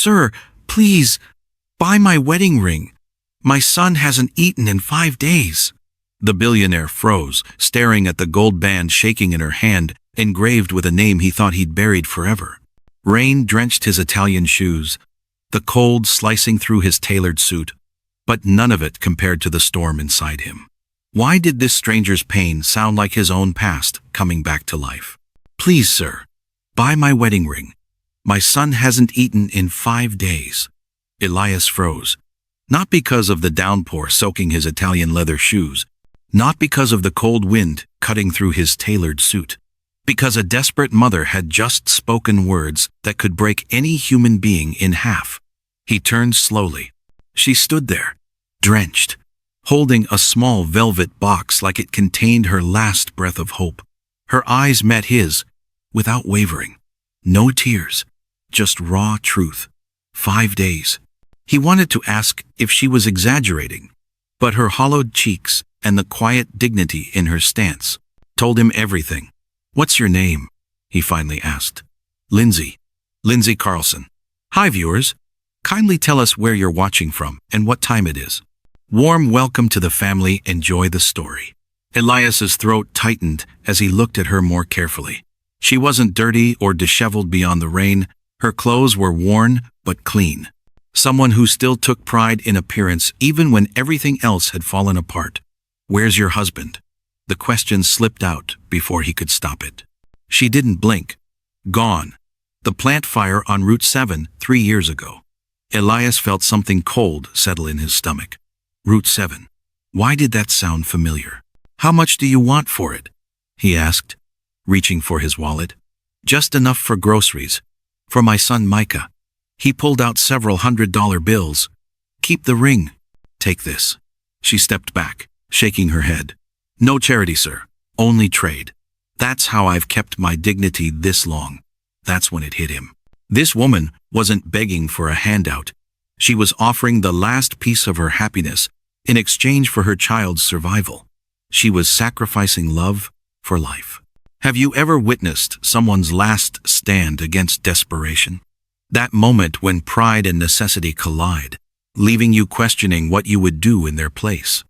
Sir, please, buy my wedding ring. My son hasn't eaten in 5 days. The billionaire froze, staring at the gold band shaking in her hand, engraved with a name he thought he'd buried forever. Rain drenched his Italian shoes, the cold slicing through his tailored suit, but none of it compared to the storm inside him. Why did this stranger's pain sound like his own past coming back to life? Please, sir, buy my wedding ring. My son hasn't eaten in 5 days. Elias froze, not because of the downpour soaking his Italian leather shoes, not because of the cold wind cutting through his tailored suit, because a desperate mother had just spoken words that could break any human being in half. He turned slowly. She stood there, drenched, holding a small velvet box like it contained her last breath of hope. Her eyes met his, without wavering. No tears, just raw truth. 5 days. He wanted to ask if she was exaggerating, but her hollowed cheeks and the quiet dignity in her stance told him everything. What's your name? He finally asked. Lindsay. Lindsay Carlson. Hi, viewers. Kindly tell us where you're watching from and what time it is. Warm welcome to the family. Enjoy the story. Elias's throat tightened as he looked at her more carefully. She wasn't dirty or disheveled beyond the rain. Her clothes were worn but clean. Someone who still took pride in appearance even when everything else had fallen apart. Where's your husband? The question slipped out before he could stop it. She didn't blink. Gone. The plant fire on Route 7 3 years ago. Elias felt something cold settle in his stomach. Route 7. Why did that sound familiar? How much do you want for it? He asked, reaching for his wallet. Just enough for groceries. For my son Micah. He pulled out several $100 bills. Keep the ring. Take this. She stepped back, shaking her head. No charity, sir. Only trade. That's how I've kept my dignity this long. That's when it hit him. This woman wasn't begging for a handout. She was offering the last piece of her happiness in exchange for her child's survival. She was sacrificing love for life. Have you ever witnessed someone's last stand against desperation? That moment when pride and necessity collide, leaving you questioning what you would do in their place.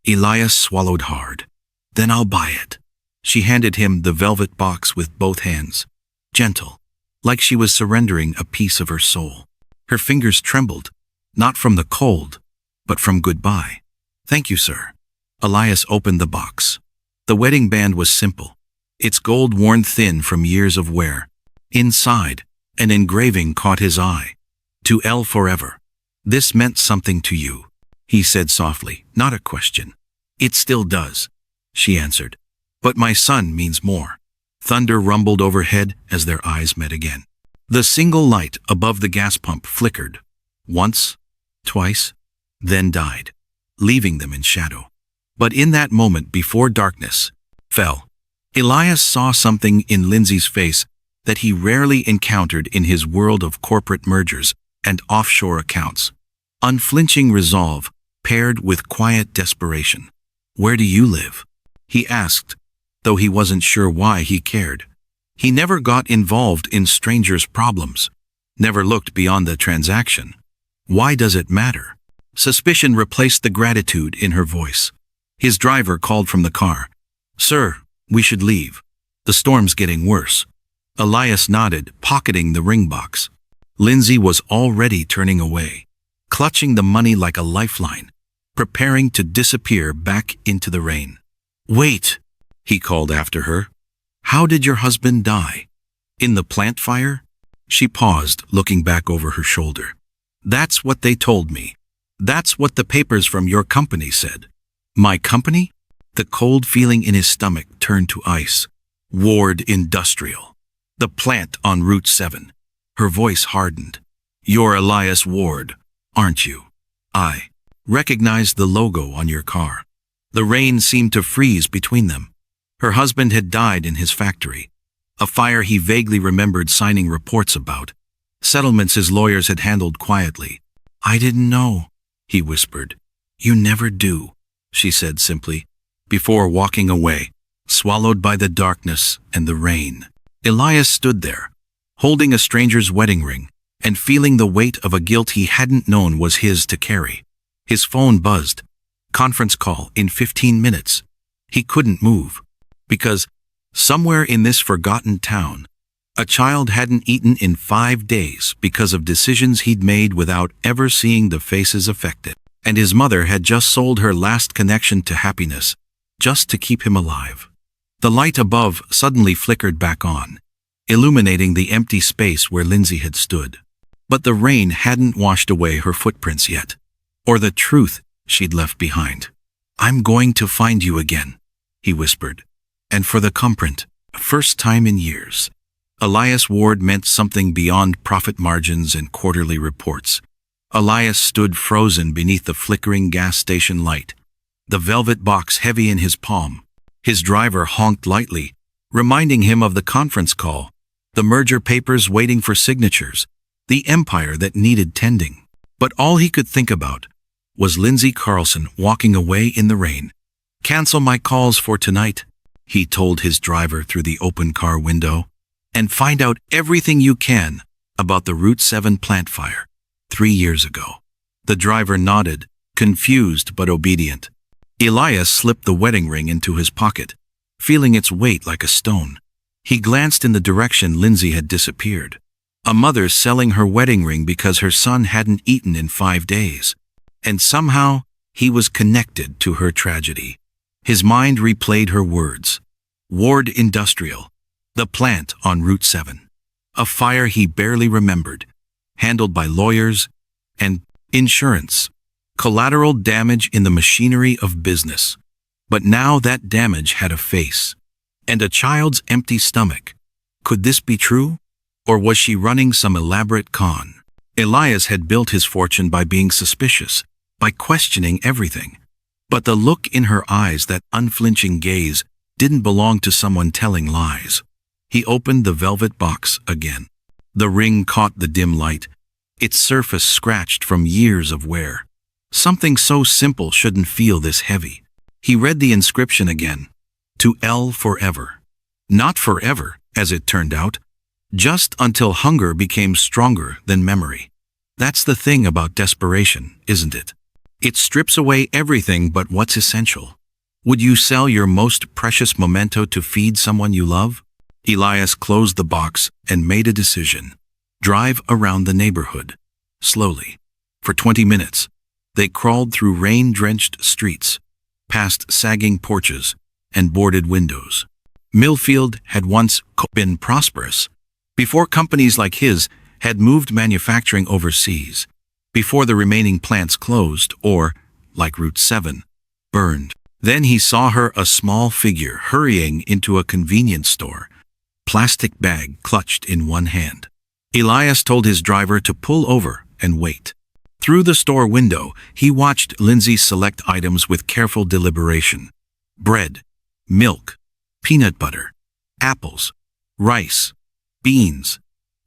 Elias swallowed hard. Then I'll buy it. She handed him the velvet box with both hands, gentle, like she was surrendering a piece of her soul. Her fingers trembled, not from the cold, but from goodbye. Thank you, sir. Elias opened the box. The wedding band was simple, its gold worn thin from years of wear. Inside, an engraving caught his eye. To L forever. This meant something to you, he said softly, not a question. It still does, she answered. But my son means more. Thunder rumbled overhead as their eyes met again. The single light above the gas pump flickered. Once, twice, then died, leaving them in shadow. But in that moment before darkness fell, Elias saw something in Lindsay's face that he rarely encountered in his world of corporate mergers and offshore accounts. Unflinching resolve paired with quiet desperation. Where do you live? He asked, though he wasn't sure why he cared. He never got involved in strangers' problems, never looked beyond the transaction. Why does it matter? Suspicion replaced the gratitude in her voice. His driver called from the car. Sir, we should leave. The storm's getting worse. Elias nodded, pocketing the ring box. Lindsay was already turning away, clutching the money like a lifeline, preparing to disappear back into the rain. Wait, he called after her. How did your husband die? In the plant fire? She paused, looking back over her shoulder. That's what they told me. That's what the papers from your company said. My company? The cold feeling in his stomach turned to ice. Ward Industrial. The plant on Route 7. Her voice hardened. You're Elias Ward, aren't you? I recognized the logo on your car. The rain seemed to freeze between them. Her husband had died in his factory. A fire he vaguely remembered signing reports about. Settlements his lawyers had handled quietly. I didn't know, he whispered. You never do, she said simply, before walking away, swallowed by the darkness and the rain. Elias stood there, holding a stranger's wedding ring, and feeling the weight of a guilt he hadn't known was his to carry. His phone buzzed. Conference call in 15 minutes. He couldn't move. Because, somewhere in this forgotten town, a child hadn't eaten in 5 days because of decisions he'd made without ever seeing the faces affected. And his mother had just sold her last connection to happiness, just to keep him alive. The light above suddenly flickered back on, illuminating the empty space where Lindsay had stood. But the rain hadn't washed away her footprints yet, or the truth she'd left behind. "I'm going to find you again," he whispered. And for the comprint, first time in years, Elias Ward meant something beyond profit margins and quarterly reports. Elias stood frozen beneath the flickering gas station light, the velvet box heavy in his palm. His driver honked lightly, reminding him of the conference call, the merger papers waiting for signatures, the empire that needed tending. But all he could think about was Lindsay Carlson walking away in the rain. "Cancel my calls for tonight," he told his driver through the open car window, "and find out everything you can about the Route 7 plant fire 3 years ago." The driver nodded, confused but obedient. Elias slipped the wedding ring into his pocket, feeling its weight like a stone. He glanced in the direction Lindsay had disappeared. A mother selling her wedding ring because her son hadn't eaten in 5 days. And somehow, he was connected to her tragedy. His mind replayed her words. Ward Industrial, the plant on Route 7. A fire he barely remembered, handled by lawyers and insurance. Collateral damage in the machinery of business. But now that damage had a face. And a child's empty stomach. Could this be true? Or was she running some elaborate con? Elias had built his fortune by being suspicious, by questioning everything. But the look in her eyes, that unflinching gaze, didn't belong to someone telling lies. He opened the velvet box again. The ring caught the dim light, its surface scratched from years of wear. Something so simple shouldn't feel this heavy. He read the inscription again. To L forever. Not forever, as it turned out. Just until hunger became stronger than memory. That's the thing about desperation, isn't it? It strips away everything but what's essential. Would you sell your most precious memento to feed someone you love? Elias closed the box and made a decision. Drive around the neighborhood. Slowly. For 20 minutes. They crawled through rain-drenched streets, past sagging porches and boarded windows. Millfield had once been prosperous, before companies like his had moved manufacturing overseas, before the remaining plants closed or, like Route 7, burned. Then he saw her, a small figure, hurrying into a convenience store, plastic bag clutched in one hand. Elias told his driver to pull over and wait. Through the store window, he watched Lindsay select items with careful deliberation. Bread, milk, peanut butter, apples, rice, beans.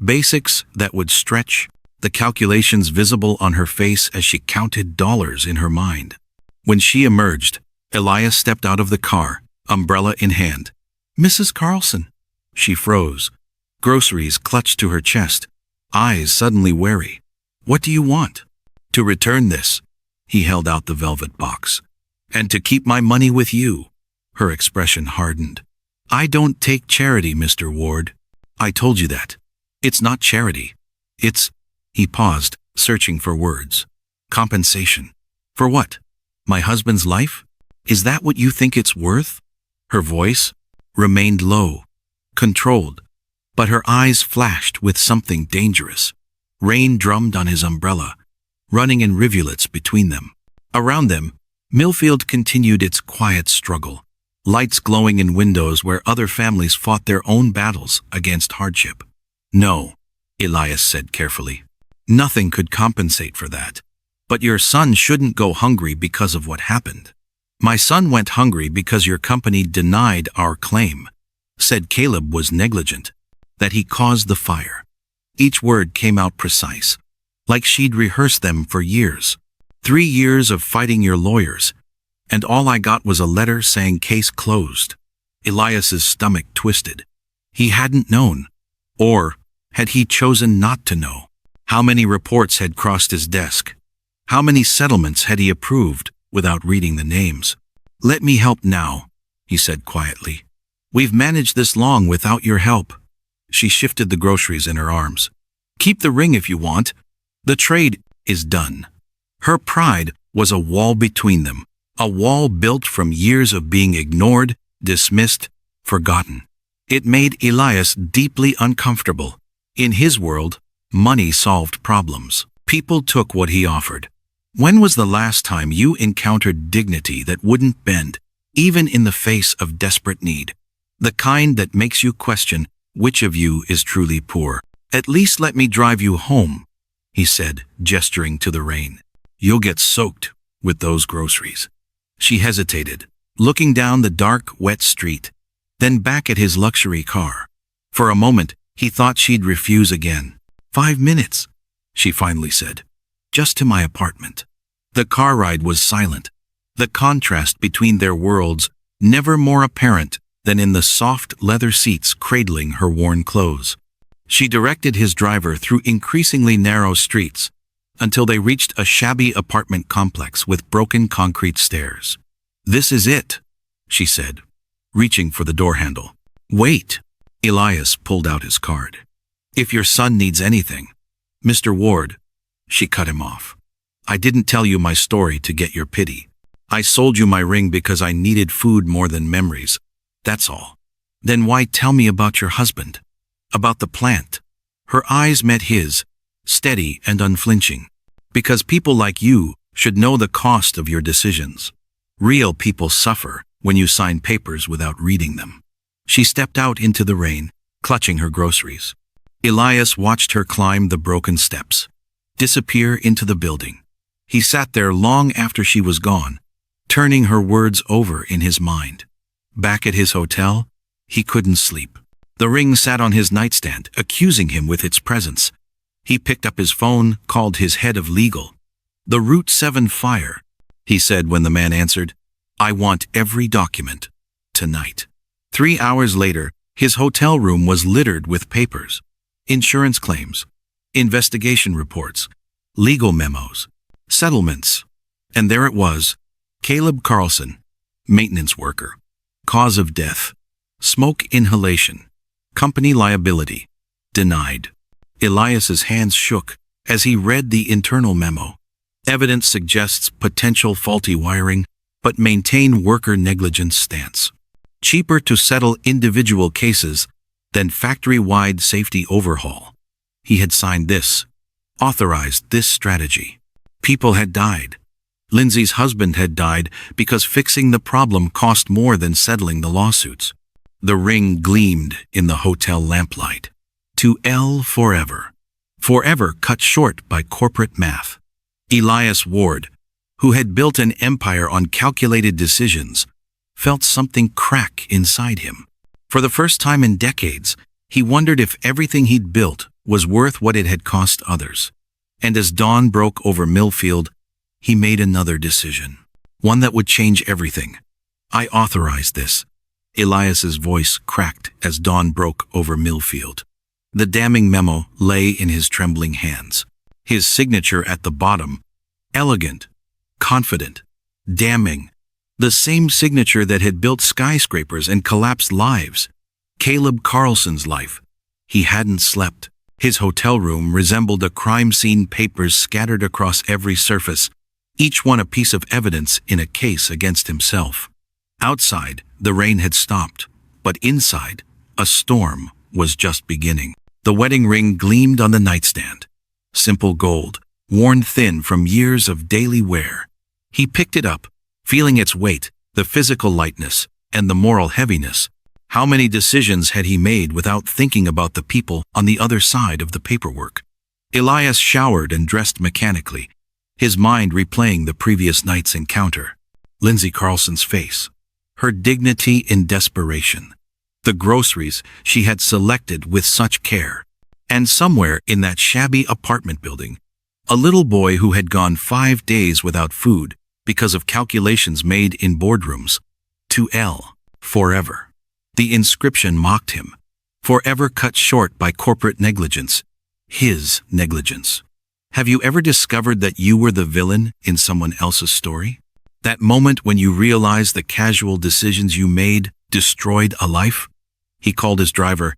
Basics that would stretch, the calculations visible on her face as she counted dollars in her mind. When she emerged, Elias stepped out of the car, umbrella in hand. "Mrs. Carlson." She froze. Groceries clutched to her chest, eyes suddenly wary. "What do you want?" "To return this." He held out the velvet box. "And to keep my money with you." Her expression hardened. "I don't take charity, Mr. Ward. I told you that. It's not charity. It's..." He paused, searching for words. "Compensation. For what? My husband's life? Is that what you think it's worth?" Her voice remained low, controlled, but her eyes flashed with something dangerous. Rain drummed on his umbrella, running in rivulets between them. Around them, Millfield continued its quiet struggle, lights glowing in windows where other families fought their own battles against hardship. "No," Elias said carefully. "Nothing could compensate for that. But your son shouldn't go hungry because of what happened." "My son went hungry because your company denied our claim, said Caleb was negligent, that he caused the fire." Each word came out precise, like she'd rehearsed them for years. 3 years of fighting your lawyers, and all I got was a letter saying case closed. Elias's stomach twisted. He hadn't known. Or had he chosen not to know? How many reports had crossed his desk? How many settlements had he approved without reading the names? "Let me help now," he said quietly. "We've managed this long without your help." She shifted the groceries in her arms. "Keep the ring if you want. The trade is done." Her pride was a wall between them, a wall built from years of being ignored, dismissed, forgotten. It made Elias deeply uncomfortable. In his world, money solved problems. People took what he offered. When was the last time you encountered dignity that wouldn't bend, even in the face of desperate need? The kind that makes you question which of you is truly poor. "At least let me drive you home," he said, gesturing to the rain. "You'll get soaked with those groceries." She hesitated, looking down the dark, wet street, then back at his luxury car. For a moment, he thought she'd refuse again. "5 minutes," she finally said. "Just to my apartment." The car ride was silent, the contrast between their worlds never more apparent than in the soft leather seats cradling her worn clothes. She directed his driver through increasingly narrow streets until they reached a shabby apartment complex with broken concrete stairs. "This is it," she said, reaching for the door handle. "Wait." Elias pulled out his card. "If your son needs anything." "Mr. Ward," she cut him off. "I didn't tell you my story to get your pity. I sold you my ring because I needed food more than memories. That's all." "Then why tell me about your husband? About the plant?" Her eyes met his, steady and unflinching. "Because people like you should know the cost of your decisions. Real people suffer when you sign papers without reading them." She stepped out into the rain, clutching her groceries. Elias watched her climb the broken steps, disappear into the building. He sat there long after she was gone, turning her words over in his mind. Back at his hotel, he couldn't sleep. The ring sat on his nightstand, accusing him with its presence. He picked up his phone, called his head of legal. "The Route 7 fire," he said when the man answered. "I want every document. Tonight." 3 hours later, his hotel room was littered with papers. Insurance claims, investigation reports, legal memos, settlements. And there it was, Caleb Carlson, maintenance worker. Cause of death, smoke inhalation. Company liability, denied. Elias's hands shook as he read the internal memo. Evidence suggests potential faulty wiring, but maintain worker negligence stance. Cheaper to settle individual cases than factory-wide safety overhaul. He had signed this, authorized this strategy. People had died. Lindsay's husband had died because fixing the problem cost more than settling the lawsuits. The ring gleamed in the hotel lamplight. To L forever. Forever cut short by corporate math. Elias Ward, who had built an empire on calculated decisions, felt something crack inside him. For the first time in decades, he wondered if everything he'd built was worth what it had cost others. And as dawn broke over Millfield, he made another decision. One that would change everything. "I authorize this." Elias's voice cracked as dawn broke over Millfield. The damning memo lay in his trembling hands. His signature at the bottom, elegant, confident, damning. The same signature that had built skyscrapers and collapsed lives. Caleb Carlson's life. He hadn't slept. His hotel room resembled a crime scene, papers scattered across every surface, each one a piece of evidence in a case against himself. Outside, the rain had stopped, but inside, a storm was just beginning. The wedding ring gleamed on the nightstand. Simple gold, worn thin from years of daily wear. He picked it up, feeling its weight, the physical lightness, and the moral heaviness. How many decisions had he made without thinking about the people on the other side of the paperwork? Elias showered and dressed mechanically, his mind replaying the previous night's encounter. Lindsay Carlson's face, her dignity in desperation, the groceries she had selected with such care, and somewhere in that shabby apartment building, a little boy who had gone 5 days without food because of calculations made in boardrooms. To L, forever. The inscription mocked him, forever cut short by corporate negligence. His negligence. Have you ever discovered that you were the villain in someone else's story? That moment when you realize the casual decisions you made destroyed a life? He called his driver.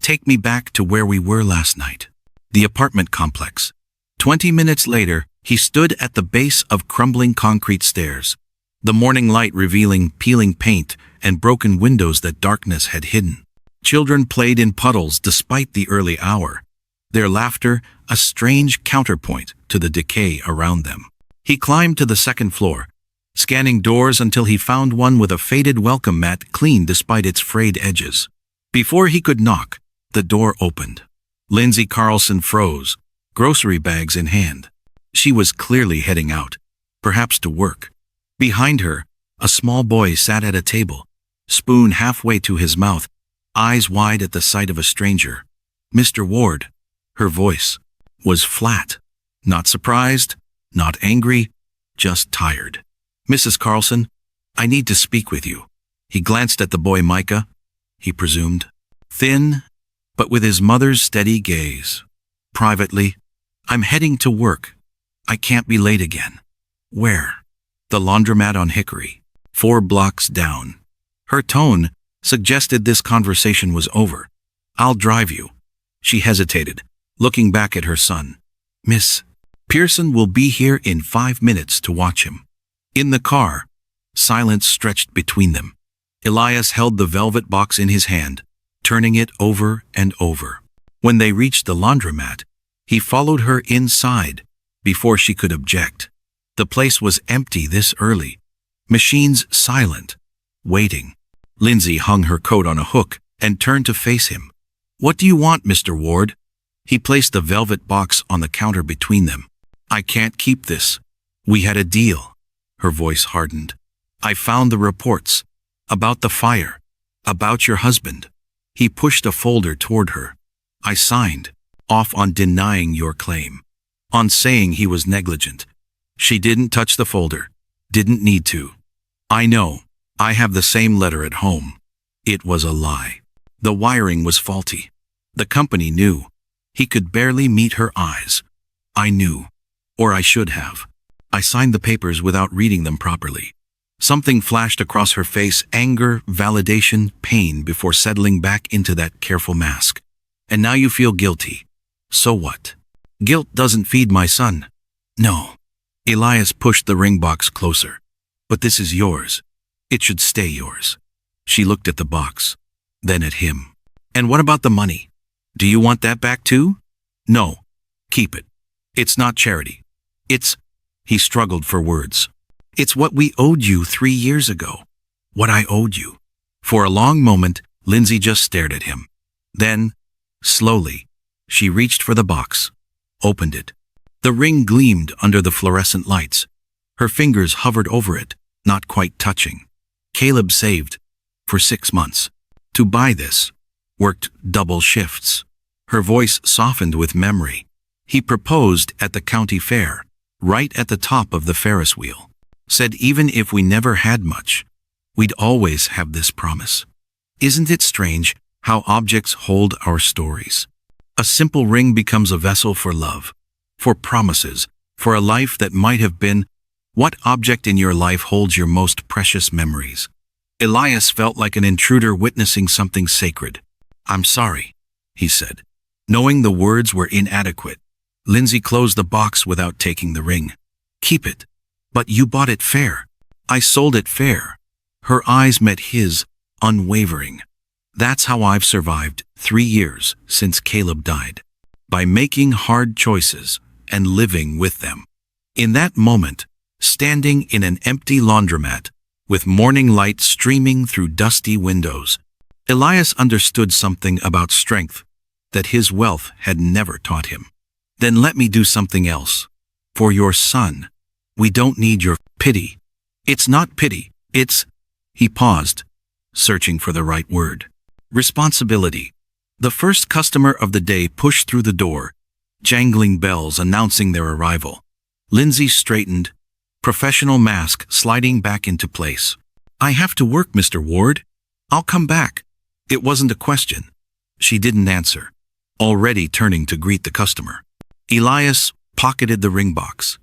Take me back to where we were last night. The apartment complex. 20 minutes later, he stood at the base of crumbling concrete stairs, the morning light revealing peeling paint and broken windows that darkness had hidden. Children played in puddles despite the early hour, their laughter a strange counterpoint to the decay around them. He climbed to the second floor, scanning doors until he found one with a faded welcome mat clean despite its frayed edges. Before he could knock, the door opened. Lindsay Carlson froze, grocery bags in hand. She was clearly heading out, perhaps to work. Behind her, a small boy sat at a table, spoon halfway to his mouth, eyes wide at the sight of a stranger. Mr. Ward. Her voice was flat, not surprised, not angry, just tired. Mrs. Carlson, I need to speak with you. He glanced at the boy Micah, he presumed, thin, but with his mother's steady gaze. Privately, I'm heading to work. I can't be late again. Where? The laundromat on Hickory, 4 blocks down. Her tone suggested this conversation was over. I'll drive you. She hesitated, looking back at her son. Miss Pearson will be here in 5 minutes to watch him. In the car, silence stretched between them. Elias held the velvet box in his hand, turning it over and over. When they reached the laundromat, he followed her inside before she could object. The place was empty this early, machines silent, waiting. Lindsay hung her coat on a hook and turned to face him. What do you want, Mr. Ward? He placed the velvet box on the counter between them. I can't keep this. We had a deal. Her voice hardened. I found the reports. About the fire. About your husband. He pushed a folder toward her. I signed off on denying your claim, on saying he was negligent. She didn't touch the folder. Didn't need to. I know. I have the same letter at home. It was a lie. The wiring was faulty. The company knew. He could barely meet her eyes. I knew. Or I should have. I signed the papers without reading them properly. Something flashed across her face, anger, validation, pain before settling back into that careful mask. And now you feel guilty. So what? Guilt doesn't feed my son. No. Elias pushed the ring box closer. But this is yours. It should stay yours. She looked at the box, then at him. And what about the money? Do you want that back too? No. Keep it. It's not charity. It's... He struggled for words. It's what we owed you 3 years ago. What I owed you. For a long moment, Lindsay just stared at him. Then, slowly, she reached for the box, opened it. The ring gleamed under the fluorescent lights. Her fingers hovered over it, not quite touching. Caleb saved, for 6 months, to buy this, worked double shifts. Her voice softened with memory. He proposed at the county fair, right at the top of the Ferris wheel. Said even if we never had much, we'd always have this promise. Isn't it strange how objects hold our stories? A simple ring becomes a vessel for love, for promises, for a life that might have been. What object in your life holds your most precious memories? Elias felt like an intruder witnessing something sacred. I'm sorry, he said, knowing the words were inadequate. Lindsay closed the box without taking the ring. Keep it. But you bought it fair. I sold it fair. Her eyes met his, unwavering. That's how I've survived 3 years since Caleb died. By making hard choices and living with them. In that moment, standing in an empty laundromat, with morning light streaming through dusty windows, Elias understood something about strength that his wealth had never taught him. Then let me do something else. For your son. We don't need your pity. It's not pity, it's... He paused, searching for the right word. Responsibility. The first customer of the day pushed through the door, jangling bells announcing their arrival. Lindsay straightened, professional mask sliding back into place. I have to work, Mr. Ward. I'll come back. It wasn't a question. She didn't answer. already turning to greet the customer. Elias pocketed the ring box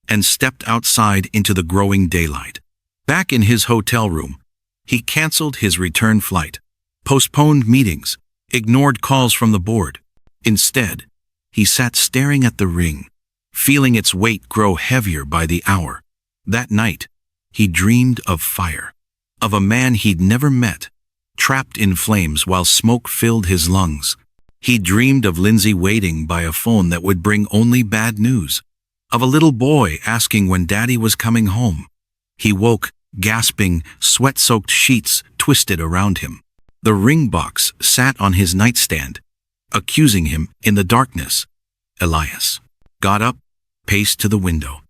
and stepped outside into the growing daylight. Back in his hotel room, he canceled his return flight, postponed meetings, ignored calls from the board. Instead, he sat staring at the ring, feeling its weight grow heavier by the hour. That night, he dreamed of fire, of a man he'd never met, trapped in flames while smoke filled his lungs. He dreamed of Lindsay waiting by a phone that would bring only bad news, of a little boy asking when Daddy was coming home. He woke, gasping, sweat-soaked sheets twisted around him. The ring box sat on his nightstand, accusing him in the darkness. Elias got up, paced to the window.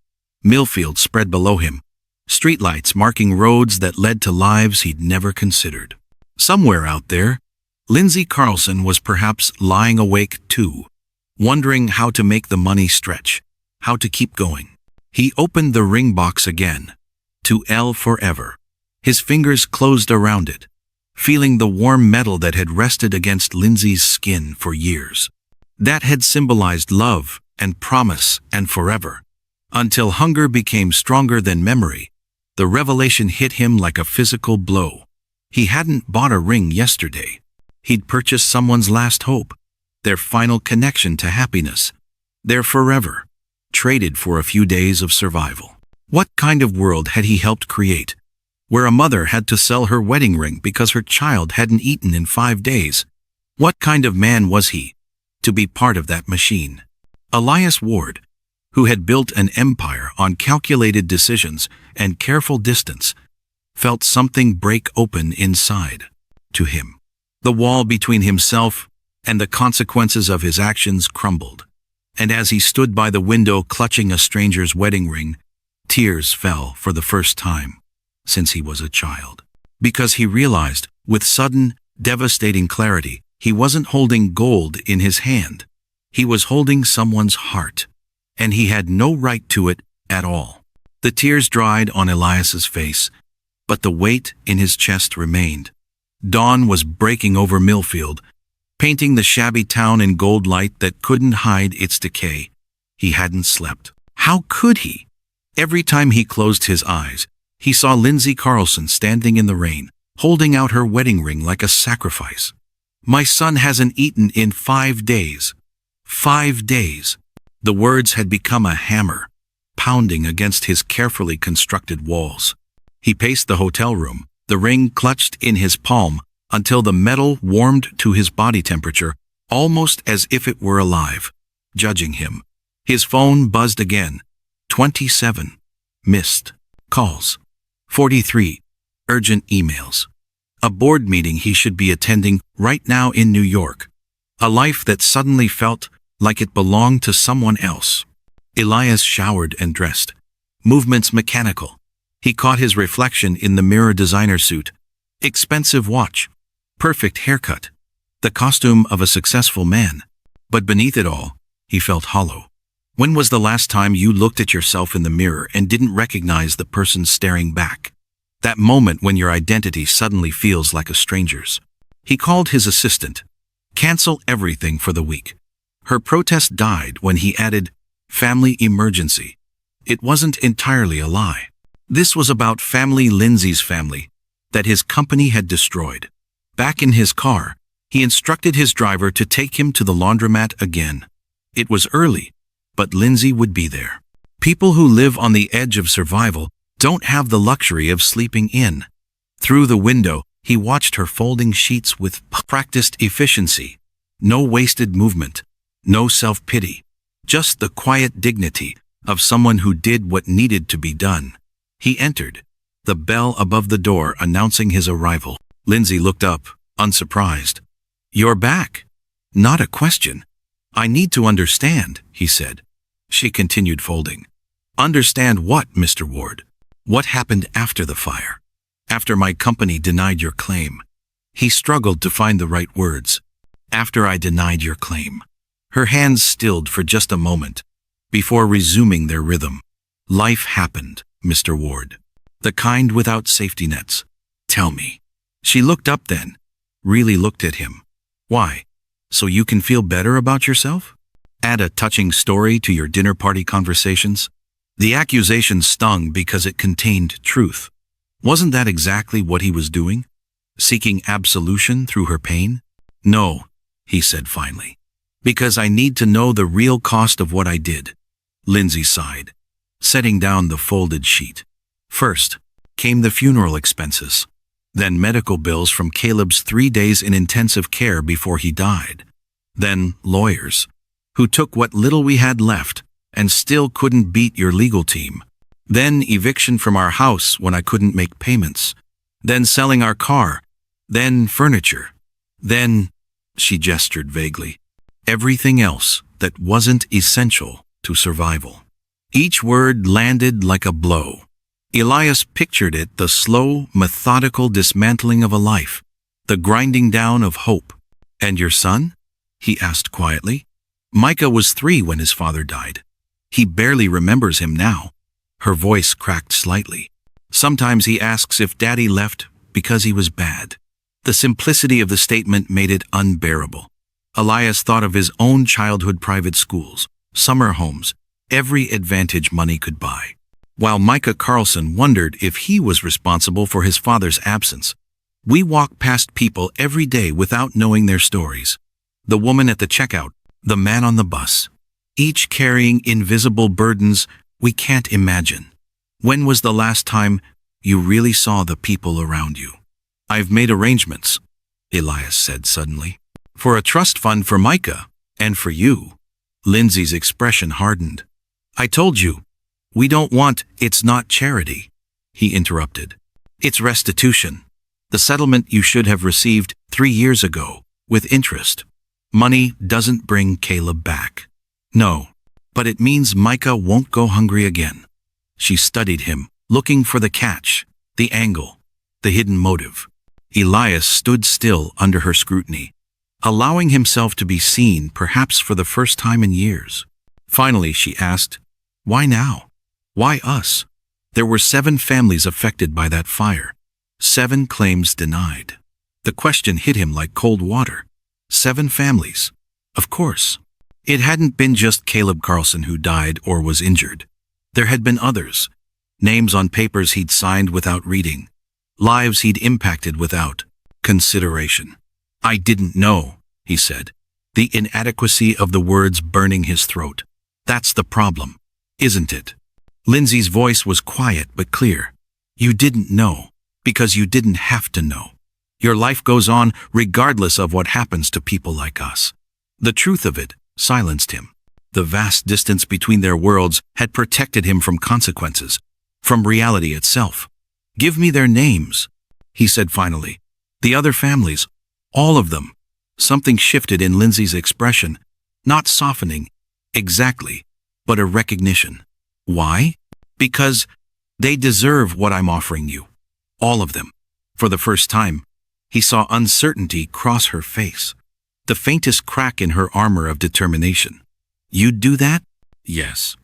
Millfield spread below him, streetlights marking roads that led to lives he'd never considered. Somewhere out there, Lindsay Carlson was perhaps lying awake too, wondering how to make the money stretch, how to keep going. He opened the ring box again, to L forever. His fingers closed around it, feeling the warm metal that had rested against Lindsay's skin for years. That had symbolized love and promise and forever. Until hunger became stronger than memory, the revelation hit him like a physical blow. He hadn't bought a ring yesterday. He'd purchased someone's last hope, their final connection to happiness, their forever, traded for a few days of survival. What kind of world had he helped create, where a mother had to sell her wedding ring because her child hadn't eaten in 5 days? What kind of man was he, to be part of that machine? Elias Ward, who had built an empire on calculated decisions and careful distance, felt something break open inside. To him, the wall between himself and the consequences of his actions crumbled. And as he stood by the window clutching a stranger's wedding ring, tears fell for the first time since he was a child. Because he realized, with sudden, devastating clarity, he wasn't holding gold in his hand. He was holding someone's heart, and he had no right to it at all. The tears dried on Elias's face, but the weight in his chest remained. Dawn was breaking over Millfield, painting the shabby town in gold light that couldn't hide its decay. He hadn't slept. How could he? Every time he closed his eyes, he saw Lindsay Carlson standing in the rain, holding out her wedding ring like a sacrifice. "My son hasn't eaten in 5 days. 5 days." The words had become a hammer, pounding against his carefully constructed walls. He paced the hotel room, the ring clutched in his palm, until the metal warmed to his body temperature, almost as if it were alive, judging him. His phone buzzed again. 27 missed calls. 43 urgent emails. A board meeting he should be attending right now in New York. A life that suddenly felt like it belonged to someone else. Elias showered and dressed, movements mechanical. He caught his reflection in the mirror designer suit, expensive watch, perfect haircut, the costume of a successful man. But beneath it all, he felt hollow. When was the last time you looked at yourself in the mirror and didn't recognize the person staring back? That moment when your identity suddenly feels like a stranger's. He called his assistant. Cancel everything for the week. Her protest died when he added, family emergency. It wasn't entirely a lie. This was about family, Lindsay's family, that his company had destroyed. Back in his car, he instructed his driver to take him to the laundromat again. It was early, but Lindsay would be there. People who live on the edge of survival don't have the luxury of sleeping in. Through the window, he watched her folding sheets with practiced efficiency. No wasted movement, no self-pity, just the quiet dignity of someone who did what needed to be done. He entered, the bell above the door announcing his arrival. Lindsay looked up, unsurprised. "You're back." "Not a question. I need to understand," he said. She continued folding. "Understand what, Mr. Ward? What happened after the fire? After my company denied your claim?" He struggled to find the right words. "After I denied your claim." Her hands stilled for just a moment, before resuming their rhythm. "Life happened, Mr. Ward. The kind without safety nets. Tell me." She looked up then, really looked at him. "Why? So you can feel better about yourself? Add a touching story to your dinner party conversations? The accusation stung because it contained truth. Wasn't that exactly what he was doing? Seeking absolution through her pain? No, he said finally. Because I need to know the real cost of what I did. Lindsay sighed, setting down the folded sheet. First came the funeral expenses. Then medical bills from Caleb's 3 days in intensive care before he died. Then lawyers, who took what little we had left and still couldn't beat your legal team. Then eviction from our house when I couldn't make payments. Then selling our car. Then furniture. Then, she gestured vaguely, everything else that wasn't essential to survival. Each word landed like a blow. Elias pictured it, the slow, methodical dismantling of a life, the grinding down of hope. And your son? He asked quietly. Micah was 3 when his father died. He barely remembers him now. Her voice cracked slightly. Sometimes he asks if Daddy left because he was bad. The simplicity of the statement made it unbearable. Elias thought of his own childhood private schools, summer homes, every advantage money could buy. While Micah Carlson wondered if he was responsible for his father's absence. We walk past people every day without knowing their stories. The woman at the checkout, the man on the bus, each carrying invisible burdens we can't imagine. When was the last time you really saw the people around you? I've made arrangements, Elias said suddenly, for a trust fund for Micah and for you. Lindsay's expression hardened. I told you, we don't want, it's not charity, he interrupted. It's restitution. The settlement you should have received 3 years ago, with interest. Money doesn't bring Caleb back. No, but it means Micah won't go hungry again. She studied him, looking for the catch, the angle, the hidden motive. Elias stood still under her scrutiny, allowing himself to be seen perhaps for the first time in years. Finally, she asked, why now? Why us? There were 7 families affected by that fire. 7 claims denied. The question hit him like cold water. 7 families. Of course. It hadn't been just Caleb Carlson who died or was injured. There had been others. Names on papers he'd signed without reading. Lives he'd impacted without consideration. I didn't know, he said, the inadequacy of the words burning his throat. That's the problem, isn't it? Lindsay's voice was quiet but clear. You didn't know, because you didn't have to know. Your life goes on regardless of what happens to people like us. The truth of it silenced him. The vast distance between their worlds had protected him from consequences, from reality itself. Give me their names, he said finally. The other families, all of them. Something shifted in Lindsay's expression, not softening, exactly, but a recognition. Why? Because they deserve what I'm offering you. All of them. For the first time, he saw uncertainty cross her face, the faintest crack in her armor of determination. You'd do that? Yes.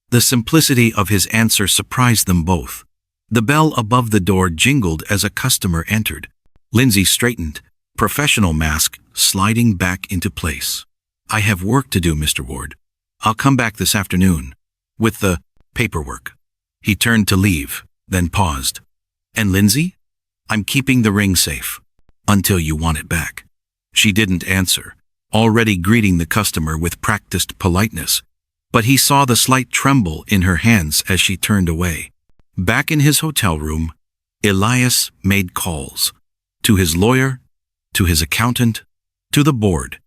The simplicity of his answer surprised them both. The bell above the door jingled as a customer entered. Lindsay straightened, professional mask sliding back into place. I have work to do, Mr. Ward. I'll come back this afternoon. With the paperwork. He turned to leave, then paused. And Lindsay? I'm keeping the ring safe. Until you want it back. She didn't answer, already greeting the customer with practiced politeness. But he saw the slight tremble in her hands as she turned away. Back in his hotel room, Elias made calls. To his lawyer, to his accountant, to the board,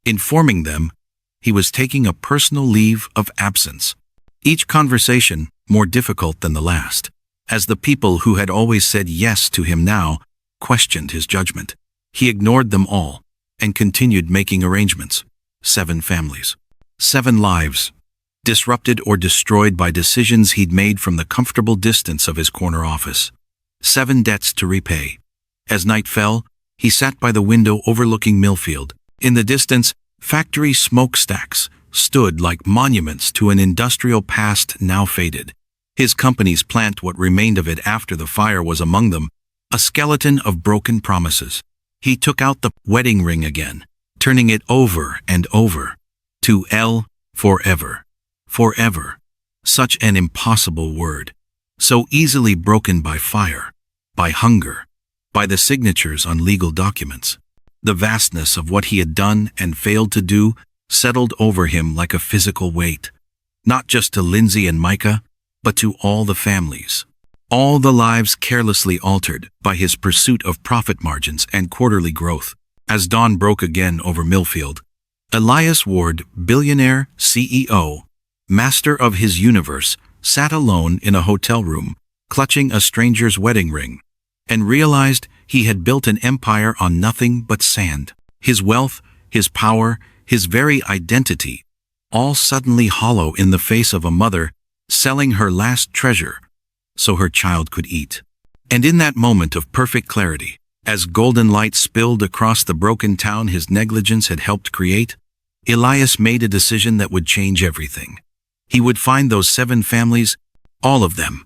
informing them he was taking a personal leave of absence. Each conversation more difficult than the last, as the people who had always said yes to him now questioned his judgment. He ignored them all and continued making arrangements. 7 families. 7 lives. Disrupted or destroyed by decisions he'd made from the comfortable distance of his corner office. 7 debts to repay. As night fell, he sat by the window overlooking Millfield. In the distance, factory smokestacks stood like monuments to an industrial past now faded. His company's plant, what remained of it after the fire, was among them, a skeleton of broken promises. He took out the wedding ring again, turning it over and over. To L, forever. Forever. Such an impossible word. So easily broken by fire, by hunger, by the signatures on legal documents. The vastness of what he had done and failed to do settled over him like a physical weight. Not just to Lindsay and Micah, but to all the families. All the lives carelessly altered by his pursuit of profit margins and quarterly growth. As dawn broke again over Millfield, Elias Ward, billionaire, CEO, master of his universe, sat alone in a hotel room, clutching a stranger's wedding ring, and realized he had built an empire on nothing but sand. His wealth, his power, his very identity, all suddenly hollow in the face of a mother selling her last treasure so her child could eat. And in that moment of perfect clarity, as golden light spilled across the broken town his negligence had helped create, Elias made a decision that would change everything. He would find those 7 families, all of them,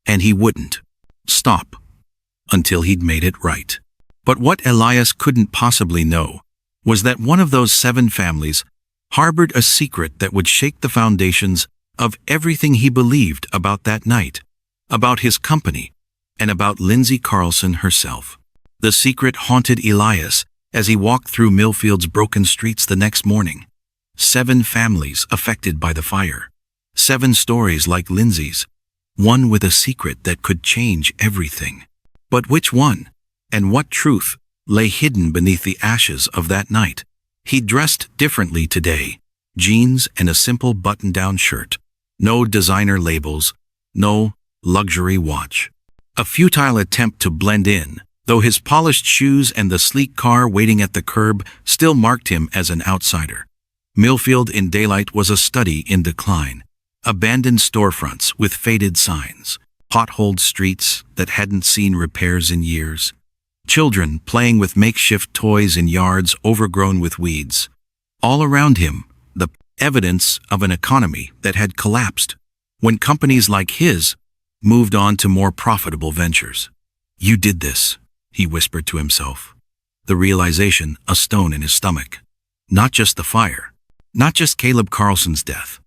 and he wouldn't stop until he'd made it right. But what Elias couldn't possibly know was that one of those 7 families harbored a secret that would shake the foundations of everything he believed about that night, about his company, and about Lindsay Carlson herself. The secret haunted Elias as he walked through Millfield's broken streets the next morning. 7 families affected by the fire. 7 stories like Lindsay's, one with a secret that could change everything. But which one, and what truth, lay hidden beneath the ashes of that night? He dressed differently today, jeans and a simple button-down shirt. No designer labels, no luxury watch. A futile attempt to blend in, though his polished shoes and the sleek car waiting at the curb still marked him as an outsider. Millfield in daylight was a study in decline. Abandoned storefronts with faded signs, potholed streets that hadn't seen repairs in years, children playing with makeshift toys in yards overgrown with weeds. All around him, the evidence of an economy that had collapsed when companies like his moved on to more profitable ventures. "You did this," he whispered to himself, the realization a stone in his stomach. Not just the fire, not just Caleb Carlson's death,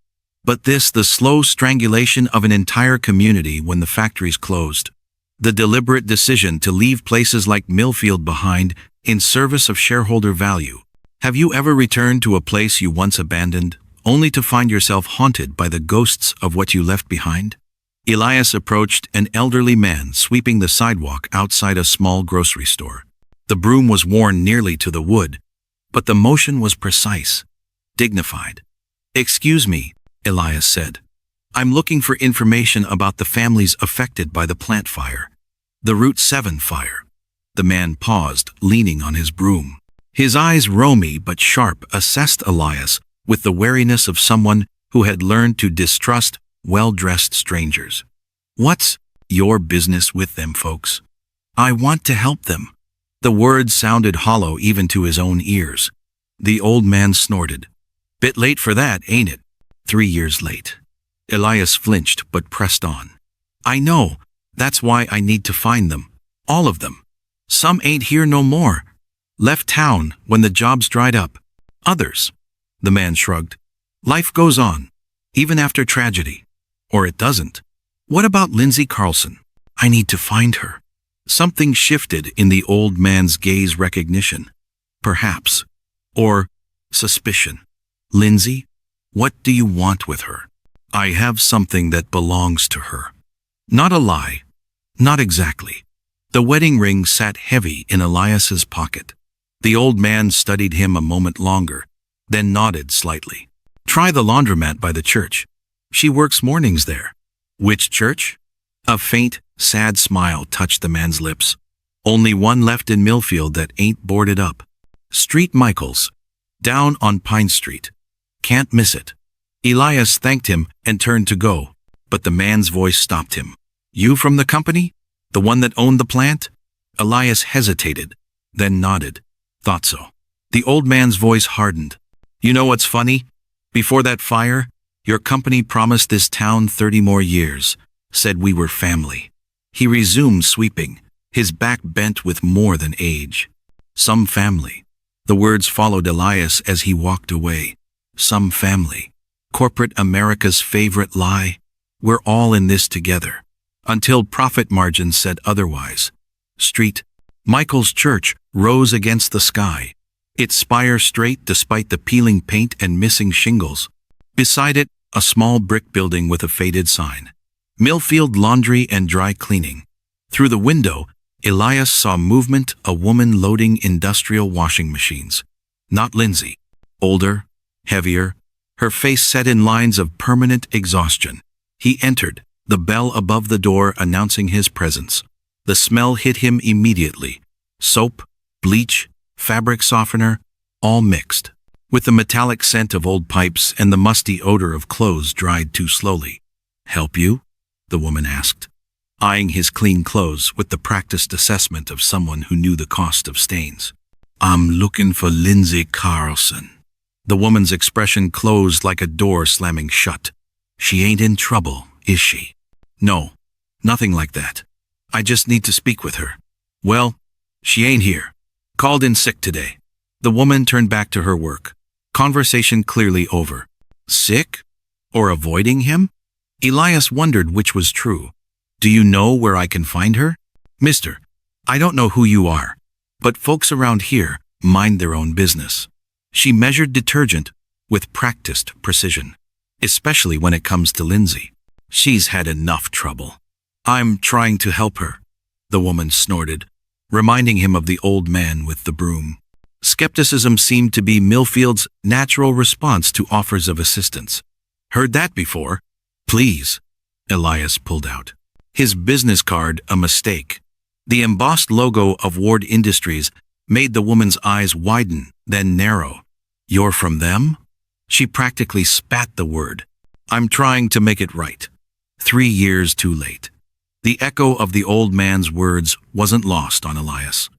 but this, the slow strangulation of an entire community when the factories closed. The deliberate decision to leave places like Millfield behind in service of shareholder value. Have you ever returned to a place you once abandoned, only to find yourself haunted by the ghosts of what you left behind? Elias approached an elderly man sweeping the sidewalk outside a small grocery store. The broom was worn nearly to the wood, but the motion was precise, dignified. "Excuse me," Elias said. "I'm looking for information about the families affected by the plant fire. The Route 7 fire." The man paused, leaning on his broom. His eyes, roomy but sharp, assessed Elias with the wariness of someone who had learned to distrust well-dressed strangers. "What's your business with them folks?" "I want to help them." The words sounded hollow even to his own ears. The old man snorted. "Bit late for that, ain't it?" 3 years late. Elias flinched but pressed on. "I know. That's why I need to find them. All of them. Some ain't here no more. Left town when the jobs dried up. Others." The man shrugged. "Life goes on, even after tragedy. Or it doesn't. What about Lindsay Carlson? I need to find her." Something shifted in the old man's gaze. Recognition, perhaps, or suspicion. "Lindsay? What do you want with her?" "I have something that belongs to her." Not a lie. Not exactly. The wedding ring sat heavy in Elias's pocket. The old man studied him a moment longer, then nodded slightly. "Try the laundromat by the church. She works mornings there." "Which church?" A faint, sad smile touched the man's lips. "Only one left in Millfield that ain't boarded up. Street Michael's, down on Pine Street. Can't miss it." Elias thanked him and turned to go, but the man's voice stopped him. "You from the company? The one that owned the plant?" Elias hesitated, then nodded. "Thought so." The old man's voice hardened. "You know what's funny? Before that fire, your company promised this town 30 more years, said we were family." He resumed sweeping, his back bent with more than age. "Some family. The words followed Elias as he walked away. Some family. Corporate America's favorite lie. We're all in this together. Until profit margins said otherwise. Street. Michael's church rose against the sky, its spire straight despite the peeling paint and missing shingles. Beside it, a small brick building with a faded sign. Millfield Laundry and Dry Cleaning. Through the window, Elias saw movement, a woman loading industrial washing machines. Not Lindsay. Older, heavier, her face set in lines of permanent exhaustion. He entered, the bell above the door announcing his presence. The smell hit him immediately. Soap, bleach, fabric softener, all mixed, with the metallic scent of old pipes and the musty odor of clothes dried too slowly. "Help you?" the woman asked, eyeing his clean clothes with the practiced assessment of someone who knew the cost of stains. "I'm looking for Lindsay Carlson." The woman's expression closed like a door slamming shut. "She ain't in trouble, is she?" "No, nothing like that. I just need to speak with her." "Well, she ain't here. Called in sick today." The woman turned back to her work. Conversation clearly over. Sick? Or avoiding him? Elias wondered which was true. "Do you know where I can find her?" "Mister, I don't know who you are, but folks around here mind their own business." She measured detergent with practiced precision, especially when it comes to Lindsay. "She's had enough trouble." "I'm trying to help her," the woman snorted, reminding him of the old man with the broom. Skepticism seemed to be Millfield's natural response to offers of assistance. "Heard that before." "Please," Elias pulled out. His business card a mistake. The embossed logo of Ward Industries made the woman's eyes widen, then narrow. "You're from them?" She practically spat the word. "I'm trying to make it right. 3 years too late." The echo of the old man's words wasn't lost on Elias.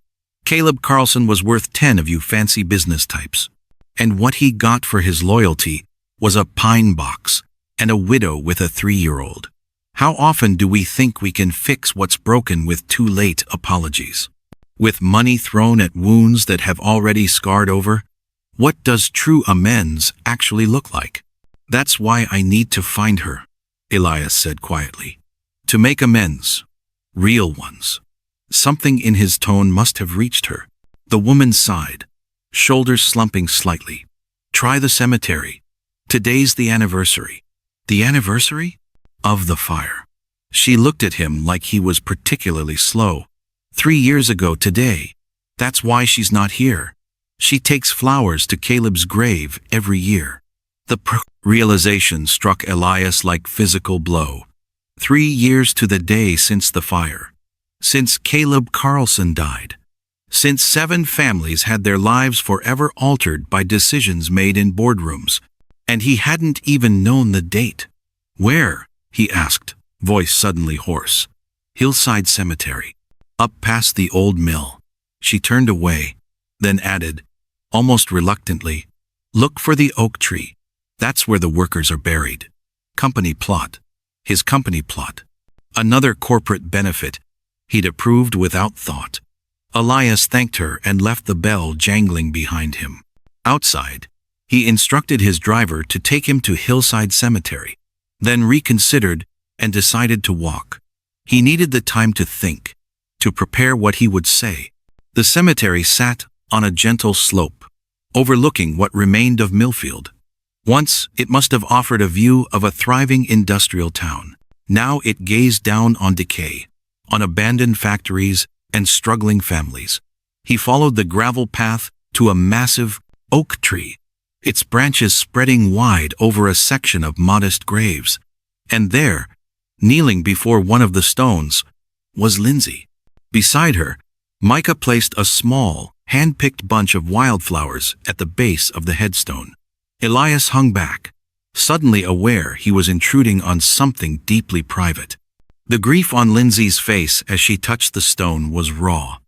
Caleb Carlson was worth 10 of you fancy business types. And what he got for his loyalty was a pine box and a widow with a 3-year-old. How often do we think we can fix what's broken with too late apologies? With money thrown at wounds that have already scarred over? What does true amends actually look like? "That's why I need to find her," Elias said quietly. "To make amends. Real ones." Something in his tone must have reached her. The woman sighed, shoulders slumping slightly. "Try the cemetery. Today's the anniversary." "The anniversary?" "Of the fire." She looked at him like he was particularly slow. 3 years ago today. That's why she's not here. She takes flowers to Caleb's grave every year. The realization struck Elias like physical blow. 3 years to the day since the fire. Since Caleb Carlson died. Since 7 families had their lives forever altered by decisions made in boardrooms. And he hadn't even known the date. "Where?" he asked, voice suddenly hoarse. "Hillside Cemetery. Up past the old mill." She turned away, then added, almost reluctantly, "Look for the oak tree. That's where the workers are buried." Company plot. His company plot. Another corporate benefit he'd approved without thought. Elias thanked her and left the bell jangling behind him. Outside, he instructed his driver to take him to Hillside Cemetery, then reconsidered and decided to walk. He needed the time to think, to prepare what he would say. The cemetery sat on a gentle slope, overlooking what remained of Millfield. Once, it must have offered a view of a thriving industrial town. Now it gazed down on decay, on abandoned factories and struggling families. He followed the gravel path to a massive oak tree, its branches spreading wide over a section of modest graves. And there, kneeling before one of the stones, was Lindsay. Beside her, Micah placed a small, hand-picked bunch of wildflowers at the base of the headstone. Elias hung back, suddenly aware he was intruding on something deeply private. The grief on Lindsay's face as she touched the stone was raw,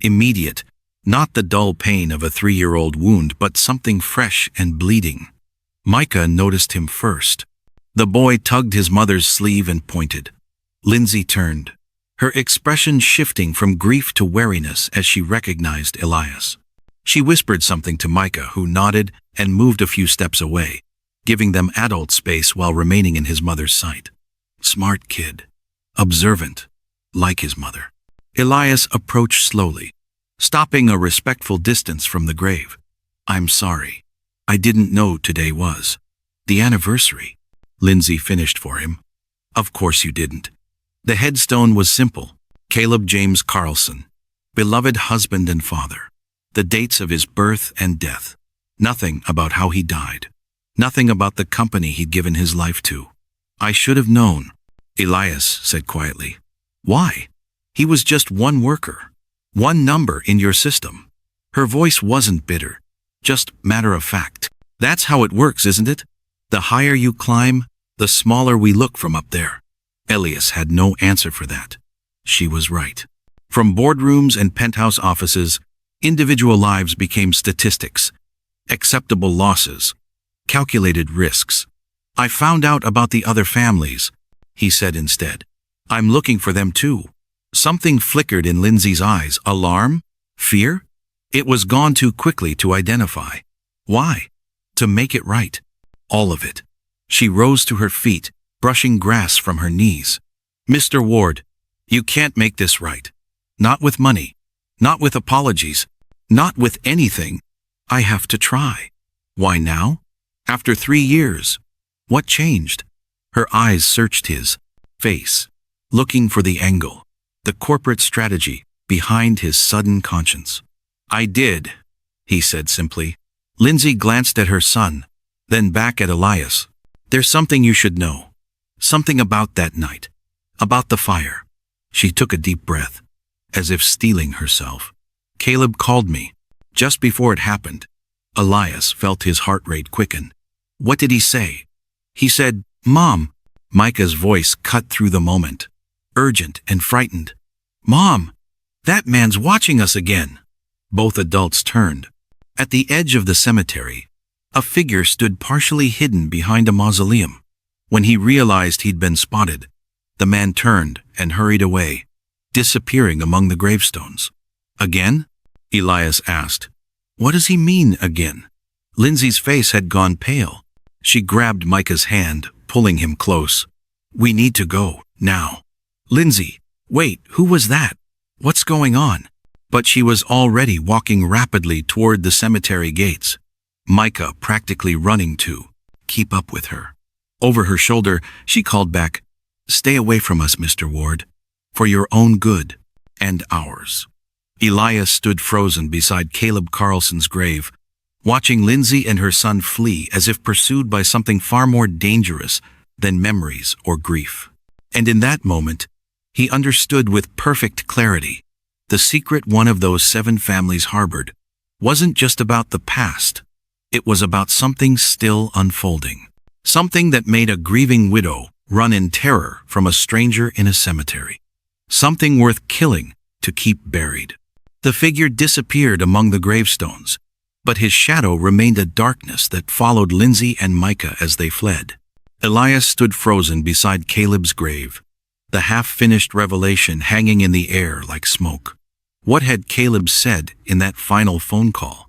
immediate, not the dull pain of a 3-year-old wound, but something fresh and bleeding. Micah noticed him first. The boy tugged his mother's sleeve and pointed. Lindsay turned, her expression shifting from grief to wariness as she recognized Elias. She whispered something to Micah, who nodded and moved a few steps away, giving them adult space while remaining in his mother's sight. Smart kid. Observant. Like his mother. Elias approached slowly, stopping a respectful distance from the grave. I'm sorry. I didn't know today was the anniversary. Lindsay finished for him. Of course you didn't. The headstone was simple. Caleb James Carlson, beloved husband and father. The dates of his birth and death. Nothing about how he died. Nothing about the company he'd given his life to. I should have known, Elias said quietly. Why? He was just one worker. One number in your system. Her voice wasn't bitter, just matter of fact. That's how it works, isn't it? The higher you climb, the smaller we look from up there. Elias had no answer for that. She was right. From boardrooms and penthouse offices, individual lives became statistics, acceptable losses, calculated risks. I found out about the other families, he said instead. I'm looking for them too. Something flickered in Lindsay's eyes. Alarm? Fear? It was gone too quickly to identify. Why? To make it right. All of it. She rose to her feet, brushing grass from her knees. Mr. Ward, you can't make this right. Not with money. Not with apologies. Not with anything. I have to try. Why now? After 3 years. What changed? Her eyes searched his face, looking for the angle, the corporate strategy behind his sudden conscience. I did, he said simply. Lindsay glanced at her son, then back at Elias. There's something you should know. Something about that night. About the fire. She took a deep breath, as if steeling herself. Caleb called me, just before it happened. Elias felt his heart rate quicken. What did he say? He said, Mom. Micah's voice cut through the moment, urgent and frightened. Mom, that man's watching us again. Both adults turned. At the edge of the cemetery, a figure stood partially hidden behind a mausoleum. When he realized he'd been spotted, the man turned and hurried away, disappearing among the gravestones. Again? Elias asked. What does he mean, again? Lindsay's face had gone pale. She grabbed Micah's hand, pulling him close. We need to go, now. Lindsay, wait, who was that? What's going on? But she was already walking rapidly toward the cemetery gates. Micah practically running to keep up with her. Over her shoulder, she called back, Stay away from us, Mr. Ward, for your own good and ours. Elias stood frozen beside Caleb Carlson's grave, watching Lindsay and her son flee as if pursued by something far more dangerous than memories or grief. And in that moment, he understood with perfect clarity, the secret one of those 7 families harbored wasn't just about the past. It was about something still unfolding. Something that made a grieving widow run in terror from a stranger in a cemetery. Something worth killing to keep buried. The figure disappeared among the gravestones, but his shadow remained a darkness that followed Lindsay and Micah as they fled. Elias stood frozen beside Caleb's grave, the half-finished revelation hanging in the air like smoke. What had Caleb said in that final phone call?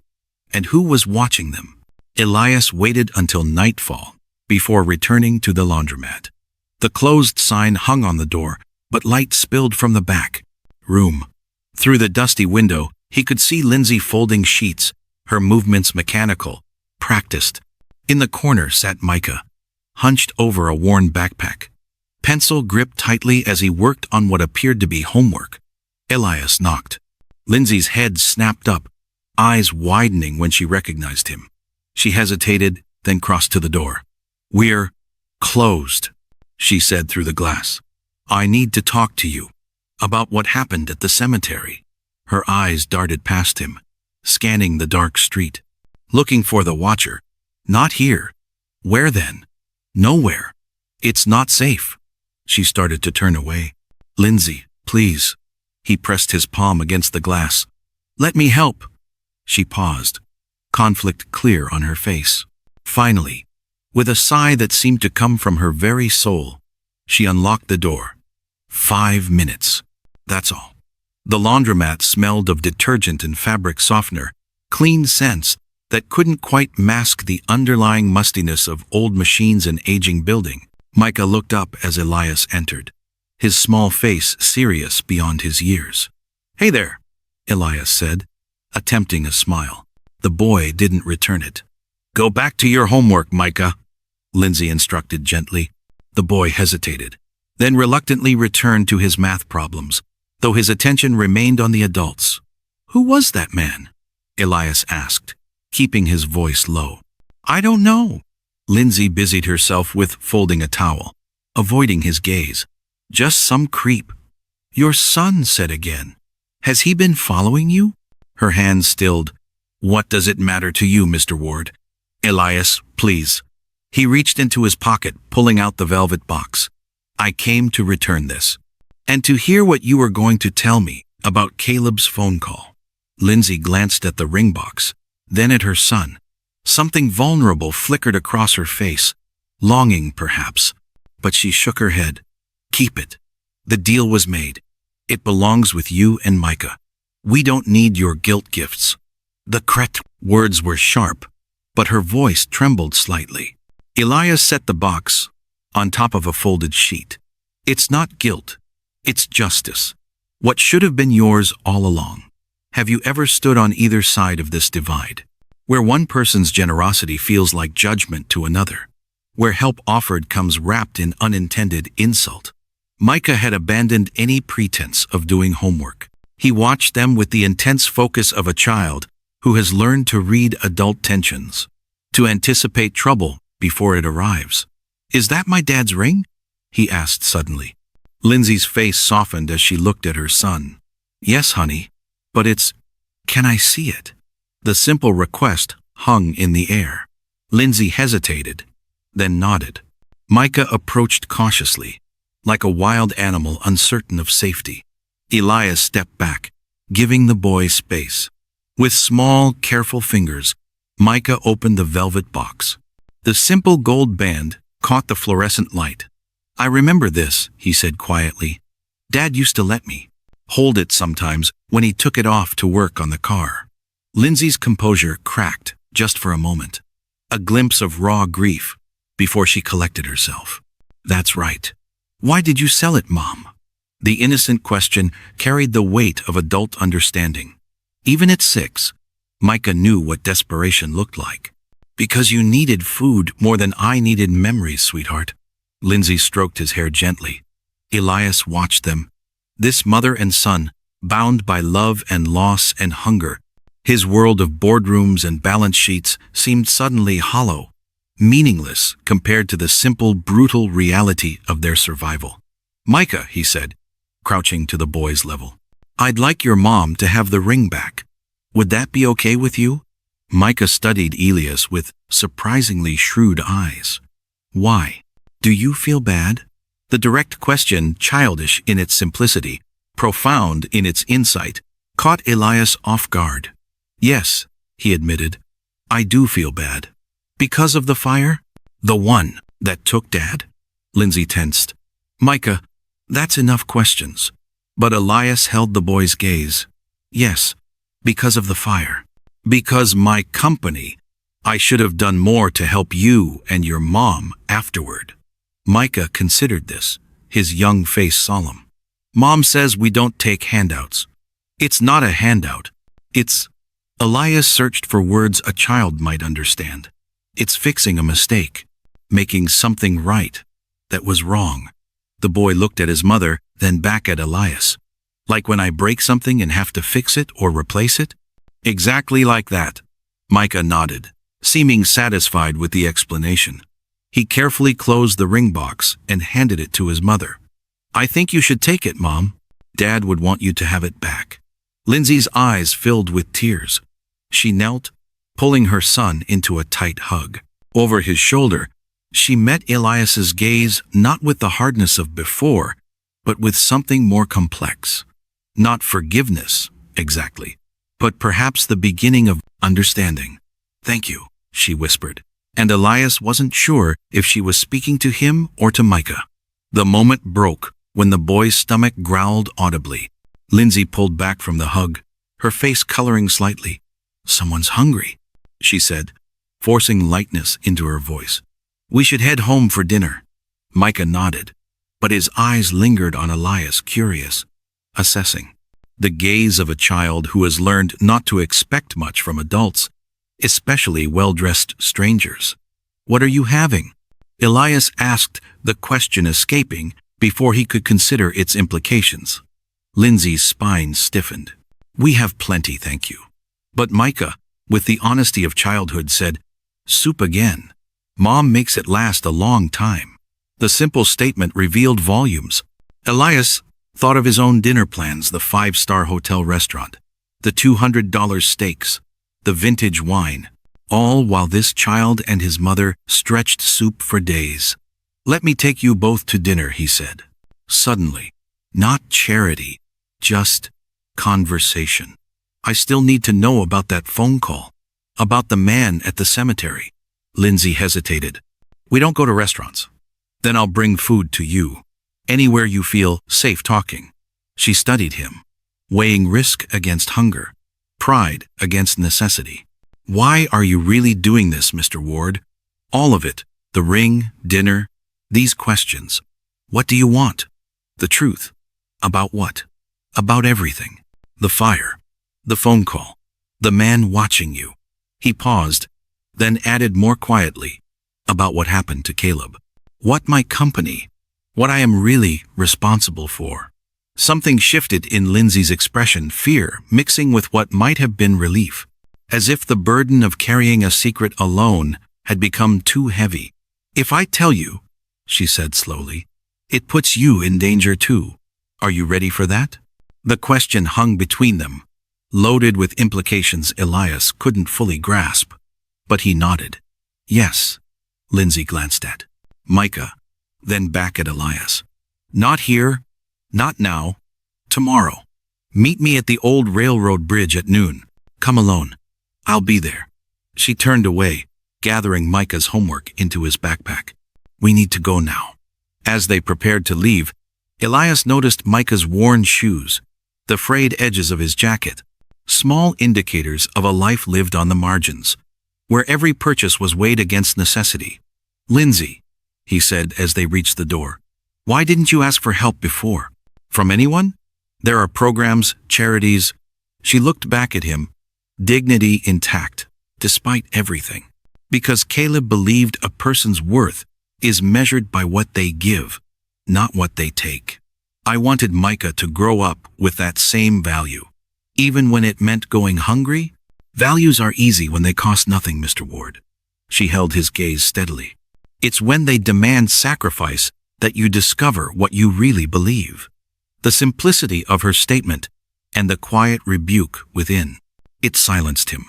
And who was watching them? Elias waited until nightfall before returning to the laundromat. The closed sign hung on the door, but light spilled from the back room. Through the dusty window, he could see Lindsay folding sheets, her movements mechanical, practiced. In the corner sat Micah, hunched over a worn backpack, pencil gripped tightly as he worked on what appeared to be homework. Elias knocked. Lindsay's head snapped up, eyes widening when she recognized him. She hesitated, then crossed to the door. We're closed, she said through the glass. I need to talk to you about what happened at the cemetery. Her eyes darted past him, scanning the dark street, looking for the watcher. Not here. Where then? Nowhere. It's not safe. She started to turn away. Lindsay, please. He pressed his palm against the glass. Let me help. She paused, conflict clear on her face. Finally, with a sigh that seemed to come from her very soul, she unlocked the door. 5 minutes. That's all. The laundromat smelled of detergent and fabric softener, clean sense that couldn't quite mask the underlying mustiness of old machines and aging building. Micah looked up as Elias entered, his small face serious beyond his years. "Hey there," Elias said, attempting a smile. The boy didn't return it. "Go back to your homework, Micah," Lindsay instructed gently. The boy hesitated, then reluctantly returned to his math problems, though his attention remained on the adults. "Who was that man?" Elias asked, keeping his voice low. "I don't know." Lindsay busied herself with folding a towel, avoiding his gaze. "Just some creep." "Your son," said again. "Has he been following you?" Her hand stilled. "What does it matter to you, Mr. Ward?" "Elias, please." He reached into his pocket, pulling out the velvet box. "I came to return this. And to hear what you were going to tell me about Caleb's phone call." Lindsay glanced at the ring box, then at her son. Something vulnerable flickered across her face, longing perhaps, but she shook her head. "Keep it. The deal was made. It belongs with you and Micah. We don't need your guilt gifts." The words were sharp, but her voice trembled slightly. Elias set the box on top of a folded sheet. "It's not guilt. It's justice. What should have been yours all along. Have you ever stood on either side of this divide, where one person's generosity feels like judgment to another, where help offered comes wrapped in unintended insult?" Micah had abandoned any pretense of doing homework. He watched them with the intense focus of a child who has learned to read adult tensions, to anticipate trouble before it arrives. "Is that my dad's ring?" he asked suddenly. Lindsay's face softened as she looked at her son. "Yes, honey, but it's... Can I see it?" The simple request hung in the air. Lindsay hesitated, then nodded. Micah approached cautiously, like a wild animal uncertain of safety. Elias stepped back, giving the boy space. With small, careful fingers, Micah opened the velvet box. The simple gold band caught the fluorescent light. "I remember this," he said quietly. "Dad used to let me hold it sometimes when he took it off to work on the car." Lindsay's composure cracked just for a moment, a glimpse of raw grief before she collected herself. "That's right. Why did you sell it, Mom?" The innocent question carried the weight of adult understanding. Even at 6, Micah knew what desperation looked like. "Because you needed food more than I needed memories, sweetheart." Lindsay stroked his hair gently. Elias watched them, this mother and son, bound by love and loss and hunger. His world of boardrooms and balance sheets seemed suddenly hollow, meaningless compared to the simple, brutal reality of their survival. "Micah," he said, crouching to the boy's level, "I'd like your mom to have the ring back. Would that be okay with you?" Micah studied Elias with surprisingly shrewd eyes. "Why? Do you feel bad?" The direct question, childish in its simplicity, profound in its insight, caught Elias off guard. "Yes," he admitted, "I do feel bad." "Because of the fire? The one that took Dad?" Lindsay tensed. "Micah, that's enough questions." But Elias held the boy's gaze. "Yes, because of the fire. Because my company. I should have done more to help you and your mom afterward." Micah considered this, his young face solemn. "Mom says we don't take handouts." "It's not a handout. It's..." Elias searched for words a child might understand. "It's fixing a mistake, making something right that was wrong." The boy looked at his mother, then back at Elias. "Like when I break something and have to fix it or replace it?" "Exactly like that." Micah nodded, seeming satisfied with the explanation. He carefully closed the ring box and handed it to his mother. "I think you should take it, Mom. Dad would want you to have it back." Lindsay's eyes filled with tears. She knelt, pulling her son into a tight hug. Over his shoulder, she met Elias's gaze not with the hardness of before, but with something more complex. Not forgiveness, exactly, but perhaps the beginning of understanding. "Thank you," she whispered, and Elias wasn't sure if she was speaking to him or to Micah. The moment broke when the boy's stomach growled audibly. Lindsay pulled back from the hug, her face coloring slightly. Someone's hungry, she said, forcing lightness into her voice. We should head home for dinner. Micah nodded, but his eyes lingered on Elias, curious, assessing. The gaze of a child who has learned not to expect much from adults, especially well-dressed strangers. What are you having? Elias asked, the question escaping before he could consider its implications. Lindsay's spine stiffened. We have plenty, thank you. But Micah, with the honesty of childhood, said, soup again. Mom makes it last a long time. The simple statement revealed volumes. Elias thought of his own dinner plans, the 5-star hotel restaurant, the $200 steaks, the vintage wine, all while this child and his mother stretched soup for days. Let me take you both to dinner, he said. Suddenly, not charity, just conversation. I still need to know about that phone call, about the man at the cemetery. Lindsay hesitated. We don't go to restaurants. Then I'll bring food to you. Anywhere you feel safe talking. She studied him, weighing risk against hunger, pride against necessity. Why are you really doing this, Mr. Ward? All of it. The ring, dinner, these questions. What do you want? The truth. About what? About everything. The fire. The phone call. The man watching you. He paused, then added more quietly, about what happened to Caleb. What my company, what I am really responsible for. Something shifted in Lindsay's expression, fear mixing with what might have been relief, as if the burden of carrying a secret alone had become too heavy. If I tell you, she said slowly, it puts you in danger too. Are you ready for that? The question hung between them, loaded with implications Elias couldn't fully grasp, but he nodded. Yes, Lindsay glanced at Micah, then back at Elias. Not here, not now, tomorrow. Meet me at the old railroad bridge at noon. Come alone. I'll be there. She turned away, gathering Micah's homework into his backpack. We need to go now. As they prepared to leave, Elias noticed Micah's worn shoes, the frayed edges of his jacket, small indicators of a life lived on the margins, where every purchase was weighed against necessity. Lindsay, he said as they reached the door, why didn't you ask for help before? From anyone? There are programs, charities. She looked back at him, dignity intact, despite everything. Because Caleb believed a person's worth is measured by what they give, not what they take. I wanted Micah to grow up with that same value. Even when it meant going hungry, values are easy when they cost nothing, Mr. Ward. She held his gaze steadily. It's when they demand sacrifice that you discover what you really believe. The simplicity of her statement and the quiet rebuke within. It silenced him.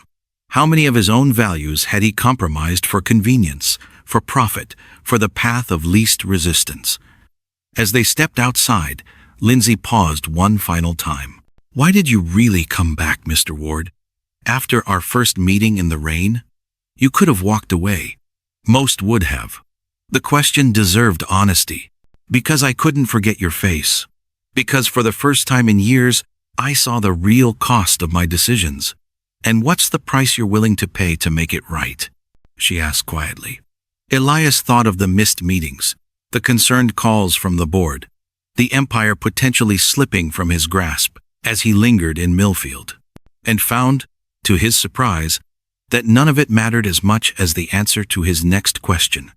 How many of his own values had he compromised for convenience, for profit, for the path of least resistance? As they stepped outside, Lindsay paused one final time. Why did you really come back, Mr. Ward? After our first meeting in the rain? You could have walked away. Most would have. The question deserved honesty. Because I couldn't forget your face. Because for the first time in years, I saw the real cost of my decisions. And what's the price you're willing to pay to make it right? She asked quietly. Elias thought of the missed meetings, the concerned calls from the board, the empire potentially slipping from his grasp as he lingered in Millfield, and found, to his surprise, that none of it mattered as much as the answer to his next question.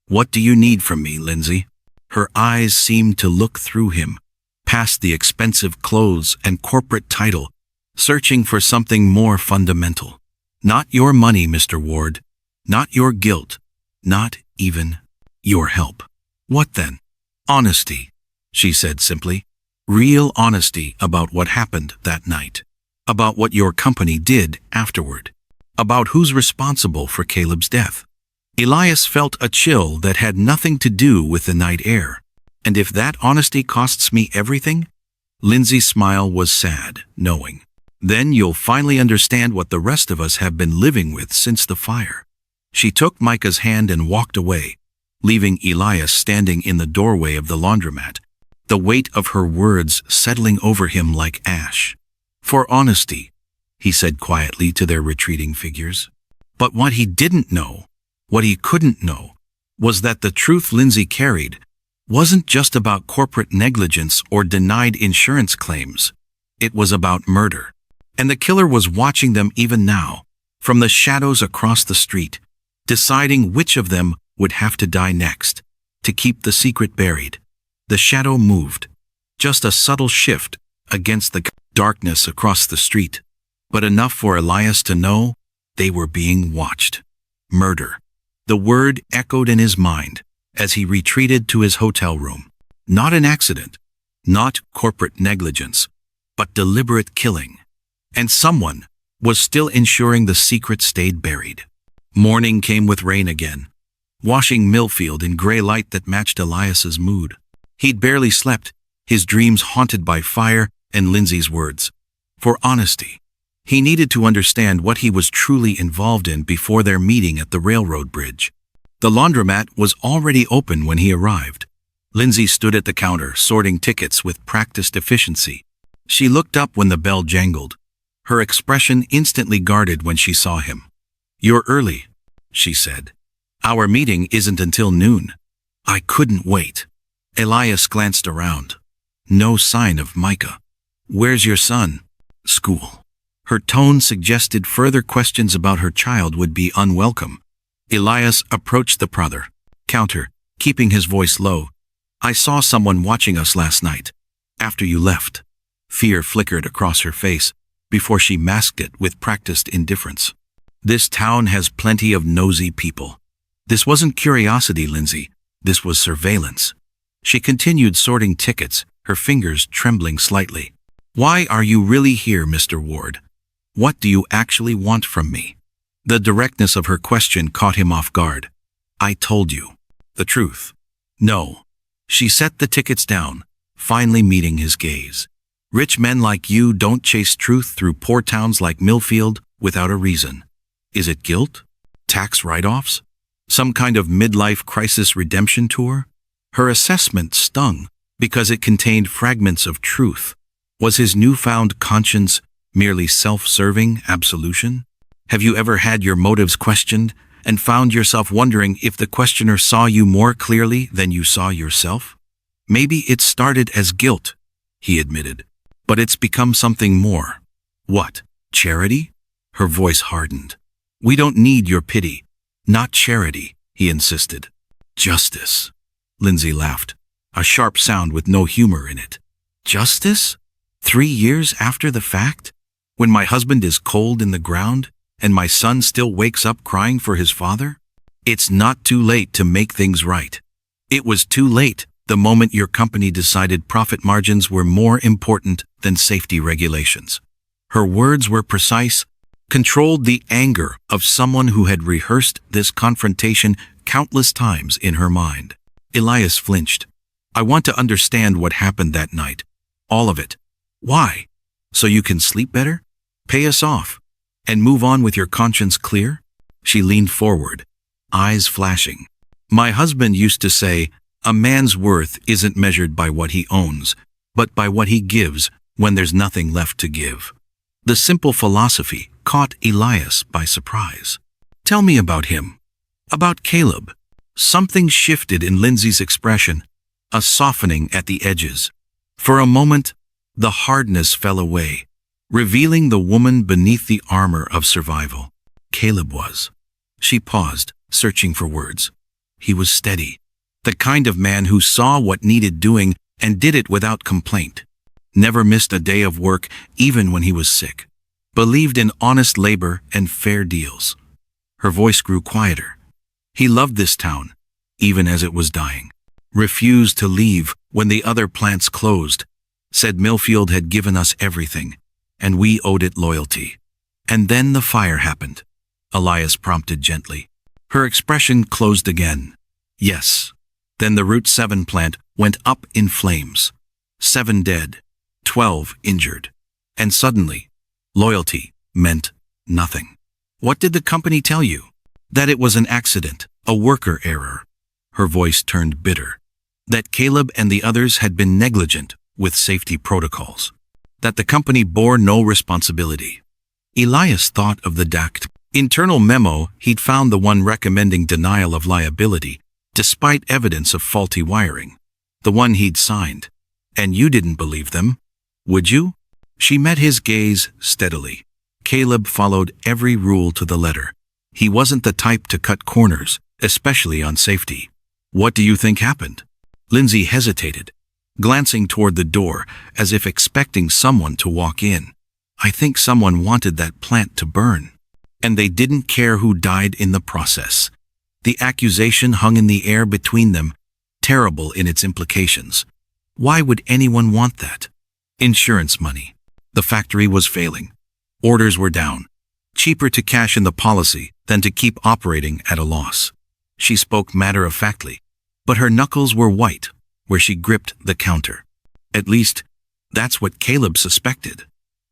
What do you need from me, Lindsay? Her eyes seemed to look through him, past the expensive clothes and corporate title, searching for something more fundamental. Not your money, Mr. Ward. Not your guilt. Not even your help. What then? Honesty, she said simply. Real honesty about what happened that night. About what your company did afterward. About who's responsible for Caleb's death. Elias felt a chill that had nothing to do with the night air. And if that honesty costs me everything? Lindsay's smile was sad, knowing. Then you'll finally understand what the rest of us have been living with since the fire. She took Micah's hand and walked away, leaving Elias standing in the doorway of the laundromat, the weight of her words settling over him like ash. For honesty, he said quietly to their retreating figures. But what he didn't know, what he couldn't know, was that the truth Lindsay carried wasn't just about corporate negligence or denied insurance claims. It was about murder. And the killer was watching them even now, from the shadows across the street, deciding which of them would have to die next, to keep the secret buried. The shadow moved, just a subtle shift against the darkness across the street, but enough for Elias to know they were being watched. Murder. The word echoed in his mind as he retreated to his hotel room. Not an accident, not corporate negligence, but deliberate killing. And someone was still ensuring the secret stayed buried. Morning came with rain again, washing Millfield in gray light that matched Elias's mood. He'd barely slept, his dreams haunted by fire and Lindsay's words. For honesty, he needed to understand what he was truly involved in before their meeting at the railroad bridge. The laundromat was already open when he arrived. Lindsay stood at the counter, sorting tickets with practiced efficiency. She looked up when the bell jangled, her expression instantly guarded when she saw him. "You're early," she said. "Our meeting isn't until noon." "I couldn't wait." Elias glanced around. No sign of Micah. "Where's your son?" "School." Her tone suggested further questions about her child would be unwelcome. Elias approached the counter, keeping his voice low. "I saw someone watching us last night, after you left." Fear flickered across her face before she masked it with practiced indifference. "This town has plenty of nosy people. This wasn't curiosity, Lindsay. This was surveillance." She continued sorting tickets, her fingers trembling slightly. "Why are you really here, Mr. Ward? What do you actually want from me?" The directness of her question caught him off guard. "I told you the truth." "No." She set the tickets down, finally meeting his gaze. "Rich men like you don't chase truth through poor towns like Millfield without a reason. Is it guilt? Tax write-offs? Some kind of midlife crisis redemption tour?" Her assessment stung because it contained fragments of truth. Was his newfound conscience merely self-serving absolution? Have you ever had your motives questioned and found yourself wondering if the questioner saw you more clearly than you saw yourself? "Maybe it started as guilt," he admitted, "but it's become something more." "What? Charity?" Her voice hardened. "We don't need your pity. Not charity," he insisted. "Justice." Lindsay laughed, a sharp sound with no humor in it. "Justice? 3 years after the fact? When my husband is cold in the ground, and my son still wakes up crying for his father? It's not too late to make things right. It was too late the moment your company decided profit margins were more important than safety regulations." Her words were precise, controlled the anger of someone who had rehearsed this confrontation countless times in her mind. Elias flinched. "I want to understand what happened that night. All of it. Why? So you can sleep better? Pay us off and move on with your conscience clear?" She leaned forward, eyes flashing. "My husband used to say, a man's worth isn't measured by what he owns, but by what he gives when there's nothing left to give." The simple philosophy caught Elias by surprise. "Tell me about him. About Caleb." Something shifted in Lindsay's expression, a softening at the edges. For a moment, the hardness fell away, revealing the woman beneath the armor of survival. Caleb was. She paused, searching for words. He was steady, the kind of man who saw what needed doing and did it without complaint. Never missed a day of work, even when he was sick. Believed in honest labor and fair deals. Her voice grew quieter. He loved this town, even as it was dying. Refused to leave when the other plants closed. Said Millfield had given us everything, and we owed it loyalty. And then the fire happened, Elias prompted gently. Her expression closed again. Yes. Then the Route 7 plant went up in flames. 7 dead, 12 injured. And suddenly, loyalty meant nothing. What did the company tell you? That it was an accident, a worker error. Her voice turned bitter. That Caleb and the others had been negligent with safety protocols. That the company bore no responsibility. Elias thought of the DACT internal memo. He'd found the one recommending denial of liability, despite evidence of faulty wiring. The one he'd signed. And you didn't believe them, would you? She met his gaze steadily. Caleb followed every rule to the letter. He wasn't the type to cut corners, especially on safety. What do you think happened? Lindsay hesitated, glancing toward the door as if expecting someone to walk in. I think someone wanted that plant to burn. And they didn't care who died in the process. The accusation hung in the air between them, terrible in its implications. Why would anyone want that? Insurance money. The factory was failing. Orders were down. Cheaper to cash in the policy than to keep operating at a loss. She spoke matter-of-factly, but her knuckles were white where she gripped the counter. At least, that's what Caleb suspected.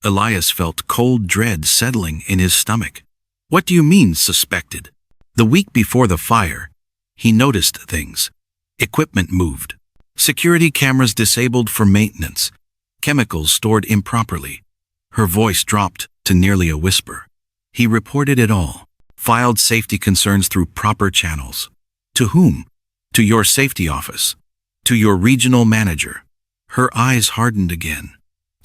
Elias felt cold dread settling in his stomach. What do you mean, suspected? The week before the fire, he noticed things. Equipment moved. Security cameras disabled for maintenance. Chemicals stored improperly. Her voice dropped to nearly a whisper. He reported it all. Filed safety concerns through proper channels. To whom? To your safety office. To your regional manager. Her eyes hardened again.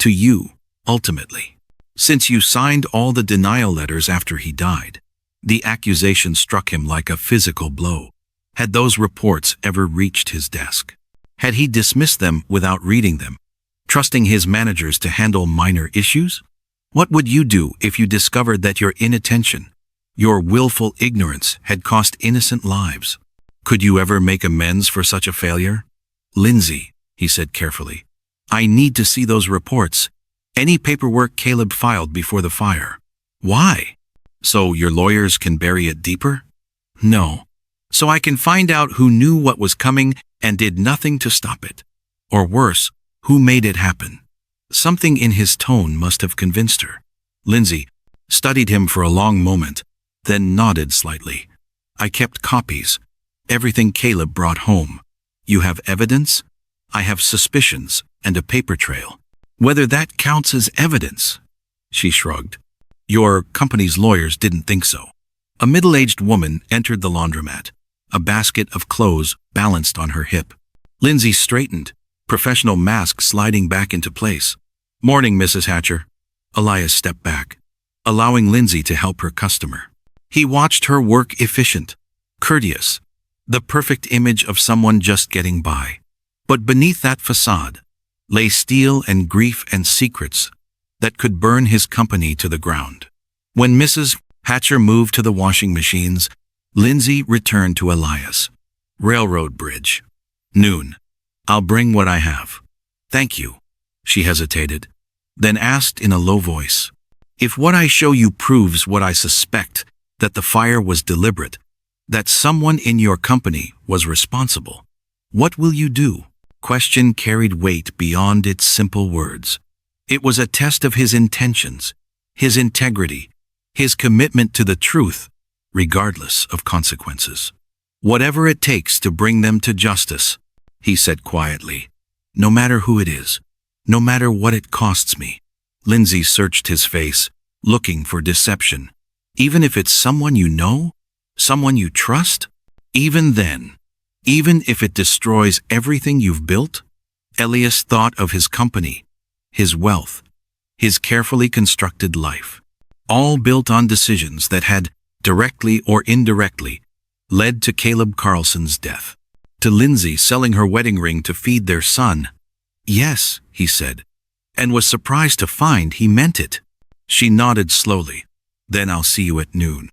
To you, ultimately. Since you signed all the denial letters after he died. The accusation struck him like a physical blow. Had those reports ever reached his desk? Had he dismissed them without reading them, trusting his managers to handle minor issues? What would you do if you discovered that your inattention, your willful ignorance had cost innocent lives? Could you ever make amends for such a failure? Lindsay, he said carefully, I need to see those reports. Any paperwork Caleb filed before the fire. Why? So your lawyers can bury it deeper? No. So I can find out who knew what was coming and did nothing to stop it. Or worse, who made it happen. Something in his tone must have convinced her. Lindsay studied him for a long moment, then nodded slightly. I kept copies. Everything Caleb brought home. You have evidence? I have suspicions and a paper trail. Whether that counts as evidence? She shrugged. Your company's lawyers didn't think so. A middle-aged woman entered the laundromat, a basket of clothes balanced on her hip. Lindsay straightened, professional mask sliding back into place. Morning, Mrs. Hatcher. Elias stepped back, allowing Lindsay to help her customer. He watched her work efficient, courteous, the perfect image of someone just getting by. But beneath that facade lay steel and grief and secrets that could burn his company to the ground. When Mrs. Hatcher moved to the washing machines, Lindsay returned to Elias. Railroad bridge. Noon. I'll bring what I have. Thank you. She hesitated, then asked in a low voice. If what I show you proves what I suspect, that the fire was deliberate, that someone in your company was responsible, what will you do? Question carried weight beyond its simple words. It was a test of his intentions, his integrity, his commitment to the truth, regardless of consequences. Whatever it takes to bring them to justice, he said quietly. No matter who it is, no matter what it costs me. Lindsay searched his face, looking for deception. Even if it's someone you know, someone you trust? Even then, even if it destroys everything you've built? Elias thought of his company, his wealth, his carefully constructed life, all built on decisions that had, directly or indirectly, led to Caleb Carlson's death, to Lindsay selling her wedding ring to feed their son. Yes, he said, and was surprised to find he meant it. She nodded slowly. Then I'll see you at noon.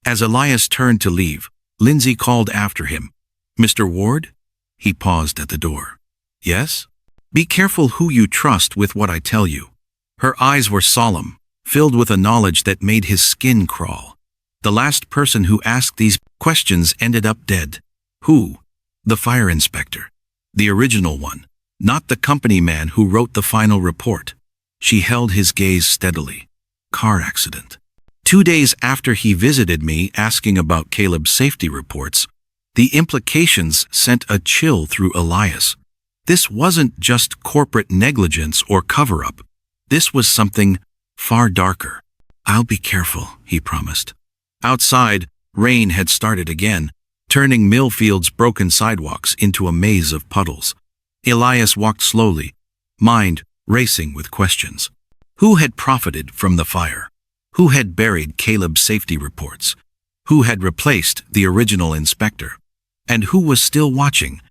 As Elias turned to leave, Lindsay called after him. Mr. Ward? He paused at the door. Yes? Be careful who you trust with what I tell you. Her eyes were solemn, filled with a knowledge that made his skin crawl. The last person who asked these questions ended up dead. Who? The fire inspector. The original one, not the company man who wrote the final report. She held his gaze steadily. Car accident. 2 days after he visited me asking about Caleb's safety reports, the implications sent a chill through Elias. This wasn't just corporate negligence or cover-up. This was something far darker. "I'll be careful," he promised. Outside, rain had started again, turning Millfield's broken sidewalks into a maze of puddles. Elias walked slowly, mind racing with questions. Who had profited from the fire? Who had buried Caleb's safety reports? Who had replaced the original inspector? And who was still watching,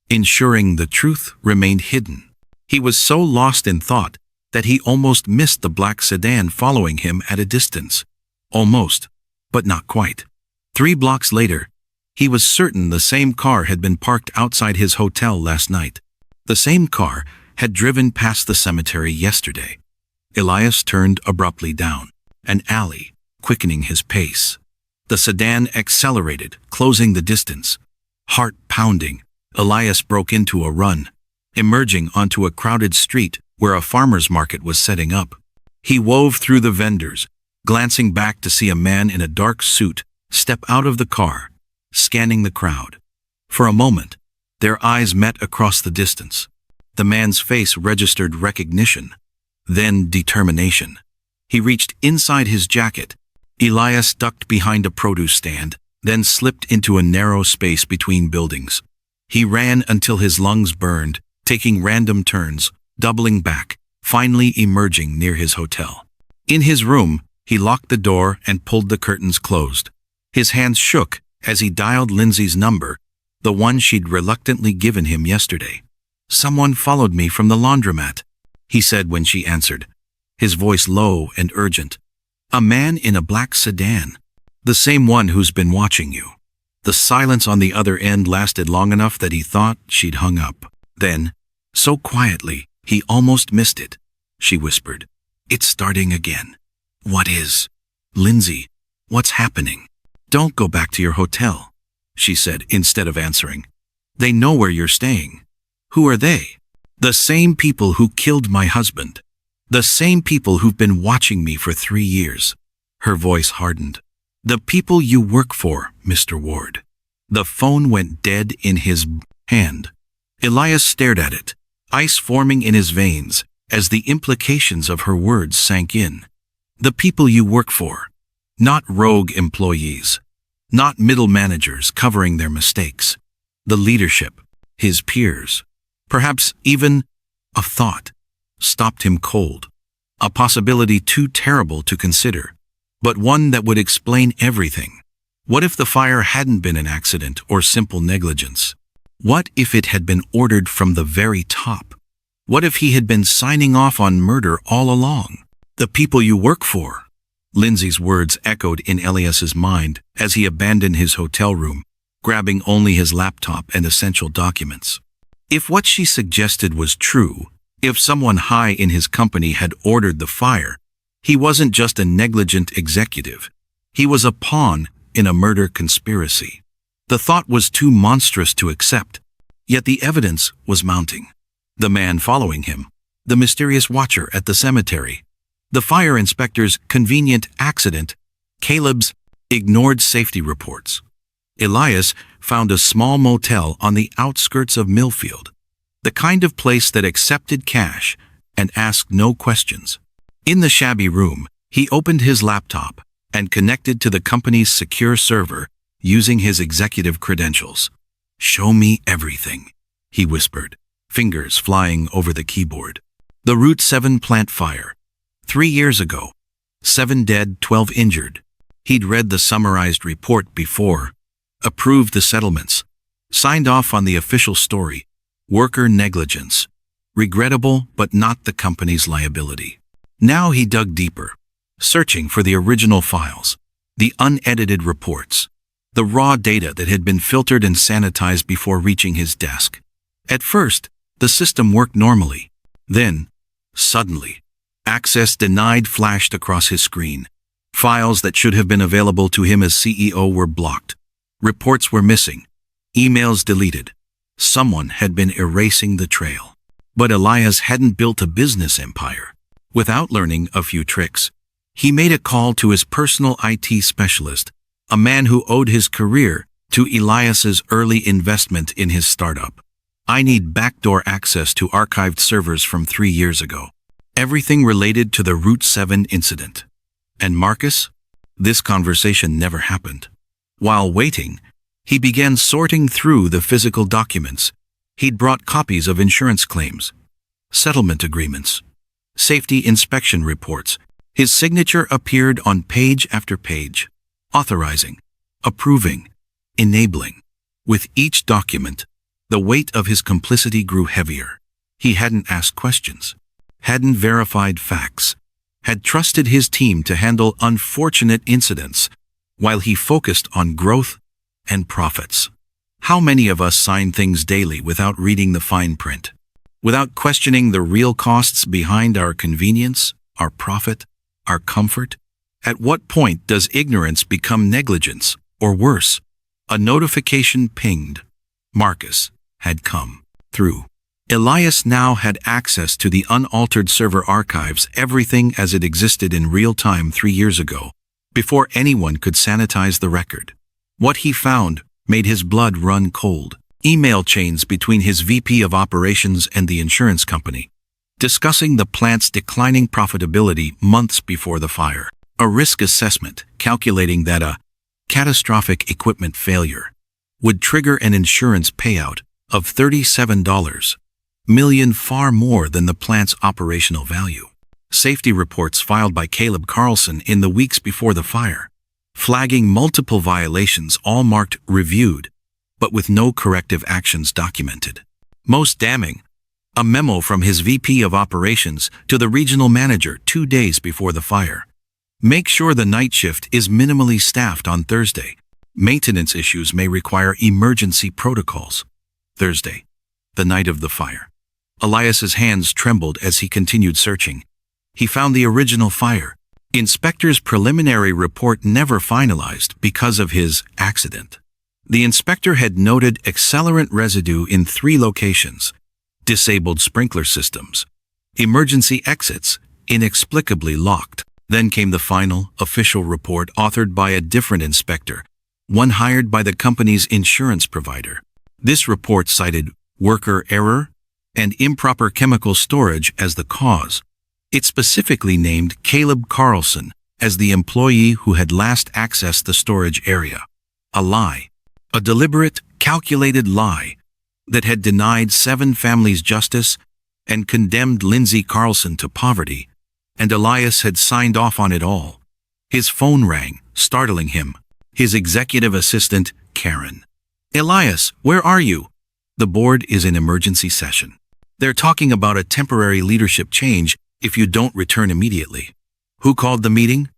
ensuring the truth remained hidden? He was so lost in thought that he almost missed the black sedan following him at a distance. Almost, but not quite. 3 blocks later, he was certain the same car had been parked outside his hotel last night. The same car had driven past the cemetery yesterday. Elias turned abruptly down an alley, quickening his pace. The sedan accelerated, closing the distance. Heart pounding, Elias broke into a run, emerging onto a crowded street where a farmer's market was setting up. He wove through the vendors, glancing back to see a man in a dark suit step out of the car, scanning the crowd. For a moment, their eyes met across the distance. The man's face registered recognition, then determination. He reached inside his jacket. Elias ducked behind a produce stand, then slipped into a narrow space between buildings. He ran until his lungs burned, taking random turns, doubling back, finally emerging near his hotel. In his room, he locked the door and pulled the curtains closed. His hands shook as he dialed Lindsay's number, the one she'd reluctantly given him yesterday. "Someone followed me from the laundromat," he said when she answered, his voice low and urgent. "A man in a black sedan. The same one who's been watching you." The silence on the other end lasted long enough that he thought she'd hung up. Then, so quietly, he almost missed it, she whispered, "It's starting again." "What is?" "Lindsay, what's happening?" "Don't go back to your hotel," she said instead of answering. "They know where you're staying." "Who are they?" "The same people who killed my husband. The same people who've been watching me for 3 years. Her voice hardened. "The people you work for, Mr. Ward." The phone went dead in his hand. Elias stared at it, ice forming in his veins as the implications of her words sank in. "The people you work for. Not rogue employees. Not middle managers covering their mistakes. The leadership, his peers. Perhaps even a thought stopped him cold. A possibility too terrible to consider, but one that would explain everything. What if the fire hadn't been an accident or simple negligence? What if it had been ordered from the very top? What if he had been signing off on murder all along? "The people you work for." Lindsay's words echoed in Elias's mind as he abandoned his hotel room, grabbing only his laptop and essential documents. If what she suggested was true, if someone high in his company had ordered the fire, he wasn't just a negligent executive. He was a pawn in a murder conspiracy. The thought was too monstrous to accept, yet the evidence was mounting. The man following him, the mysterious watcher at the cemetery, the fire inspector's convenient accident, Caleb's ignored safety reports. Elias found a small motel on the outskirts of Millfield, the kind of place that accepted cash and asked no questions. In the shabby room, he opened his laptop and connected to the company's secure server using his executive credentials. "Show me everything," he whispered, fingers flying over the keyboard. The Route 7 plant fire. 3 years ago. 7 dead, 12 injured. He'd read the summarized report before, approved the settlements, signed off on the official story. Worker negligence. Regrettable, but not the company's liability. Now he dug deeper, searching for the original files, the unedited reports, the raw data that had been filtered and sanitized before reaching his desk. At first, the system worked normally. Then, suddenly, access denied flashed across his screen. Files that should have been available to him as CEO were blocked. Reports were missing. Emails deleted. Someone had been erasing the trail. But Elias hadn't built a business empire without learning a few tricks. He made a call to his personal IT specialist, a man who owed his career to Elias's early investment in his startup. "I need backdoor access to archived servers from 3 years ago. Everything related to the Route 7 incident." And Marcus? This conversation never happened. While waiting, he began sorting through the physical documents. He'd brought copies of insurance claims, settlement agreements, safety inspection reports. His signature appeared on page after page, authorizing, approving, enabling. With each document, the weight of his complicity grew heavier. He hadn't asked questions, hadn't verified facts, had trusted his team to handle unfortunate incidents while he focused on growth and profits. How many of us sign things daily without reading the fine print, without questioning the real costs behind our convenience, our profit, our comfort? At what point does ignorance become negligence, or worse? A notification pinged. Marcus had come through. Elias now had access to the unaltered server archives, everything as it existed in real time 3 years ago, before anyone could sanitize the record. What he found made his blood run cold. Email chains between his VP of operations and the insurance company, discussing the plant's declining profitability months before the fire. A risk assessment calculating that a catastrophic equipment failure would trigger an insurance payout of $37 million, far more than the plant's operational value. Safety reports filed by Caleb Carlson in the weeks before the fire, flagging multiple violations, all marked reviewed, but with no corrective actions documented. Most damning, a memo from his VP of operations to the regional manager 2 days before the fire. Make sure the night shift is minimally staffed on Thursday. Maintenance issues may require emergency protocols. Thursday, the night of the fire. Elias's hands trembled as he continued searching. He found the original fire. Inspector's preliminary report never finalized because of his accident. The inspector had noted accelerant residue in 3 locations, disabled sprinkler systems, emergency exits inexplicably locked. Then came the final, official report authored by a different inspector, one hired by the company's insurance provider. This report cited worker error and improper chemical storage as the cause. It specifically named Caleb Carlson as the employee who had last accessed the storage area. A lie, a deliberate, calculated lie that had denied 7 families justice and condemned Lindsay Carlson to poverty. And Elias had signed off on it all. His phone rang, startling him. His executive assistant, Karen. Elias, where are you? The board is in emergency session. They're talking about a temporary leadership change if you don't return immediately. Who called the meeting?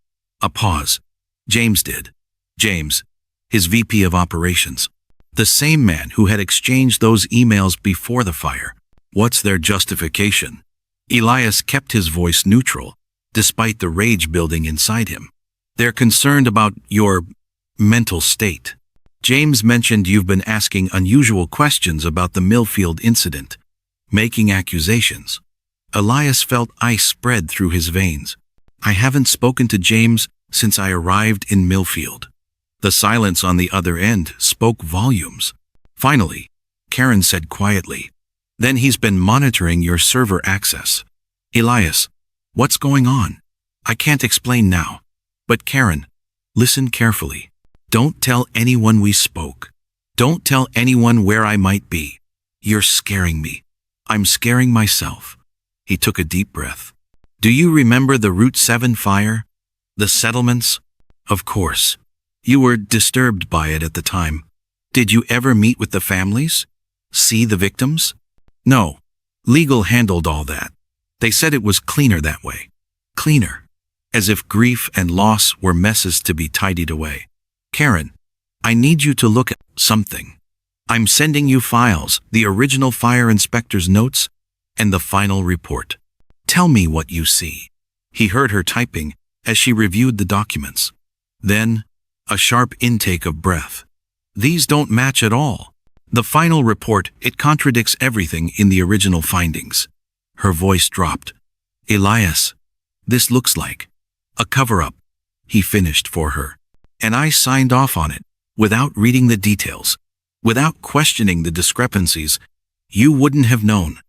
A pause. James did. James, his VP of operations. The same man who had exchanged those emails before the fire. What's their justification? Elias kept his voice neutral, despite the rage building inside him. They're concerned about your mental state. James mentioned you've been asking unusual questions about the Millfield incident, making accusations. Elias felt ice spread through his veins. I haven't spoken to James since I arrived in Millfield. The silence on the other end spoke volumes. Finally, Karen said quietly, then he's been monitoring your server access. Elias, what's going on? I can't explain now. But Karen, listen carefully. Don't tell anyone we spoke. Don't tell anyone where I might be. You're scaring me. I'm scaring myself. He took a deep breath. Do you remember the Route 7 fire? The settlements? Of course. You were disturbed by it at the time. Did you ever meet with the families? See the victims? No. Legal handled all that. They said it was cleaner that way. Cleaner. As if grief and loss were messes to be tidied away. Karen, I need you to look at something. I'm sending you files, the original fire inspector's notes, and the final report. Tell me what you see. He heard her typing as she reviewed the documents. Then, a sharp intake of breath. These don't match at all. The final report, it contradicts everything in the original findings. Her voice dropped. Elias, this looks like a cover-up. He finished for her. And I signed off on it, without reading the details, without questioning the discrepancies. You wouldn't have known.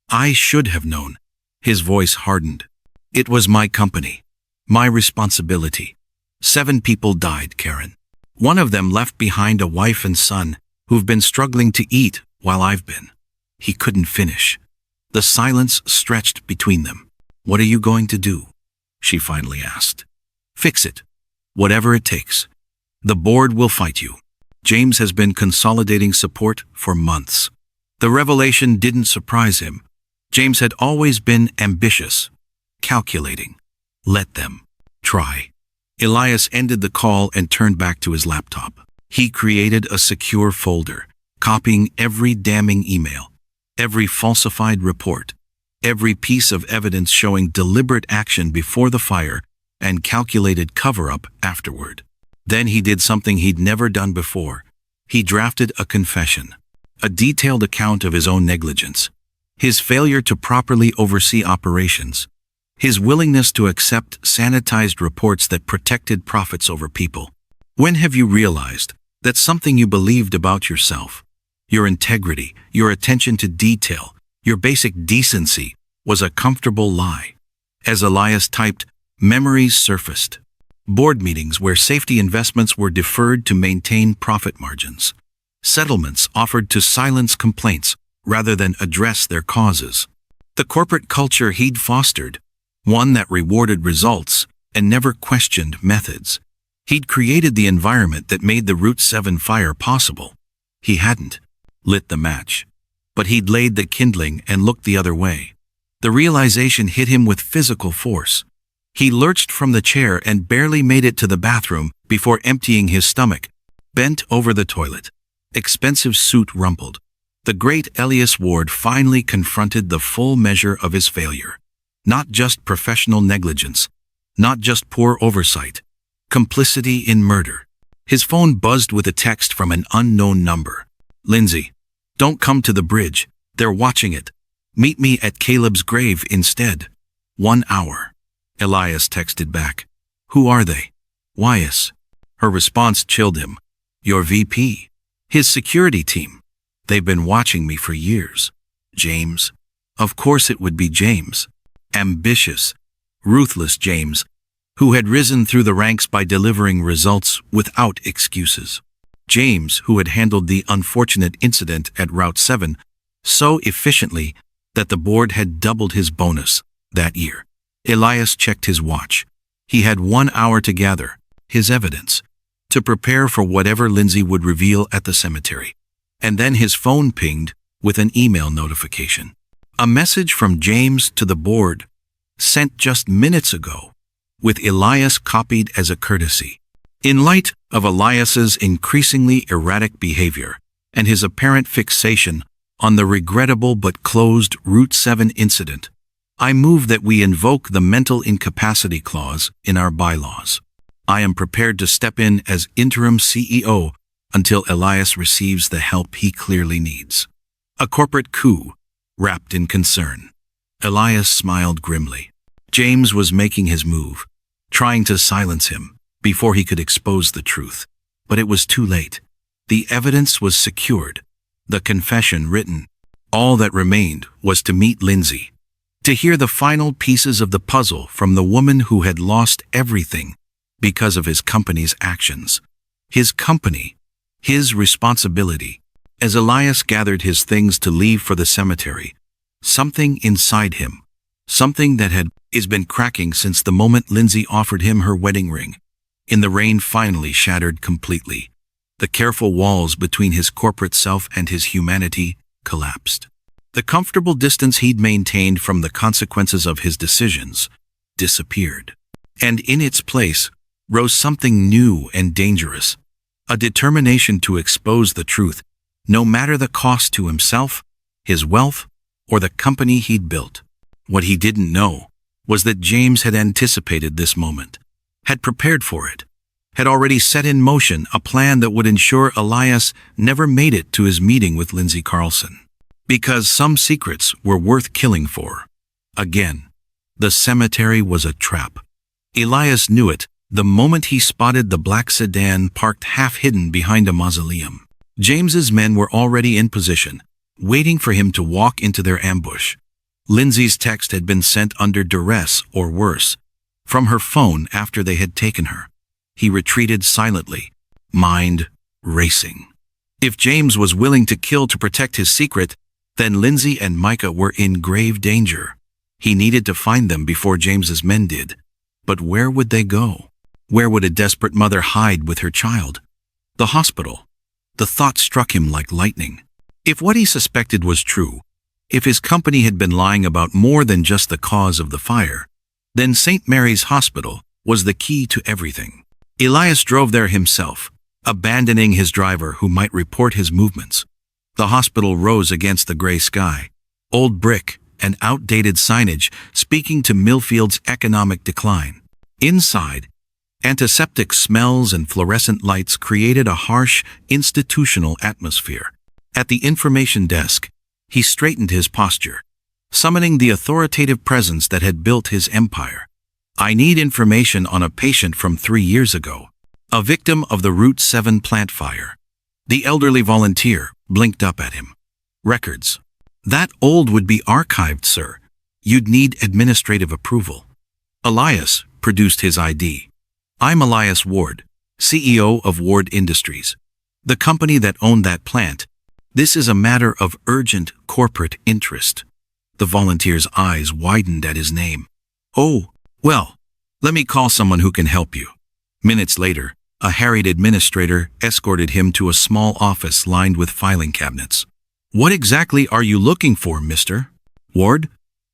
I should have known. His voice hardened. It was my company. My responsibility. 7 people died, Karen. One of them left behind a wife and son who've been struggling to eat while I've been. He couldn't finish. The silence stretched between them. What are you going to do? She finally asked. Fix it. Whatever it takes. The board will fight you. James has been consolidating support for months. The revelation didn't surprise him. James had always been ambitious, calculating. Let them try. Elias ended the call and turned back to his laptop. He created a secure folder, copying every damning email, every falsified report, every piece of evidence showing deliberate action before the fire and calculated cover-up afterward. Then he did something he'd never done before. He drafted a confession, a detailed account of his own negligence, his failure to properly oversee operations, his willingness to accept sanitized reports that protected profits over people. When have you realized that something you believed about yourself, your integrity, your attention to detail, your basic decency, was a comfortable lie? As Elias typed, memories surfaced. Board meetings where safety investments were deferred to maintain profit margins. Settlements offered to silence complaints rather than address their causes. The corporate culture he'd fostered, one that rewarded results and never questioned methods. He'd created the environment that made the Route 7 fire possible. He hadn't lit the match, but he'd laid the kindling and looked the other way. The realization hit him with physical force. He lurched from the chair and barely made it to the bathroom before emptying his stomach, bent over the toilet. Expensive suit rumpled. The great Elias Ward finally confronted the full measure of his failure. Not just professional negligence, not just poor oversight, complicity in murder. His phone buzzed with a text from an unknown number. Lindsay, don't come to the bridge. They're watching it. Meet me at Caleb's grave instead. 1 hour. Elias texted back. Who are they? Wyas. Her response chilled him. Your VP. His security team. They've been watching me for years. James. Of course it would be James. Ambitious, ruthless James, who had risen through the ranks by delivering results without excuses. James, who had handled the unfortunate incident at Route 7 so efficiently that the board had doubled his bonus that year. Elias checked his watch. He had 1 hour to gather his evidence, to prepare for whatever Lindsay would reveal at the cemetery. And then his phone pinged with an email notification. A message from James to the board, sent just minutes ago, with Elias copied as a courtesy. In light of Elias's increasingly erratic behavior and his apparent fixation on the regrettable but closed Route 7 incident, I move that we invoke the mental incapacity clause in our bylaws. I am prepared to step in as interim CEO until Elias receives the help he clearly needs. A corporate coup, wrapped in concern. Elias smiled grimly. James was making his move, trying to silence him before he could expose the truth. But it was too late. The evidence was secured, the confession written. All that remained was to meet Lindsay, to hear the final pieces of the puzzle from the woman who had lost everything because of his company's actions. His company, his responsibility. As Elias gathered his things to leave for the cemetery, something inside him, something that had been cracking since the moment Lindsay offered him her wedding ring, in the rain finally shattered completely. The careful walls between his corporate self and his humanity collapsed. The comfortable distance he'd maintained from the consequences of his decisions disappeared. And in its place rose something new and dangerous, a determination to expose the truth, no matter the cost to himself, his wealth, or the company he'd built. What he didn't know was that James had anticipated this moment, had prepared for it, had already set in motion a plan that would ensure Elias never made it to his meeting with Lindsay Carlson. Because some secrets were worth killing for. Again, the cemetery was a trap. Elias knew it the moment he spotted the black sedan parked half-hidden behind a mausoleum. James's men were already in position, waiting for him to walk into their ambush. Lindsay's text had been sent under duress or worse, from her phone after they had taken her. He retreated silently, mind racing. If James was willing to kill to protect his secret, then Lindsay and Micah were in grave danger. He needed to find them before James's men did. But where would they go? Where would a desperate mother hide with her child? The hospital. The thought struck him like lightning. If what he suspected was true, if his company had been lying about more than just the cause of the fire, then St. Mary's Hospital was the key to everything. Elias drove there himself, abandoning his driver who might report his movements. The hospital rose against the gray sky, old brick and outdated signage speaking to Millfield's economic decline. Inside, antiseptic smells and fluorescent lights created a harsh, institutional atmosphere. At the information desk, he straightened his posture, summoning the authoritative presence that had built his empire. I need information on a patient from 3 years ago, a victim of the Route 7 plant fire. The elderly volunteer blinked up at him. Records. That old would be archived, sir. You'd need administrative approval. Elias produced his ID. I'm Elias Ward, CEO of Ward Industries, the company that owned that plant. This is a matter of urgent corporate interest. The volunteer's eyes widened at his name. Oh, well, let me call someone who can help you. Minutes later, a harried administrator escorted him to a small office lined with filing cabinets. What exactly are you looking for, Mr. Ward?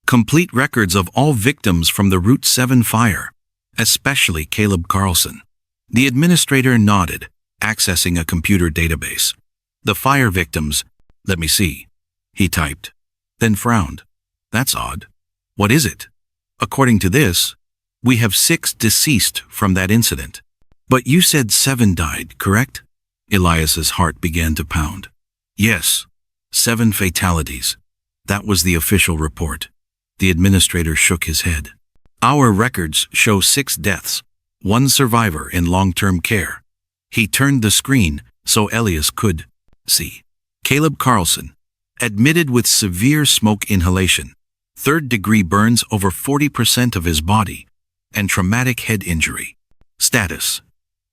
Complete records of all victims from the Route 7 fire, especially Caleb Carlson. The administrator nodded, accessing a computer database. The fire victims, let me see, he typed, then frowned. That's odd. What is it? According to this, we have 6 deceased from that incident. But you said 7 died, correct? Elias's heart began to pound. Yes, 7 fatalities. That was the official report. The administrator shook his head. Our records show 6 deaths, 1 survivor in long-term care. He turned the screen so Elias could see. Caleb Carlson, admitted with severe smoke inhalation, 3rd-degree burns over 40% of his body, and traumatic head injury. Status: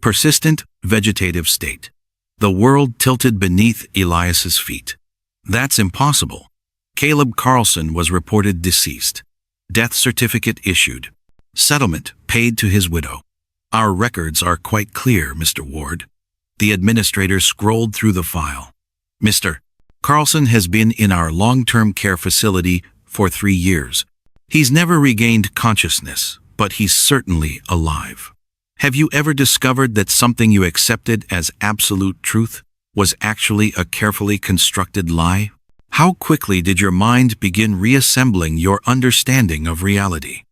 persistent vegetative state. The world tilted beneath Elias's feet. That's impossible. Caleb Carlson was reported deceased. Death certificate issued. Settlement paid to his widow. Our records are quite clear, Mr. Ward. The administrator scrolled through the file. Mr. Carlson has been in our long-term care facility for 3 years. He's never regained consciousness, but he's certainly alive. Have you ever discovered that something you accepted as absolute truth was actually a carefully constructed lie? How quickly did your mind begin reassembling your understanding of reality?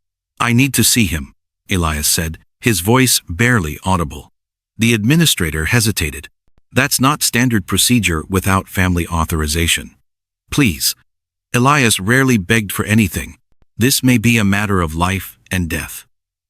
I need to see him, Elias said, his voice barely audible. The administrator hesitated. That's not standard procedure without family authorization. Please. Elias rarely begged for anything. This may be a matter of life and death.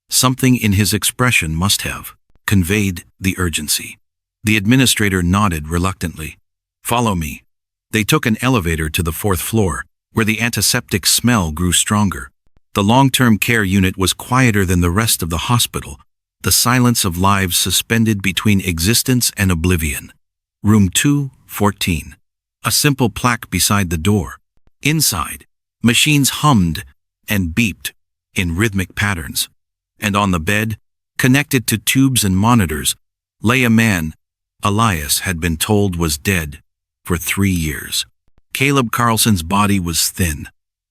Something in his expression must have conveyed the urgency. The administrator nodded reluctantly. Follow me. They took an elevator to the 4th floor, where the antiseptic smell grew stronger. The long-term care unit was quieter than the rest of the hospital, the silence of lives suspended between existence and oblivion. Room 214. A simple plaque beside the door. Inside, machines hummed and beeped in rhythmic patterns. And on the bed, connected to tubes and monitors, lay a man Elias had been told was dead for 3 years. Caleb Carlson's body was thin,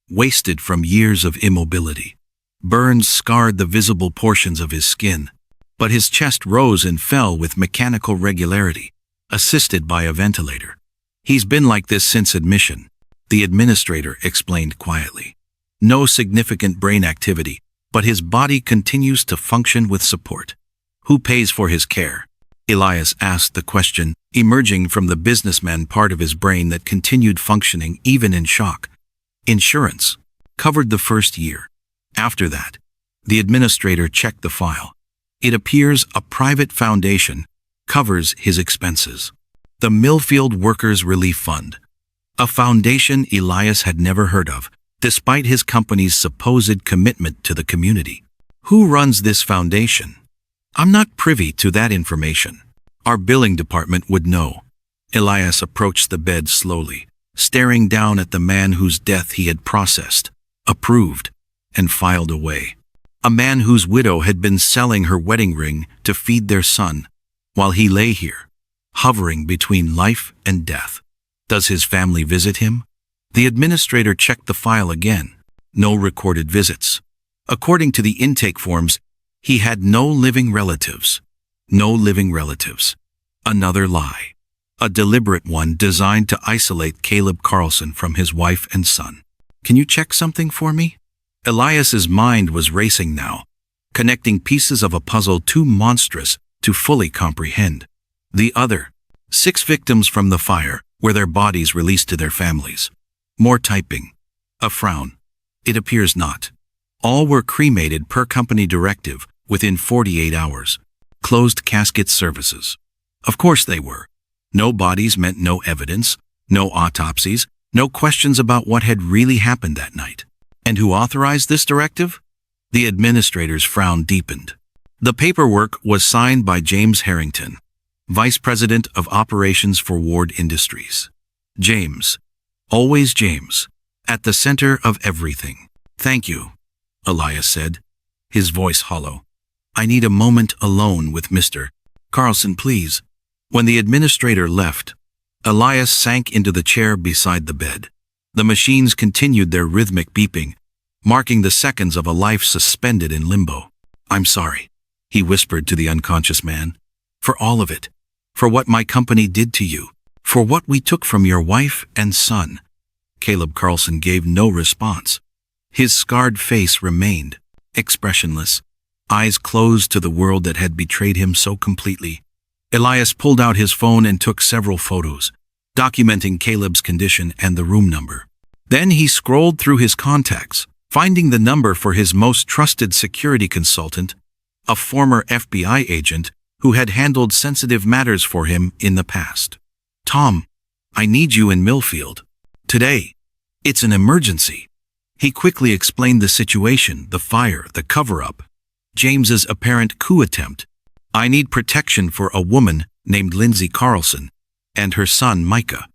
wasted from years of immobility. Burns scarred the visible portions of his skin, but his chest rose and fell with mechanical regularity, assisted by a ventilator. He's been like this since admission, the administrator explained quietly. No significant brain activity, but his body continues to function with support. Who pays for his care? Elias asked the question, emerging from the businessman part of his brain that continued functioning even in shock. Insurance covered the first year. After that, the administrator checked the file. It appears a private foundation covers his expenses. The Millfield Workers Relief Fund, a foundation Elias had never heard of, despite his company's supposed commitment to the community. Who runs this foundation? I'm not privy to that information. Our billing department would know. Elias approached the bed slowly, staring down at the man whose death he had processed, approved, and filed away. A man whose widow had been selling her wedding ring to feed their son, while he lay here, hovering between life and death. Does his family visit him? The administrator checked the file again. No recorded visits. According to the intake forms, he had no living relatives. No living relatives. Another lie. A deliberate one designed to isolate Caleb Carlson from his wife and son. Can you check something for me? Elias's mind was racing now, connecting pieces of a puzzle too monstrous to fully comprehend. The other, 6 victims from the fire, were their bodies released to their families. More typing. A frown. It appears not. All were cremated per company directive within 48 hours. Closed casket services. Of course they were. No bodies meant no evidence, no autopsies, no questions about what had really happened that night. And who authorized this directive? The administrator's frown deepened. The paperwork was signed by James Harrington, Vice President of Operations for Ward Industries. James. Always James. At the center of everything. Thank you, Elias said, his voice hollow. I need a moment alone with Mr. Carlson, please. When the administrator left, Elias sank into the chair beside the bed. The machines continued their rhythmic beeping, marking the seconds of a life suspended in limbo. I'm sorry, he whispered to the unconscious man. For all of it. For what my company did to you. For what we took from your wife and son. Caleb Carlson gave no response. His scarred face remained, expressionless, eyes closed to the world that had betrayed him so completely. Elias pulled out his phone and took several photos, documenting Caleb's condition and the room number. Then he scrolled through his contacts, finding the number for his most trusted security consultant, a former FBI agent who had handled sensitive matters for him in the past. Tom, I need you in Millfield. Today. It's an emergency. He quickly explained the situation, the fire, the cover-up, James's apparent coup attempt. I need protection for a woman named Lindsay Carlson and her son Micah,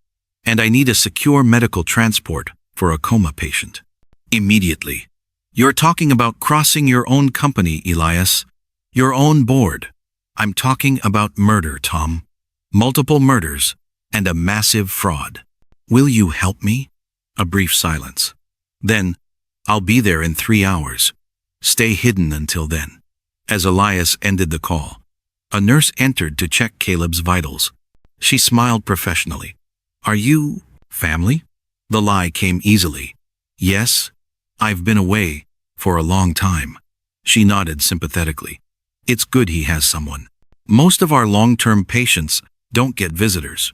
and I need a secure medical transport for a coma patient. Immediately. You're talking about crossing your own company, Elias. Your own board. I'm talking about murder, Tom. Multiple murders and a massive fraud. Will you help me? A brief silence. Then, I'll be there in 3 hours. Stay hidden until then. As Elias ended the call, a nurse entered to check Caleb's vitals. She smiled professionally. Are you family? The lie came easily. Yes, I've been away for a long time. She nodded sympathetically. It's good he has someone. Most of our long-term patients don't get visitors.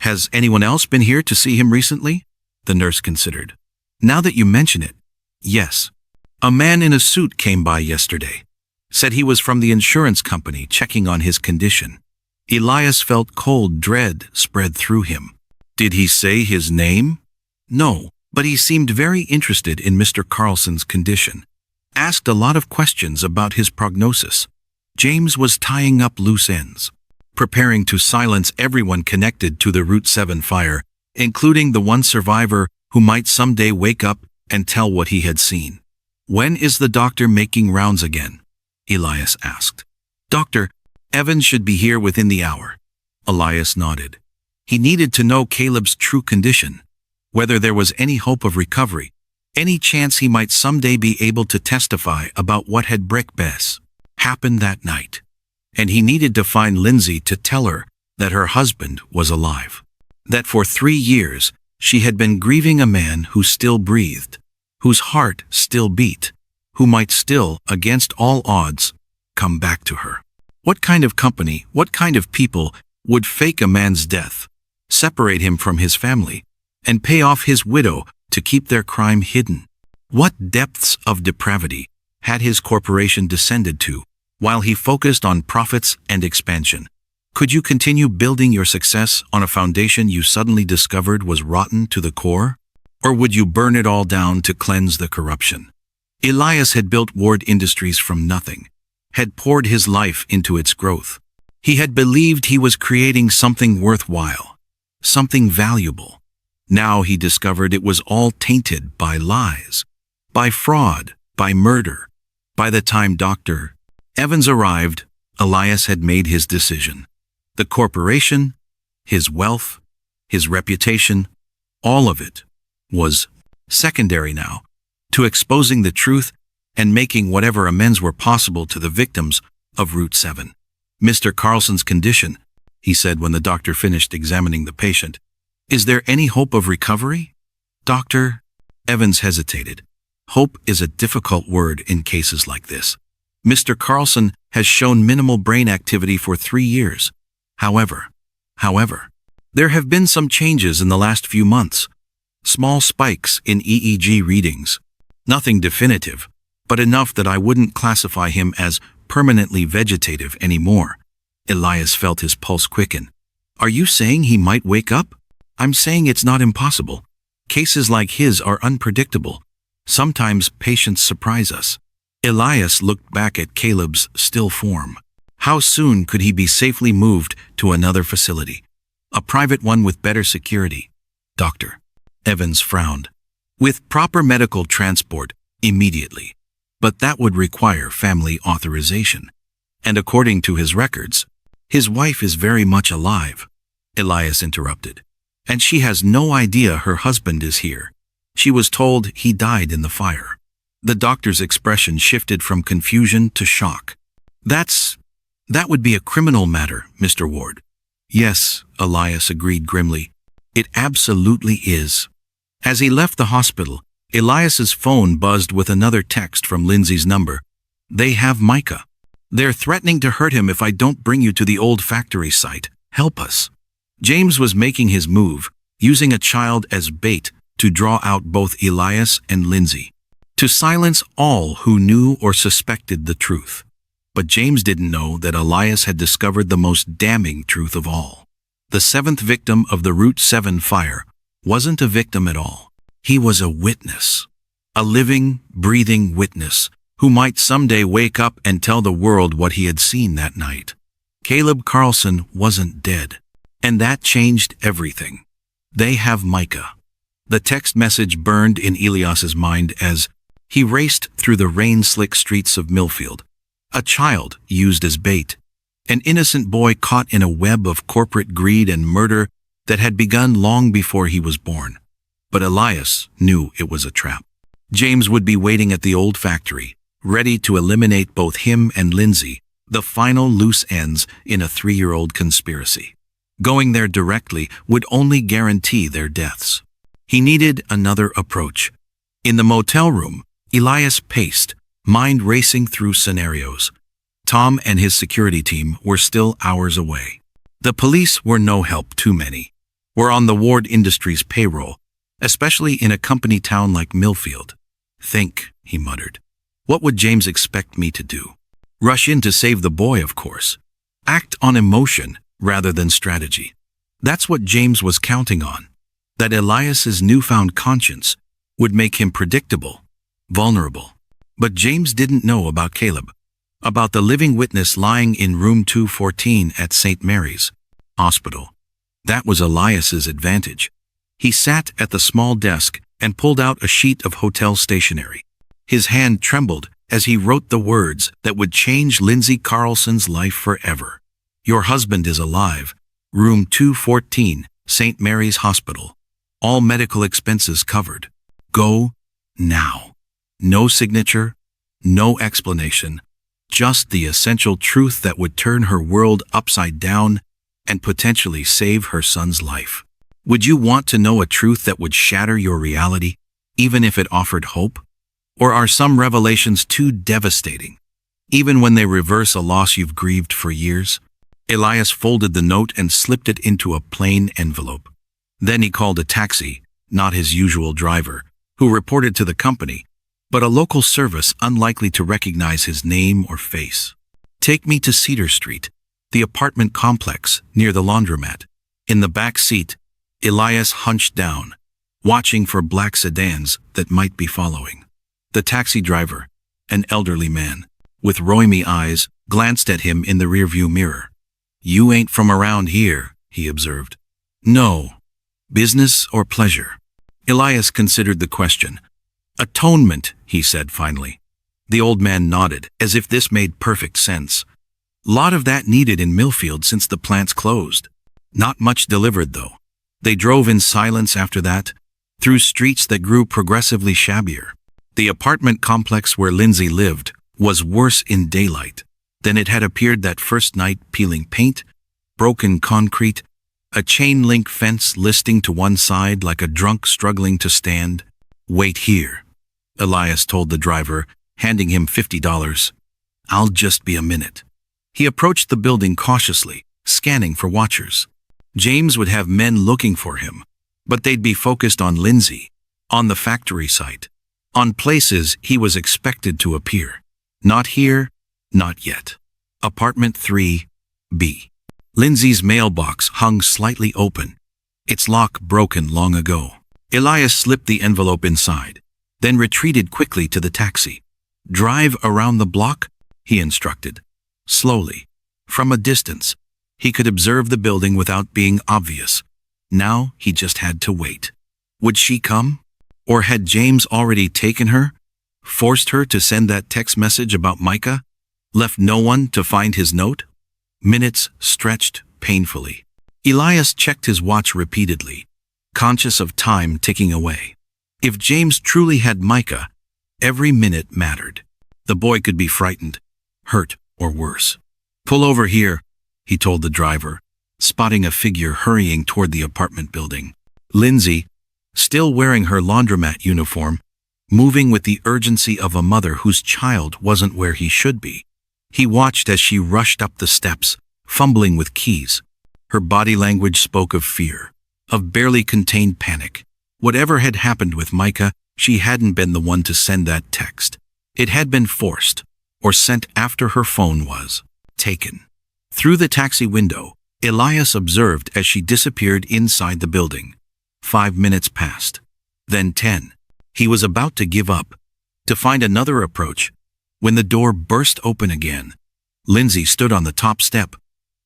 Has anyone else been here to see him recently? The nurse considered. Now that you mention it, yes. A man in a suit came by yesterday. Said he was from the insurance company checking on his condition. Elias felt cold dread spread through him. Did he say his name? No, but he seemed very interested in Mr. Carlson's condition. Asked a lot of questions about his prognosis. James was tying up loose ends, preparing to silence everyone connected to the Route 7 fire, including the one survivor who might someday wake up and tell what he had seen. When is the doctor making rounds again? Elias asked. Dr. Evans should be here within the hour. Elias nodded. He needed to know Caleb's true condition, whether there was any hope of recovery, any chance he might someday be able to testify about what had happened that night. And he needed to find Lindsay to tell her that her husband was alive. That for 3 years she had been grieving a man who still breathed, whose heart still beat, who might still, against all odds, come back to her. What kind of company, what kind of people would fake a man's death, separate him from his family, and pay off his widow to keep their crime hidden? What depths of depravity had his corporation descended to, while he focused on profits and expansion? Could you continue building your success on a foundation you suddenly discovered was rotten to the core? Or would you burn it all down to cleanse the corruption? Elias had built Ward Industries from nothing, had poured his life into its growth. He had believed he was creating something worthwhile, something valuable. Now he discovered it was all tainted by lies, by fraud, by murder. By the time Dr. Evans arrived, Elias had made his decision. The corporation, his wealth, his reputation, all of it was secondary now to exposing the truth and making whatever amends were possible to the victims of Route 7. Mr. Carlson's condition, he said when the doctor finished examining the patient. Is there any hope of recovery? Dr. Evans hesitated. Hope is a difficult word in cases like this. Mr. Carlson has shown minimal brain activity for 3 years. However, there have been some changes in the last few months. Small spikes in EEG readings. Nothing definitive, but enough that I wouldn't classify him as permanently vegetative anymore. Elias felt his pulse quicken. Are you saying he might wake up? I'm saying it's not impossible. Cases like his are unpredictable. Sometimes patients surprise us. Elias looked back at Caleb's still form. How soon could he be safely moved to another facility? A private one with better security. Dr. Evans frowned. With proper medical transport, immediately. But that would require family authorization. And according to his records, his wife is very much alive. Elias interrupted. And she has no idea her husband is here. She was told he died in the fire. The doctor's expression shifted from confusion to shock. That would be a criminal matter, Mr. Ward. Yes, Elias agreed grimly. It absolutely is. As he left the hospital, Elias's phone buzzed with another text from Lindsay's number. They have Micah. They're threatening to hurt him if I don't bring you to the old factory site. Help us. James was making his move, using a child as bait to draw out both Elias and Lindsay, to silence all who knew or suspected the truth. But James didn't know that Elias had discovered the most damning truth of all. The 7th victim of the Route 7 fire wasn't a victim at all. He was a witness, a living, breathing witness who might someday wake up and tell the world what he had seen that night. Caleb Carlson wasn't dead, and that changed everything. They have Micah. The text message burned in Elias's mind as he raced through the rain-slick streets of Millfield. A child used as bait, an innocent boy caught in a web of corporate greed and murder that had begun long before he was born. But Elias knew it was a trap. James would be waiting at the old factory, ready to eliminate both him and Lindsay, the final loose ends in a 3-year-old conspiracy. Going there directly would only guarantee their deaths. He needed another approach. In the motel room, Elias paced, mind racing through scenarios. Tom and his security team were still hours away. The police were no help to many. Were on the Ward Industries payroll, especially in a company town like Millfield. Think, he muttered. What would James expect me to do? Rush in to save the boy, of course. Act on emotion rather than strategy. That's what James was counting on. That Elias's newfound conscience would make him predictable, vulnerable. But James didn't know about Caleb, about the living witness lying in room 214 at St. Mary's Hospital. That was Elias's advantage. He sat at the small desk and pulled out a sheet of hotel stationery. His hand trembled as he wrote the words that would change Lindsay Carlson's life forever. Your husband is alive. Room 214, St. Mary's Hospital. All medical expenses covered. Go now. No signature, no explanation, just the essential truth that would turn her world upside down and potentially save her son's life. Would you want to know a truth that would shatter your reality, even if it offered hope? Or are some revelations too devastating, even when they reverse a loss you've grieved for years? Elias folded the note and slipped it into a plain envelope. Then he called a taxi, not his usual driver, who reported to the company, but a local service unlikely to recognize his name or face. Take me to Cedar Street, the apartment complex near the laundromat. In the back seat, Elias hunched down, watching for black sedans that might be following. The taxi driver, an elderly man, with roimy eyes, glanced at him in the rearview mirror. "You ain't from around here," he observed. "No. Business or pleasure?" Elias considered the question. "Atonement," he said finally. The old man nodded, as if this made perfect sense. Lot of that needed in Millfield since the plant's closed. Not much delivered, though. They drove in silence after that, through streets that grew progressively shabbier. The apartment complex where Lindsay lived was worse in daylight than it had appeared that first night, peeling paint, broken concrete, a chain-link fence listing to one side like a drunk struggling to stand. "Wait here," Elias told the driver, handing him $50. "I'll just be a minute." He approached the building cautiously, scanning for watchers. James would have men looking for him, but they'd be focused on Lindsay, on the factory site, on places he was expected to appear. Not here, not yet. Apartment 3B. Lindsay's mailbox hung slightly open, its lock broken long ago. Elias slipped the envelope inside, then retreated quickly to the taxi. "Drive around the block," he instructed. Slowly, from a distance, he could observe the building without being obvious. Now he just had to wait. Would she come? Or had James already taken her? Forced her to send that text message about Micah? Left no one to find his note? Minutes stretched painfully. Elias checked his watch repeatedly, conscious of time ticking away. If James truly had Micah, every minute mattered. The boy could be frightened, hurt, or worse. "Pull over here," he told the driver, spotting a figure hurrying toward the apartment building. Lindsay, still wearing her laundromat uniform, moving with the urgency of a mother whose child wasn't where he should be. He watched as she rushed up the steps, fumbling with keys. Her body language spoke of fear, of barely contained panic. Whatever had happened with Micah, she hadn't been the one to send that text. It had been forced, or sent after her phone was taken. Through the taxi window, Elias observed as she disappeared inside the building. 5 minutes passed. Then 10. He was about to give up, to find another approach, when the door burst open again. Lindsay stood on the top step,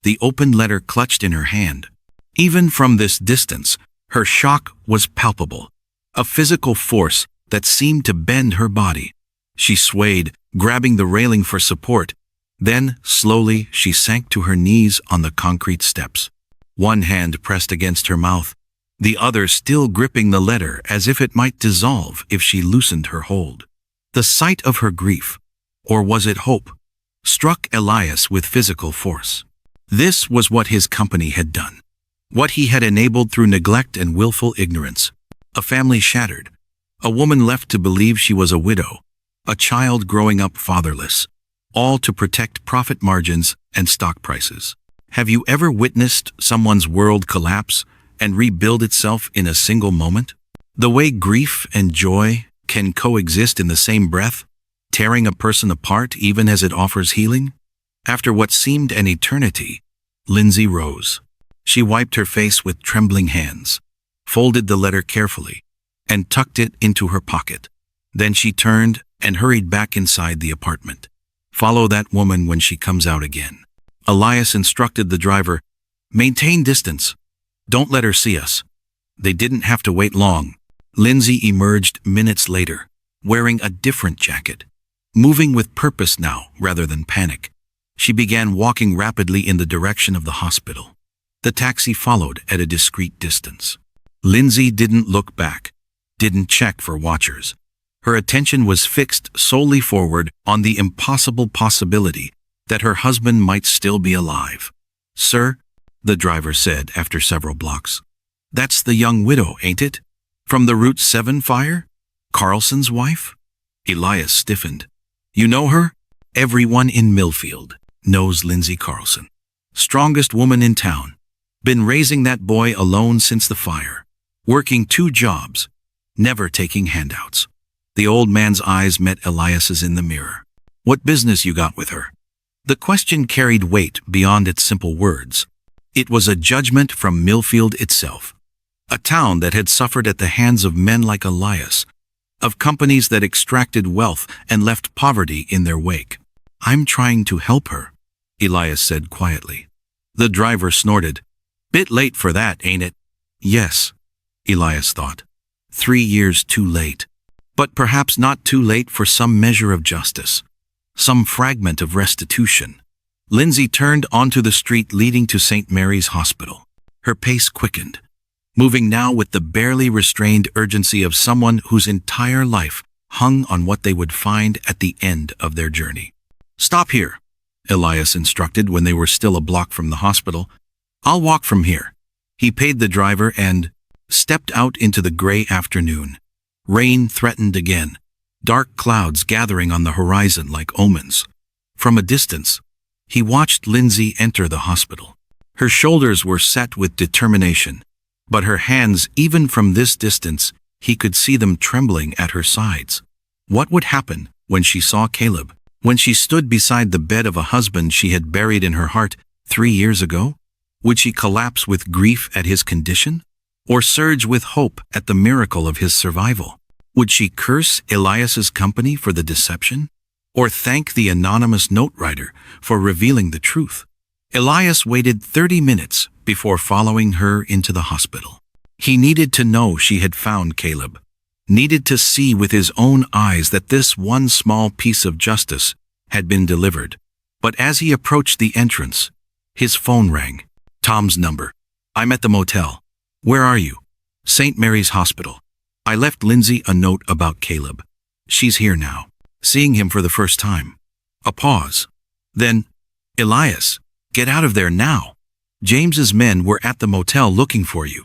the open letter clutched in her hand. Even from this distance, her shock was palpable, a physical force that seemed to bend her body. She swayed, grabbing the railing for support. Then, slowly, she sank to her knees on the concrete steps. One hand pressed against her mouth, the other still gripping the letter as if it might dissolve if she loosened her hold. The sight of her grief, or was it hope, struck Elias with physical force. This was what his company had done, what he had enabled through neglect and willful ignorance. A family shattered, a woman left to believe she was a widow, a child growing up fatherless, all to protect profit margins and stock prices. Have you ever witnessed someone's world collapse and rebuild itself in a single moment? The way grief and joy can coexist in the same breath, tearing a person apart even as it offers healing? After what seemed an eternity, Lindsay rose. She wiped her face with trembling hands, folded the letter carefully, and tucked it into her pocket. Then she turned and hurried back inside the apartment. "Follow that woman when she comes out again." Elias instructed the driver, "Maintain distance. Don't let her see us." They didn't have to wait long. Lindsay emerged minutes later, wearing a different jacket, moving with purpose now rather than panic. She began walking rapidly in the direction of the hospital. The taxi followed at a discreet distance. Lindsay didn't look back, didn't check for watchers. Her attention was fixed solely forward on the impossible possibility that her husband might still be alive. "Sir," the driver said after several blocks. "That's the young widow, ain't it? From the Route 7 fire? Carlson's wife?" Elias stiffened. "You know her? Everyone in Millfield knows Lindsay Carlson. Strongest woman in town. Been raising that boy alone since the fire. Working 2 jobs. Never taking handouts." The old man's eyes met Elias's in the mirror. "What business you got with her?" The question carried weight beyond its simple words. It was a judgment from Millfield itself, a town that had suffered at the hands of men like Elias, of companies that extracted wealth and left poverty in their wake. I'm trying to help her, Elias said quietly. The driver snorted. Bit late for that, ain't it? Yes, Elias thought. 3 years too late. But perhaps not too late for some measure of justice. Some fragment of restitution. Lindsay turned onto the street leading to St. Mary's Hospital. Her pace quickened, moving now with the barely restrained urgency of someone whose entire life hung on what they would find at the end of their journey. Stop here, Elias instructed when they were still a block from the hospital. I'll walk from here. He paid the driver and stepped out into the gray afternoon. Rain threatened again, dark clouds gathering on the horizon like omens. From a distance, he watched Lindsay enter the hospital. Her shoulders were set with determination, but her hands, even from this distance, he could see them trembling at her sides. What would happen when she saw Caleb, when she stood beside the bed of a husband she had buried in her heart 3 years ago? Would she collapse with grief at his condition, or surge with hope at the miracle of his survival? Would she curse Elias's company for the deception, or thank the anonymous note writer for revealing the truth? Elias waited 30 minutes before following her into the hospital. He needed to know she had found Caleb, needed to see with his own eyes that this one small piece of justice had been delivered. But as he approached the entrance, his phone rang. Tom's number. I'm at the motel. Where are you? St. Mary's Hospital. I left Lindsay a note about Caleb. She's here now, seeing him for the first time. A pause. Then, Elias, get out of there now. James's men were at the motel looking for you.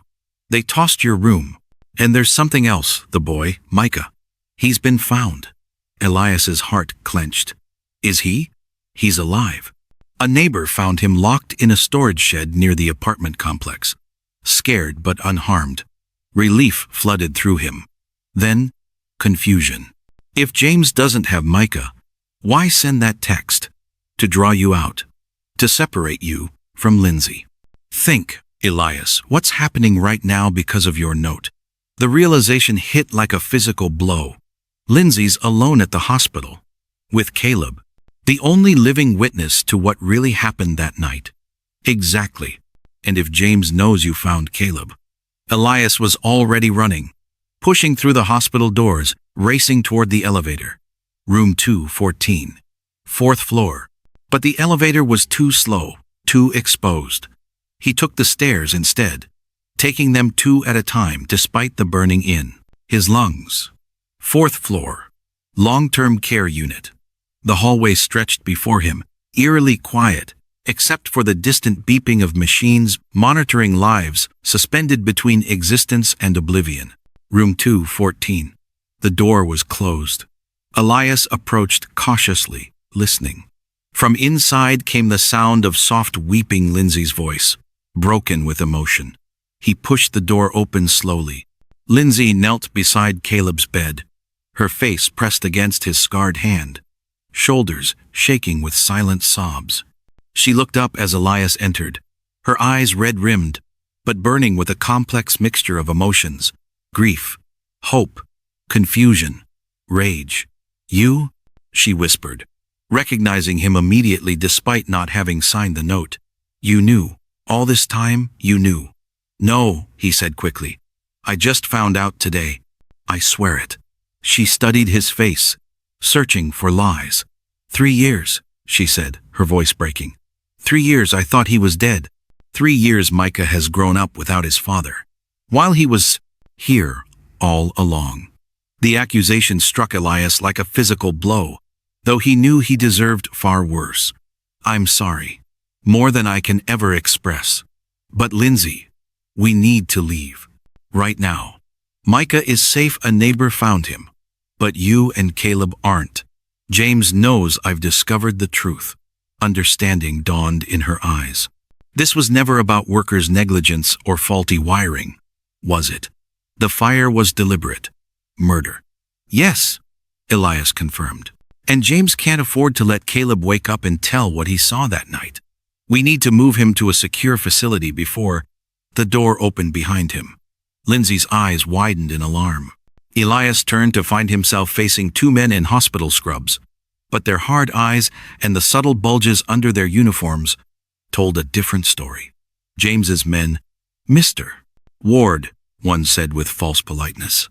They tossed your room. And there's something else, the boy, Micah. He's been found. Elias's heart clenched. Is he? He's alive. A neighbor found him locked in a storage shed near the apartment complex. Scared but unharmed. Relief flooded through him. Then, confusion. If James doesn't have Micah, why send that text? To draw you out. To separate you from Lindsay. Think, Elias, what's happening right now because of your note? The realization hit like a physical blow. Lindsay's alone at the hospital. With Caleb. The only living witness to what really happened that night. Exactly. And if James knows you found Caleb. Elias was already running, pushing through the hospital doors, racing toward the elevator. Room 214. 4th floor. But the elevator was too slow, too exposed. He took the stairs instead, taking them 2 at a time despite the burning in. His lungs. 4th floor. Long-term care unit. The hallway stretched before him, eerily quiet, except for the distant beeping of machines monitoring lives suspended between existence and oblivion. Room 214. The door was closed. Elias approached cautiously, listening. From inside came the sound of soft weeping Lindsay's voice, broken with emotion. He pushed the door open slowly. Lindsay knelt beside Caleb's bed, her face pressed against his scarred hand, shoulders shaking with silent sobs. She looked up as Elias entered, her eyes red-rimmed, but burning with a complex mixture of emotions: grief, hope, confusion, rage. You? She whispered, recognizing him immediately despite not having signed the note. You knew. All this time, you knew. No, he said quickly. I just found out today. I swear it. She studied his face, searching for lies. 3 years, she said, her voice breaking. 3 years I thought he was dead. 3 years Micah has grown up without his father, while he was here all along. The accusation struck Elias like a physical blow, though he knew he deserved far worse. I'm sorry. More than I can ever express. But Lindsay, we need to leave. Right now. Micah is safe, a neighbor found him. But you and Caleb aren't. James knows I've discovered the truth. Understanding dawned in her eyes. This was never about workers' negligence or faulty wiring, was it? The fire was deliberate. Murder. Yes, Elias confirmed. And James can't afford to let Caleb wake up and tell what he saw that night. We need to move him to a secure facility before. The door opened behind him. Lindsay's eyes widened in alarm. Elias turned to find himself facing two men in hospital scrubs, but their hard eyes and the subtle bulges under their uniforms told a different story. James's men, Mr. Ward, one said with false politeness,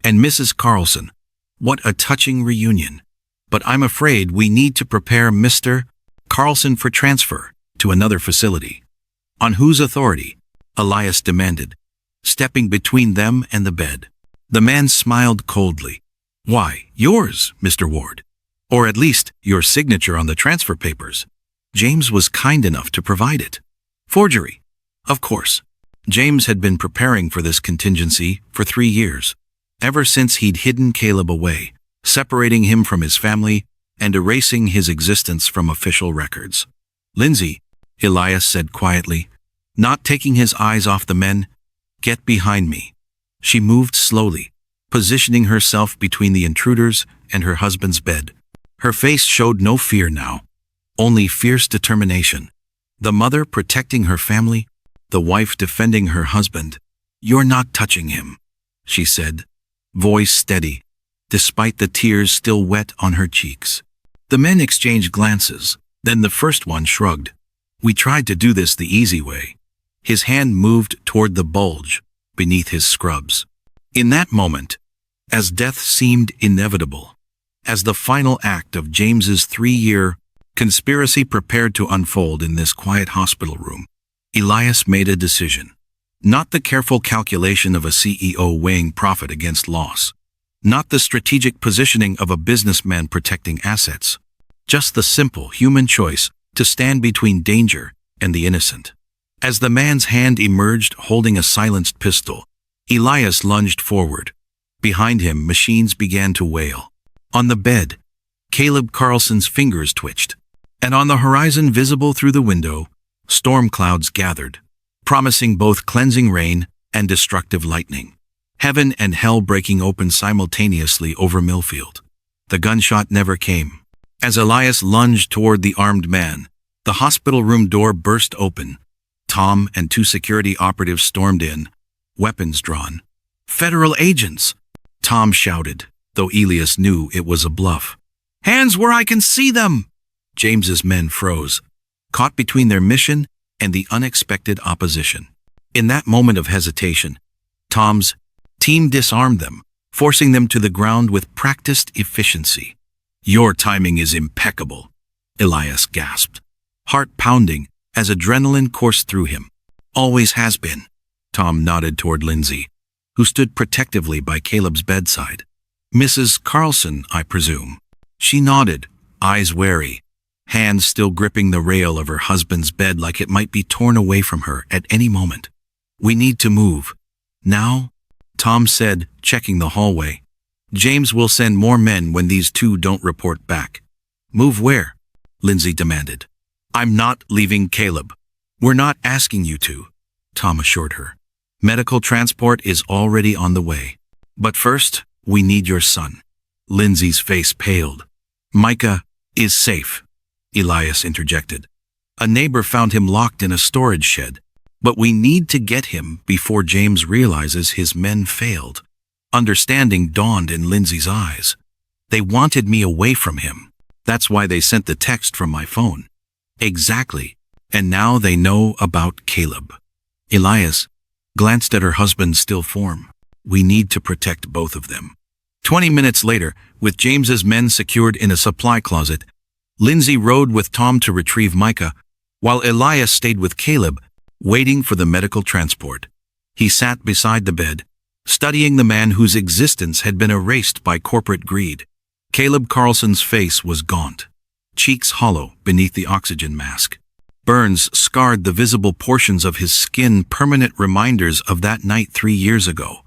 and Mrs. Carlson. What a touching reunion. But I'm afraid we need to prepare Mr. Carlson for transfer to another facility. On whose authority? Elias demanded, stepping between them and the bed. The man smiled coldly. Why, yours, Mr. Ward. Or at least your signature on the transfer papers. James was kind enough to provide it. Forgery. Of course. James had been preparing for this contingency for 3 years, ever since he'd hidden Caleb away, separating him from his family and erasing his existence from official records. Lindsay, Elias said quietly, not taking his eyes off the men, get behind me. She moved slowly, positioning herself between the intruders and her husband's bed. Her face showed no fear now, only fierce determination. The mother protecting her family, the wife defending her husband. You're not touching him, she said, voice steady, despite the tears still wet on her cheeks. The men exchanged glances, then the first one shrugged. We tried to do this the easy way. His hand moved toward the bulge beneath his scrubs. In that moment, as death seemed inevitable, as the final act of James's 3-year conspiracy prepared to unfold in this quiet hospital room, Elias made a decision. Not the careful calculation of a CEO weighing profit against loss. Not the strategic positioning of a businessman protecting assets. Just the simple human choice to stand between danger and the innocent. As the man's hand emerged holding a silenced pistol, Elias lunged forward. Behind him, machines began to wail. On the bed, Caleb Carlson's fingers twitched, and on the horizon visible through the window, storm clouds gathered, promising both cleansing rain and destructive lightning. Heaven and hell breaking open simultaneously over Millfield. The gunshot never came. As Elias lunged toward the armed man, the hospital room door burst open. Tom and 2 security operatives stormed in, weapons drawn. Federal agents! Tom shouted, though Elias knew it was a bluff. Hands where I can see them! James's men froze, caught between their mission and the unexpected opposition. In that moment of hesitation, Tom's team disarmed them, forcing them to the ground with practiced efficiency. Your timing is impeccable, Elias gasped, heart pounding as adrenaline coursed through him. Always has been. Tom nodded toward Lindsay, who stood protectively by Caleb's bedside. Mrs. Carlson, I presume. She nodded, eyes wary, hands still gripping the rail of her husband's bed like it might be torn away from her at any moment. We need to move. Now? Tom said, checking the hallway. James will send more men when these 2 don't report back. Move where? Lindsay demanded. I'm not leaving Caleb. We're not asking you to, Tom assured her. Medical transport is already on the way. But first, we need your son. Lindsay's face paled. Micah is safe, Elias interjected. A neighbor found him locked in a storage shed, but we need to get him before James realizes his men failed. Understanding dawned in Lindsay's eyes. They wanted me away from him. That's why they sent the text from my phone. Exactly. And now they know about Caleb. Elias glanced at her husband's still form. We need to protect both of them. 20 minutes later, with James's men secured in a supply closet, Lindsay rode with Tom to retrieve Micah, while Elias stayed with Caleb, waiting for the medical transport. He sat beside the bed, studying the man whose existence had been erased by corporate greed. Caleb Carlson's face was gaunt, cheeks hollow beneath the oxygen mask. Burns scarred the visible portions of his skin, permanent reminders of that night 3 years ago.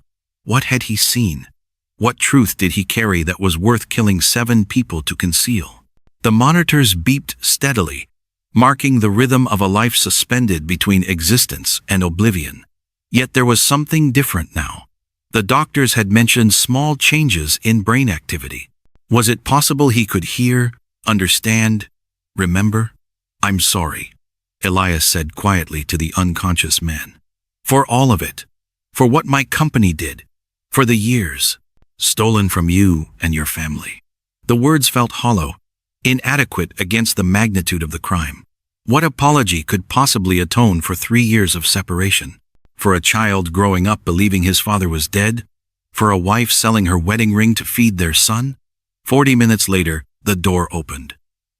What had he seen? What truth did he carry that was worth killing 7 people to conceal? The monitors beeped steadily, marking the rhythm of a life suspended between existence and oblivion. Yet there was something different now. The doctors had mentioned small changes in brain activity. Was it possible he could hear, understand, remember? I'm sorry, Elias said quietly to the unconscious man. For all of it. For what my company did. For the years. stolen from you and your family. The words felt hollow, inadequate against the magnitude of the crime. What apology could possibly atone for 3 years of separation? For a child growing up believing his father was dead? For a wife selling her wedding ring to feed their son? 40 minutes later, the door opened.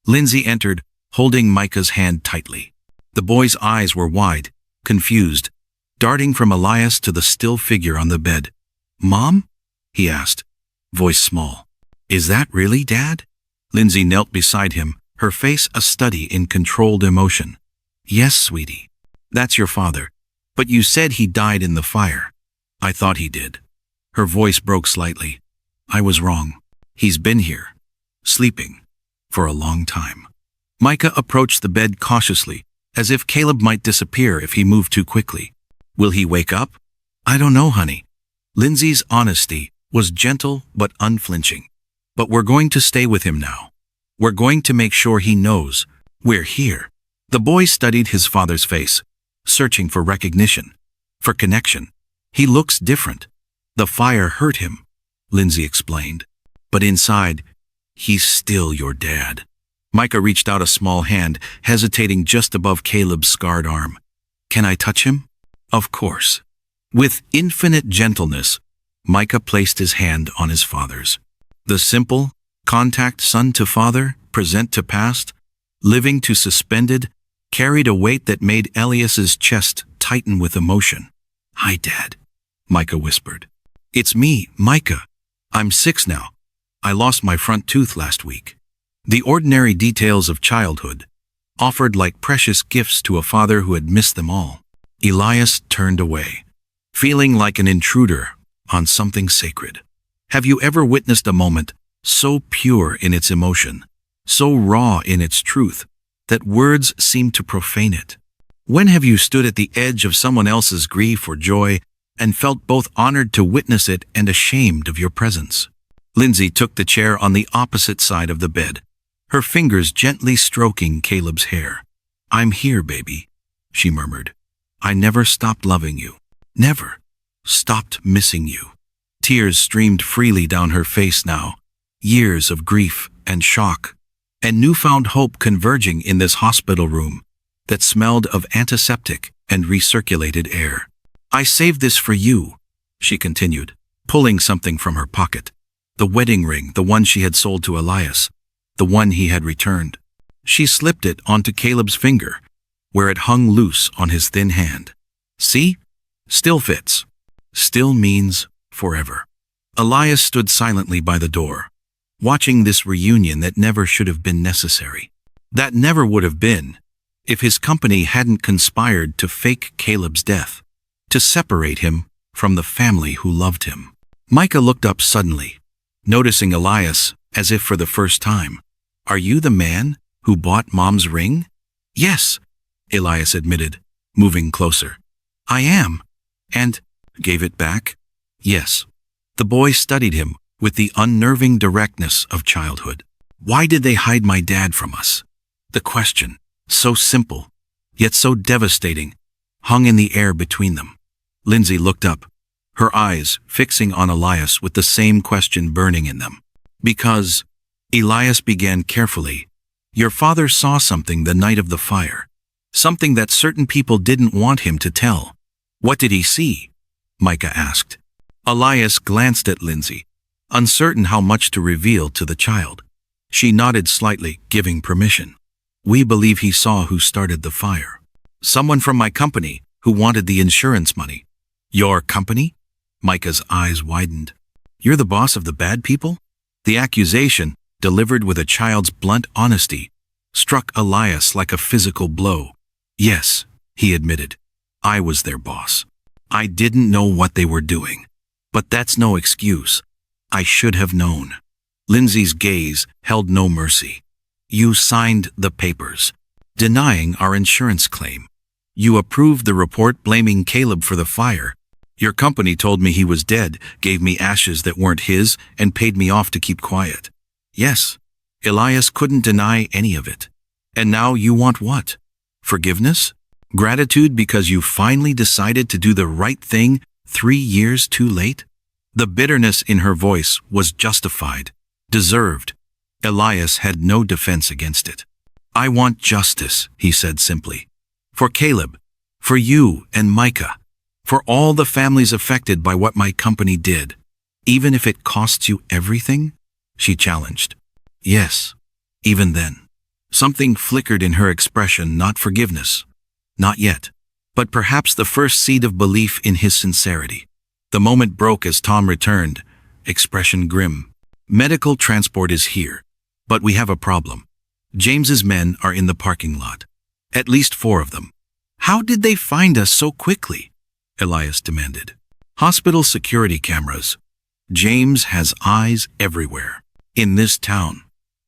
Lindsay entered, holding Micah's hand tightly. The boy's eyes were wide, confused, darting from Elias to the still figure on the bed. "Mom?" he asked, voice small. "Is that really Dad?" Lindsay knelt beside him, her face a study in controlled emotion. "Yes, sweetie. That's your father. But you said he died in the fire." "I thought he did." Her voice broke slightly. "I was wrong. He's been here, sleeping, for a long time." Micah approached the bed cautiously, as if Caleb might disappear if he moved too quickly. "Will he wake up?" "I don't know, honey." Lindsay's honesty was gentle but unflinching. "But we're going to stay with him now. We're going to make sure he knows we're here." The boy studied his father's face, searching for recognition, for connection. "He looks different. The fire hurt him," Lindsay explained. "But inside, he's still your dad." Micah reached out a small hand, hesitating just above Caleb's scarred arm. "Can I touch him?" "Of course." With infinite gentleness, Micah placed his hand on his father's. The simple, contact son to father, present to past, living to suspended, carried a weight that made Elias's chest tighten with emotion. "Hi, Dad," Micah whispered. "It's me, Micah. I'm 6 now. I lost my front tooth last week." The ordinary details of childhood, offered like precious gifts to a father who had missed them all. Elias turned away, feeling like an intruder on something sacred. Have you ever witnessed a moment so pure in its emotion, so raw in its truth, that words seem to profane it? When have you stood at the edge of someone else's grief or joy and felt both honored to witness it and ashamed of your presence? Lindsay took the chair on the opposite side of the bed, her fingers gently stroking Caleb's hair. "I'm here, baby," she murmured. "I never stopped loving you. Never stopped missing you." Tears streamed freely down her face now, years of grief and shock, and newfound hope converging in this hospital room that smelled of antiseptic and recirculated air. "I saved this for you," she continued, pulling something from her pocket. The wedding ring, the one she had sold to Elias, the one he had returned. She slipped it onto Caleb's finger, where it hung loose on his thin hand. "See? Still fits. Still means forever." Elias stood silently by the door, watching this reunion that never should have been necessary. That never would have been, if his company hadn't conspired to fake Caleb's death, to separate him from the family who loved him. Micah looked up suddenly, noticing Elias as if for the first time. "Are you the man who bought Mom's ring?" "Yes," Elias admitted, moving closer. "I am." "And gave it back?" "Yes." The boy studied him with the unnerving directness of childhood. Why did they hide my dad from us? The question, so simple, yet so devastating, hung in the air between them. Lindsay looked up, her eyes fixing on Elias with the same question burning in them. "Because," Elias began carefully, "your father saw something the night of the fire. Something that certain people didn't want him to tell." "What did he see?" Micah asked. Elias glanced at Lindsay, uncertain how much to reveal to the child. She nodded slightly, giving permission. "We believe he saw who started the fire. Someone from my company who wanted the insurance money." "Your company?" Micah's eyes widened. "You're the boss of the bad people?" The accusation, delivered with a child's blunt honesty, struck Elias like a physical blow. "Yes," he admitted. "I was their boss. I didn't know what they were doing. But that's no excuse. I should have known." Lindsay's gaze held no mercy. "You signed the papers, denying our insurance claim. You approved the report blaming Caleb for the fire. Your company told me he was dead, gave me ashes that weren't his, and paid me off to keep quiet." Yes, Elias couldn't deny any of it. "And now you want what? Forgiveness? Gratitude because you finally decided to do the right thing 3 years too late?" The bitterness in her voice was justified, deserved. Elias had no defense against it. "I want justice," he said simply. "For Caleb, for you and Micah, for all the families affected by what my company did. Even if it costs you everything?" she challenged. "Yes, even then." Something flickered in her expression, not forgiveness. Not yet. But perhaps the first seed of belief in his sincerity. The moment broke as Tom returned, expression grim. "Medical transport is here, but we have a problem. James's men are in the parking lot. At least 4 of them." "How did they find us so quickly?" Elias demanded. "Hospital security cameras. James has eyes everywhere. In this town."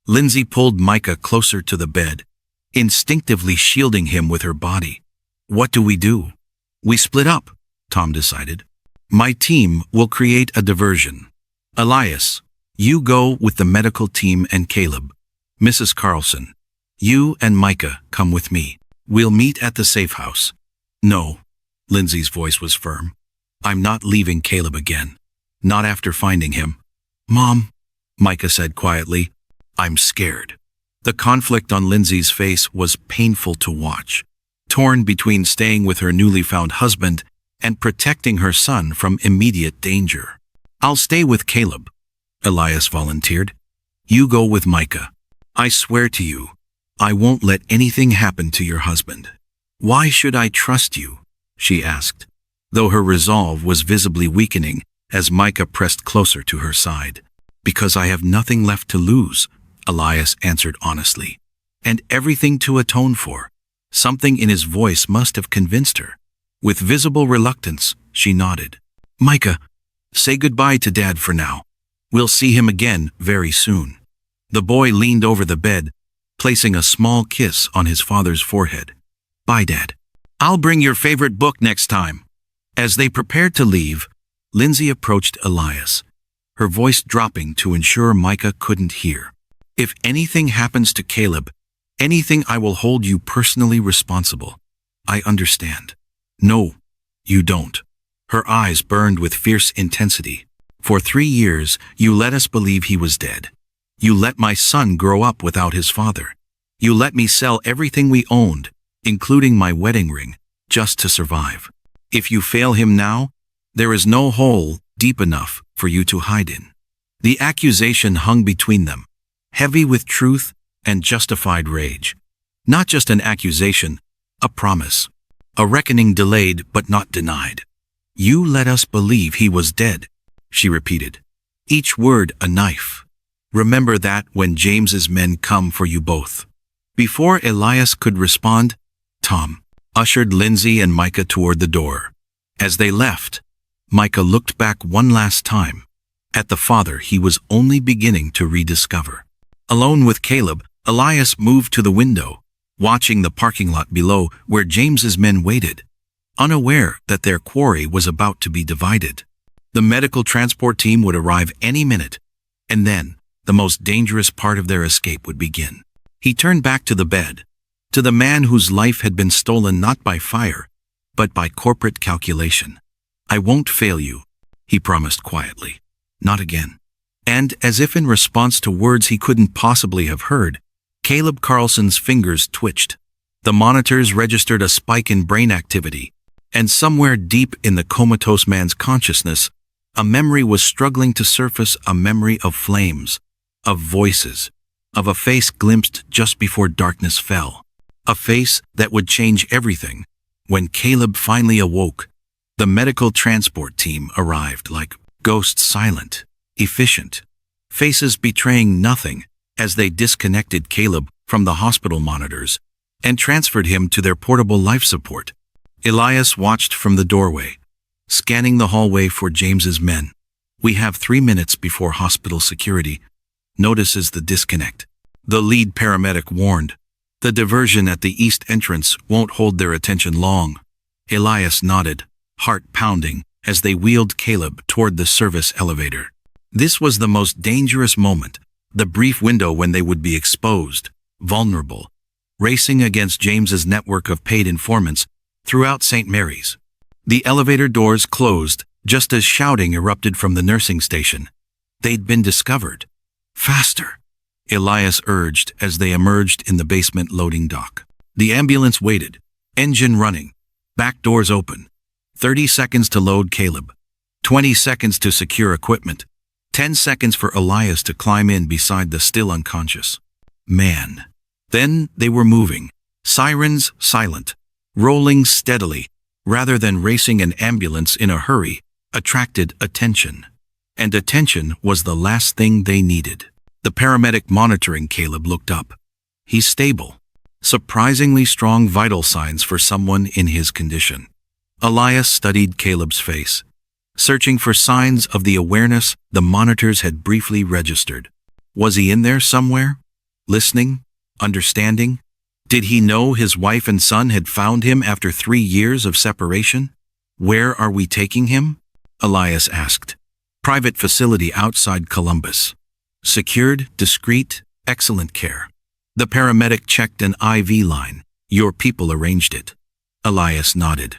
Lindsay pulled Micah closer to the bed, instinctively shielding him with her body. "What do we do?" "We split up," Tom decided. "My team will create a diversion. Elias, you go with the medical team and Caleb. Mrs. Carlson, you and Micah come with me. We'll meet at the safe house." "No," Lindsay's voice was firm. "I'm not leaving Caleb again. Not after finding him." "Mom," Micah said quietly, "I'm scared." The conflict on Lindsay's face was painful to watch, torn between staying with her newly found husband and protecting her son from immediate danger. "I'll stay with Caleb," Elias volunteered. "You go with Micah. I swear to you, I won't let anything happen to your husband." "Why should I trust you?" she asked, though her resolve was visibly weakening as Micah pressed closer to her side. "Because I have nothing left to lose," Elias answered honestly, "and everything to atone for." Something in his voice must have convinced her. With visible reluctance, she nodded. "Micah, say goodbye to Dad for now. We'll see him again very soon." The boy leaned over the bed, placing a small kiss on his father's forehead. "Bye, Dad. I'll bring your favorite book next time." As they prepared to leave, Lindsay approached Elias, her voice dropping to ensure Micah couldn't hear. "If anything happens to Caleb, anything, I will hold you personally responsible. I understand." "No, you don't." Her eyes burned with fierce intensity. "For 3 years, you let us believe he was dead. You let my son grow up without his father. You let me sell everything we owned, including my wedding ring, just to survive. If you fail him now, there is no hole deep enough for you to hide in." The accusation hung between them, heavy with truth and justified rage. Not just an accusation, a promise. A reckoning delayed but not denied. "You let us believe he was dead," she repeated, each word a knife. "Remember that when James's men come for you both." Before Elias could respond, Tom ushered Lindsay and Micah toward the door. As they left, Micah looked back one last time at the father he was only beginning to rediscover. Alone with Caleb, Elias moved to the window, watching the parking lot below where James's men waited, unaware that their quarry was about to be divided. The medical transport team would arrive any minute, and then the most dangerous part of their escape would begin. He turned back to the bed, to the man whose life had been stolen not by fire, but by corporate calculation. "I won't fail you," he promised quietly. "Not again." And as if in response to words he couldn't possibly have heard, Caleb Carlson's fingers twitched. The monitors registered a spike in brain activity, and somewhere deep in the comatose man's consciousness, a memory was struggling to surface, a memory of flames, of voices, of a face glimpsed just before darkness fell. A face that would change everything. When Caleb finally awoke, the medical transport team arrived like ghosts, silent, efficient, faces betraying nothing, as they disconnected Caleb from the hospital monitors and transferred him to their portable life support. Elias watched from the doorway, scanning the hallway for James's men. "We have 3 minutes before hospital security notices the disconnect," the lead paramedic warned. "The diversion at the east entrance won't hold their attention long." Elias nodded, heart pounding, as they wheeled Caleb toward the service elevator. This was the most dangerous moment, the brief window when they would be exposed, vulnerable, racing against James's network of paid informants throughout St. Mary's. The elevator doors closed just as shouting erupted from the nursing station. They'd been discovered. Faster, Elias urged as they emerged in the basement loading dock. The ambulance waited, engine running, back doors open. 30 seconds to load Caleb. 20 seconds to secure equipment. 10 seconds for Elias to climb in beside the still unconscious man. Then they were moving. Sirens silent, rolling steadily, rather than racing an ambulance in a hurry, attracted attention. And attention was the last thing they needed. The paramedic monitoring Caleb looked up. He's stable. Surprisingly strong vital signs for someone in his condition. Elias studied Caleb's face, searching for signs of the awareness the monitors had briefly registered. Was he in there somewhere? Listening? Understanding? Did he know his wife and son had found him after 3 years of separation? Where are we taking him? Elias asked. Private facility outside Columbus. Secured, discreet, excellent care. The paramedic checked an IV line. Your people arranged it. Elias nodded.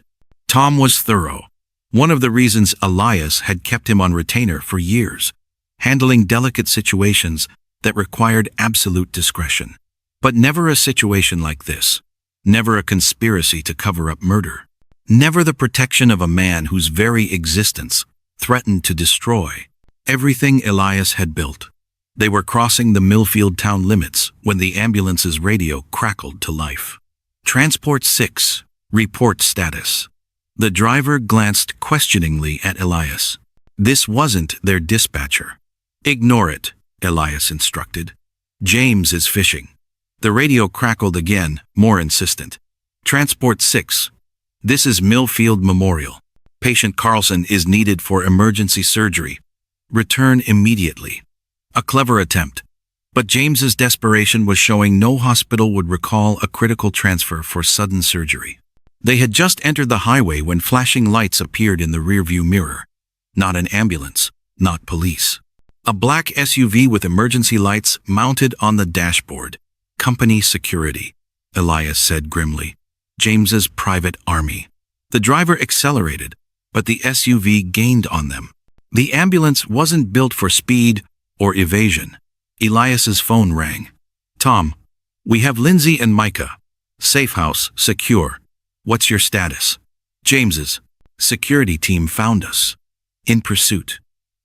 Tom was thorough. One of the reasons Elias had kept him on retainer for years, handling delicate situations that required absolute discretion. But never a situation like this. Never a conspiracy to cover up murder. Never the protection of a man whose very existence threatened to destroy everything Elias had built. They were crossing the Millfield town limits when the ambulance's radio crackled to life. Transport 6, report status. The driver glanced questioningly at Elias. This wasn't their dispatcher. Ignore it, Elias instructed. James is fishing. The radio crackled again, more insistent. Transport 6. This is Millfield Memorial. Patient Carlson is needed for emergency surgery. Return immediately. A clever attempt. But James's desperation was showing no hospital would recall a critical transfer for sudden surgery. They had just entered the highway when flashing lights appeared in the rearview mirror. Not an ambulance, not police. A black SUV with emergency lights mounted on the dashboard. Company security, Elias said grimly. James's private army. The driver accelerated, but the SUV gained on them. The ambulance wasn't built for speed or evasion. Elias's phone rang. Tom, we have Lindsay and Micah. Safe house, secure. What's your status? James's security team found us. In pursuit.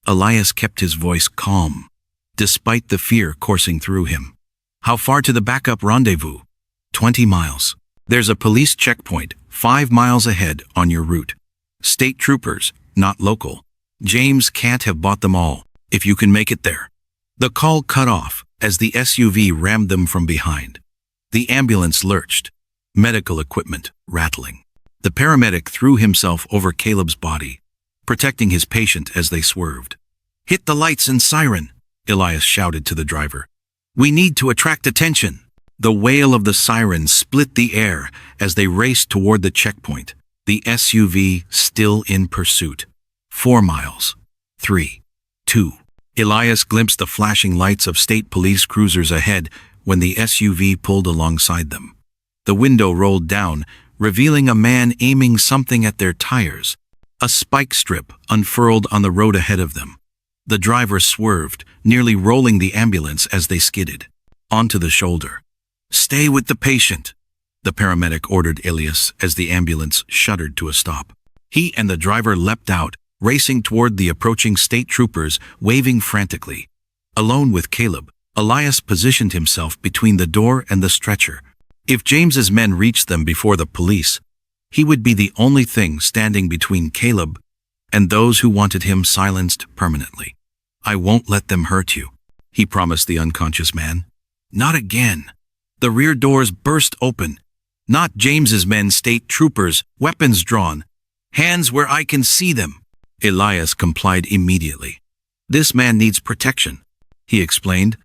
Elias kept his voice calm, despite the fear coursing through him. How far to the backup rendezvous? 20 miles. There's a police checkpoint 5 miles ahead on your route. State troopers, not local. James can't have bought them all, if you can make it there. The call cut off as the SUV rammed them from behind. The ambulance lurched, medical equipment rattling. The paramedic threw himself over Caleb's body, protecting his patient as they swerved. Hit the lights and siren, Elias shouted to the driver. We need to attract attention. The wail of the siren split the air as they raced toward the checkpoint, the SUV still in pursuit. 4 miles. 3. 2. Elias glimpsed the flashing lights of state police cruisers ahead when the SUV pulled alongside them. The window rolled down, revealing a man aiming something at their tires. A spike strip unfurled on the road ahead of them. The driver swerved, nearly rolling the ambulance as they skidded. Onto the shoulder. Stay with the patient, the paramedic ordered Elias as the ambulance shuddered to a stop. He and the driver leapt out, racing toward the approaching state troopers, waving frantically. Alone with Caleb, Elias positioned himself between the door and the stretcher. If James's men reached them before the police, he would be the only thing standing between Caleb and those who wanted him silenced permanently. I won't let them hurt you, he promised the unconscious man. Not again. The rear doors burst open. Not James's men, state troopers, weapons drawn. Hands where I can see them. Elias complied immediately. This man needs protection, he explained.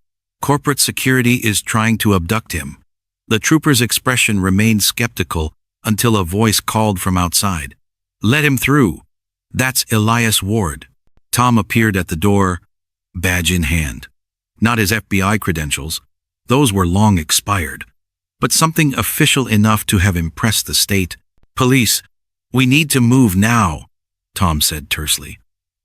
Corporate security is trying to abduct him. The trooper's expression remained skeptical until a voice called from outside. Let him through. That's Elias Ward. Tom appeared at the door, badge in hand. Not his FBI credentials. Those were long expired. But something official enough to have impressed the state. Police, we need to move now. Tom said tersely.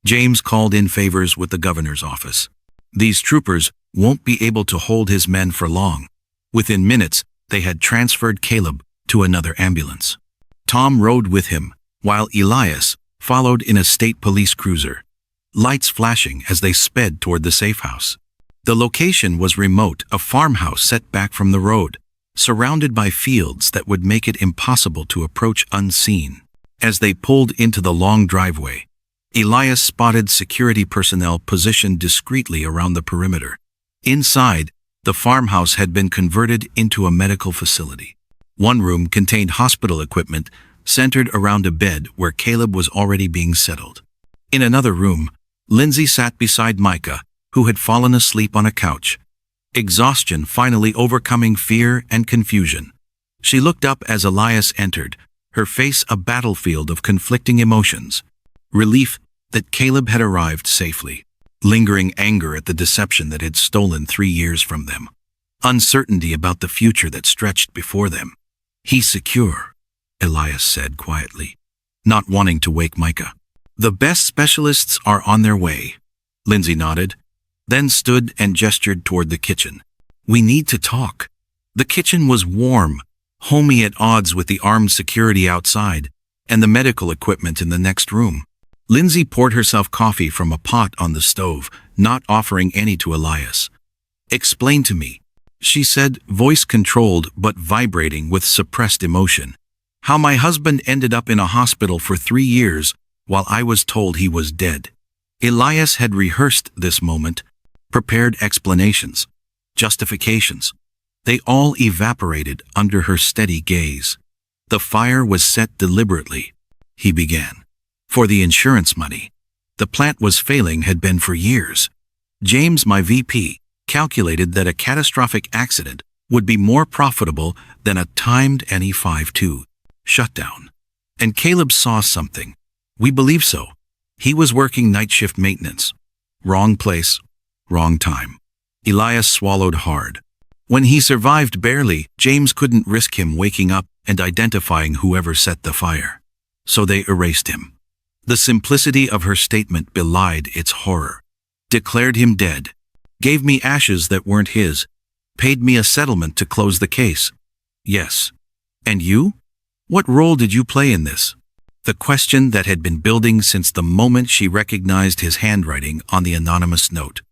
James called in favors with the governor's office. These troopers won't be able to hold his men for long. Within minutes, they had transferred Caleb to another ambulance. Tom rode with him, while Elias followed in a state police cruiser, lights flashing as they sped toward the safe house. The location was remote, a farmhouse set back from the road, surrounded by fields that would make it impossible to approach unseen. As they pulled into the long driveway, Elias spotted security personnel positioned discreetly around the perimeter. Inside, the farmhouse had been converted into a medical facility. One room contained hospital equipment centered around a bed where Caleb was already being settled. In another room, Lindsay sat beside Micah, who had fallen asleep on a couch, exhaustion finally overcoming fear and confusion. She looked up as Elias entered, her face a battlefield of conflicting emotions. Relief that Caleb had arrived safely, lingering anger at the deception that had stolen 3 years from them, uncertainty about the future that stretched before them. "He's secure," Elias said quietly, not wanting to wake Micah. "The best specialists are on their way," Lindsay nodded, then stood and gestured toward the kitchen. "We need to talk." The kitchen was warm, homey at odds with the armed security outside and the medical equipment in the next room. Lindsay poured herself coffee from a pot on the stove, not offering any to Elias. "Explain to me," she said, voice controlled but vibrating with suppressed emotion, "how my husband ended up in a hospital for 3 years while I was told he was dead." Elias had rehearsed this moment, prepared explanations, justifications. They all evaporated under her steady gaze. "The fire was set deliberately," he began, "for the insurance money. The plant was failing had been for years. James, my VP, calculated that a catastrophic accident would be more profitable than a timed NE52 shutdown. And Caleb saw something. We believe so. He was working night shift maintenance. Wrong place, wrong time." Elias swallowed hard. When he survived barely, James couldn't risk him waking up and identifying whoever set the fire. So they erased him. The simplicity of her statement belied its horror. Declared him dead. Gave me ashes that weren't his. Paid me a settlement to close the case. Yes. And you? What role did you play in this? The question that had been building since the moment she recognized his handwriting on the anonymous note.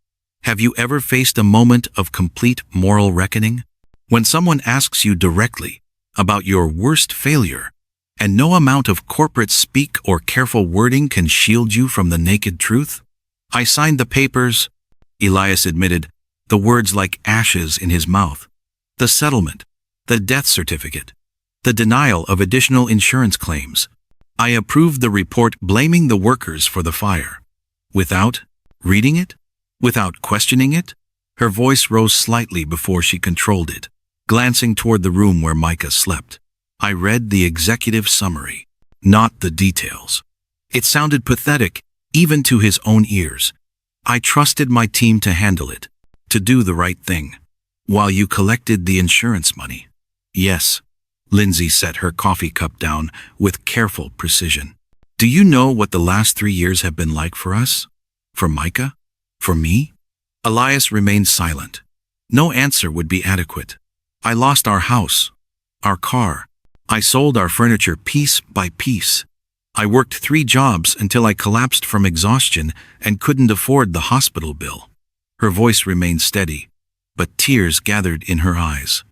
Have you ever faced a moment of complete moral reckoning? When someone asks you directly about your worst failure, and no amount of corporate speak or careful wording can shield you from the naked truth? "I signed the papers," Elias admitted, the words like ashes in his mouth. "The settlement, the death certificate, the denial of additional insurance claims. I approved the report blaming the workers for the fire. Without reading it? Without questioning it?" Her voice rose slightly before she controlled it, glancing toward the room where Micah slept. "I read the executive summary, not the details. It sounded pathetic, even to his own ears. I trusted my team to handle it, to do the right thing, while you collected the insurance money." "Yes." Lindsay set her coffee cup down with careful precision. "Do you know what the last 3 years have been like for us? For Micah? For me?" Elias remained silent. No answer would be adequate. "I lost our house, our car. I sold our furniture piece by piece. I worked 3 jobs until I collapsed from exhaustion and couldn't afford the hospital bill." Her voice remained steady, but tears gathered in her eyes.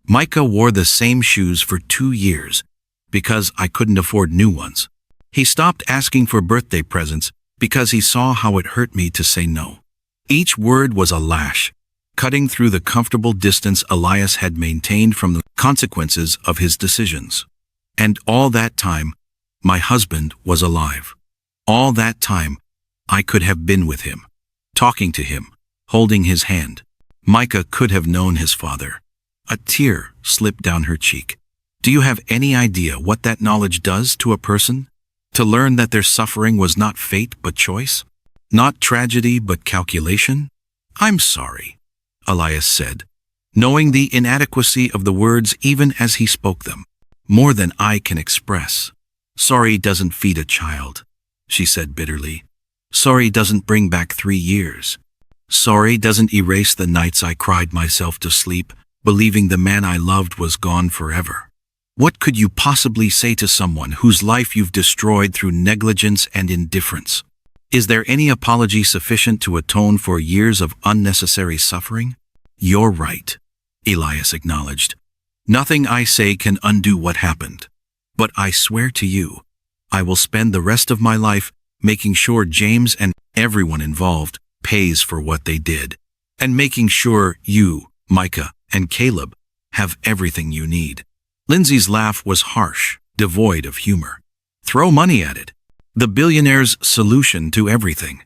"Micah wore the same shoes for 2 years because I couldn't afford new ones. He stopped asking for birthday presents because he saw how it hurt me to say no." Each word was a lash, cutting through the comfortable distance Elias had maintained from the consequences of his decisions. "And all that time, my husband was alive. All that time, I could have been with him, talking to him, holding his hand. Micah could have known his father." A tear slipped down her cheek. "Do you have any idea what that knowledge does to a person? To learn that their suffering was not fate but choice? Not tragedy but calculation?" "I'm sorry," Elias said, knowing the inadequacy of the words even as he spoke them. "More than I can express. Sorry doesn't feed a child." she said bitterly. Sorry doesn't bring back 3 years. Sorry doesn't erase the nights I cried myself to sleep, believing the man I loved was gone forever. What could you possibly say to someone whose life you've destroyed through negligence and indifference? Is there any apology sufficient to atone for years of unnecessary suffering? You're right, Elias acknowledged. Nothing I say can undo what happened. But I swear to you, I will spend the rest of my life making sure James and everyone involved pays for what they did, and making sure you, Micah, and Caleb have everything you need. Lindsay's laugh was harsh, devoid of humor. Throw money at it. The billionaire's solution to everything.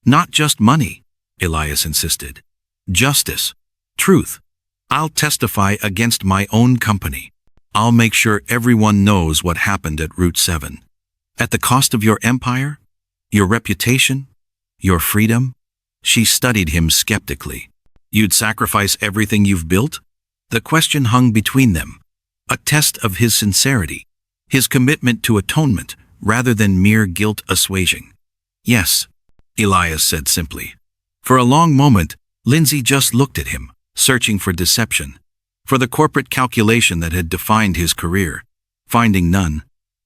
Not just money, Elias insisted. Justice. Truth. I'll testify against my own company. I'll make sure everyone knows what happened at Route 7. At the cost of your empire? Your reputation? Your freedom? She studied him skeptically. You'd sacrifice everything you've built? The question hung between them, a test of his sincerity, his commitment to atonement rather than mere guilt assuaging. Yes, Elias said simply. For a long moment, Lindsay just looked at him, searching for deception, for the corporate calculation that had defined his career. Finding none,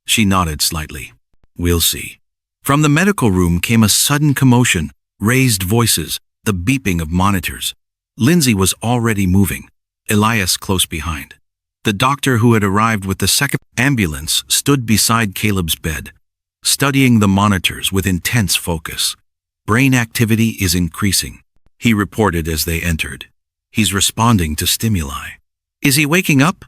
she nodded slightly. We'll see. From the medical room came a sudden commotion, raised voices, the beeping of monitors. Lindsay was already moving, Elias close behind. The doctor who had arrived with the second ambulance stood beside Caleb's bed, studying the monitors with intense focus. Brain activity is increasing, he reported as they entered. He's responding to stimuli. Is he waking up?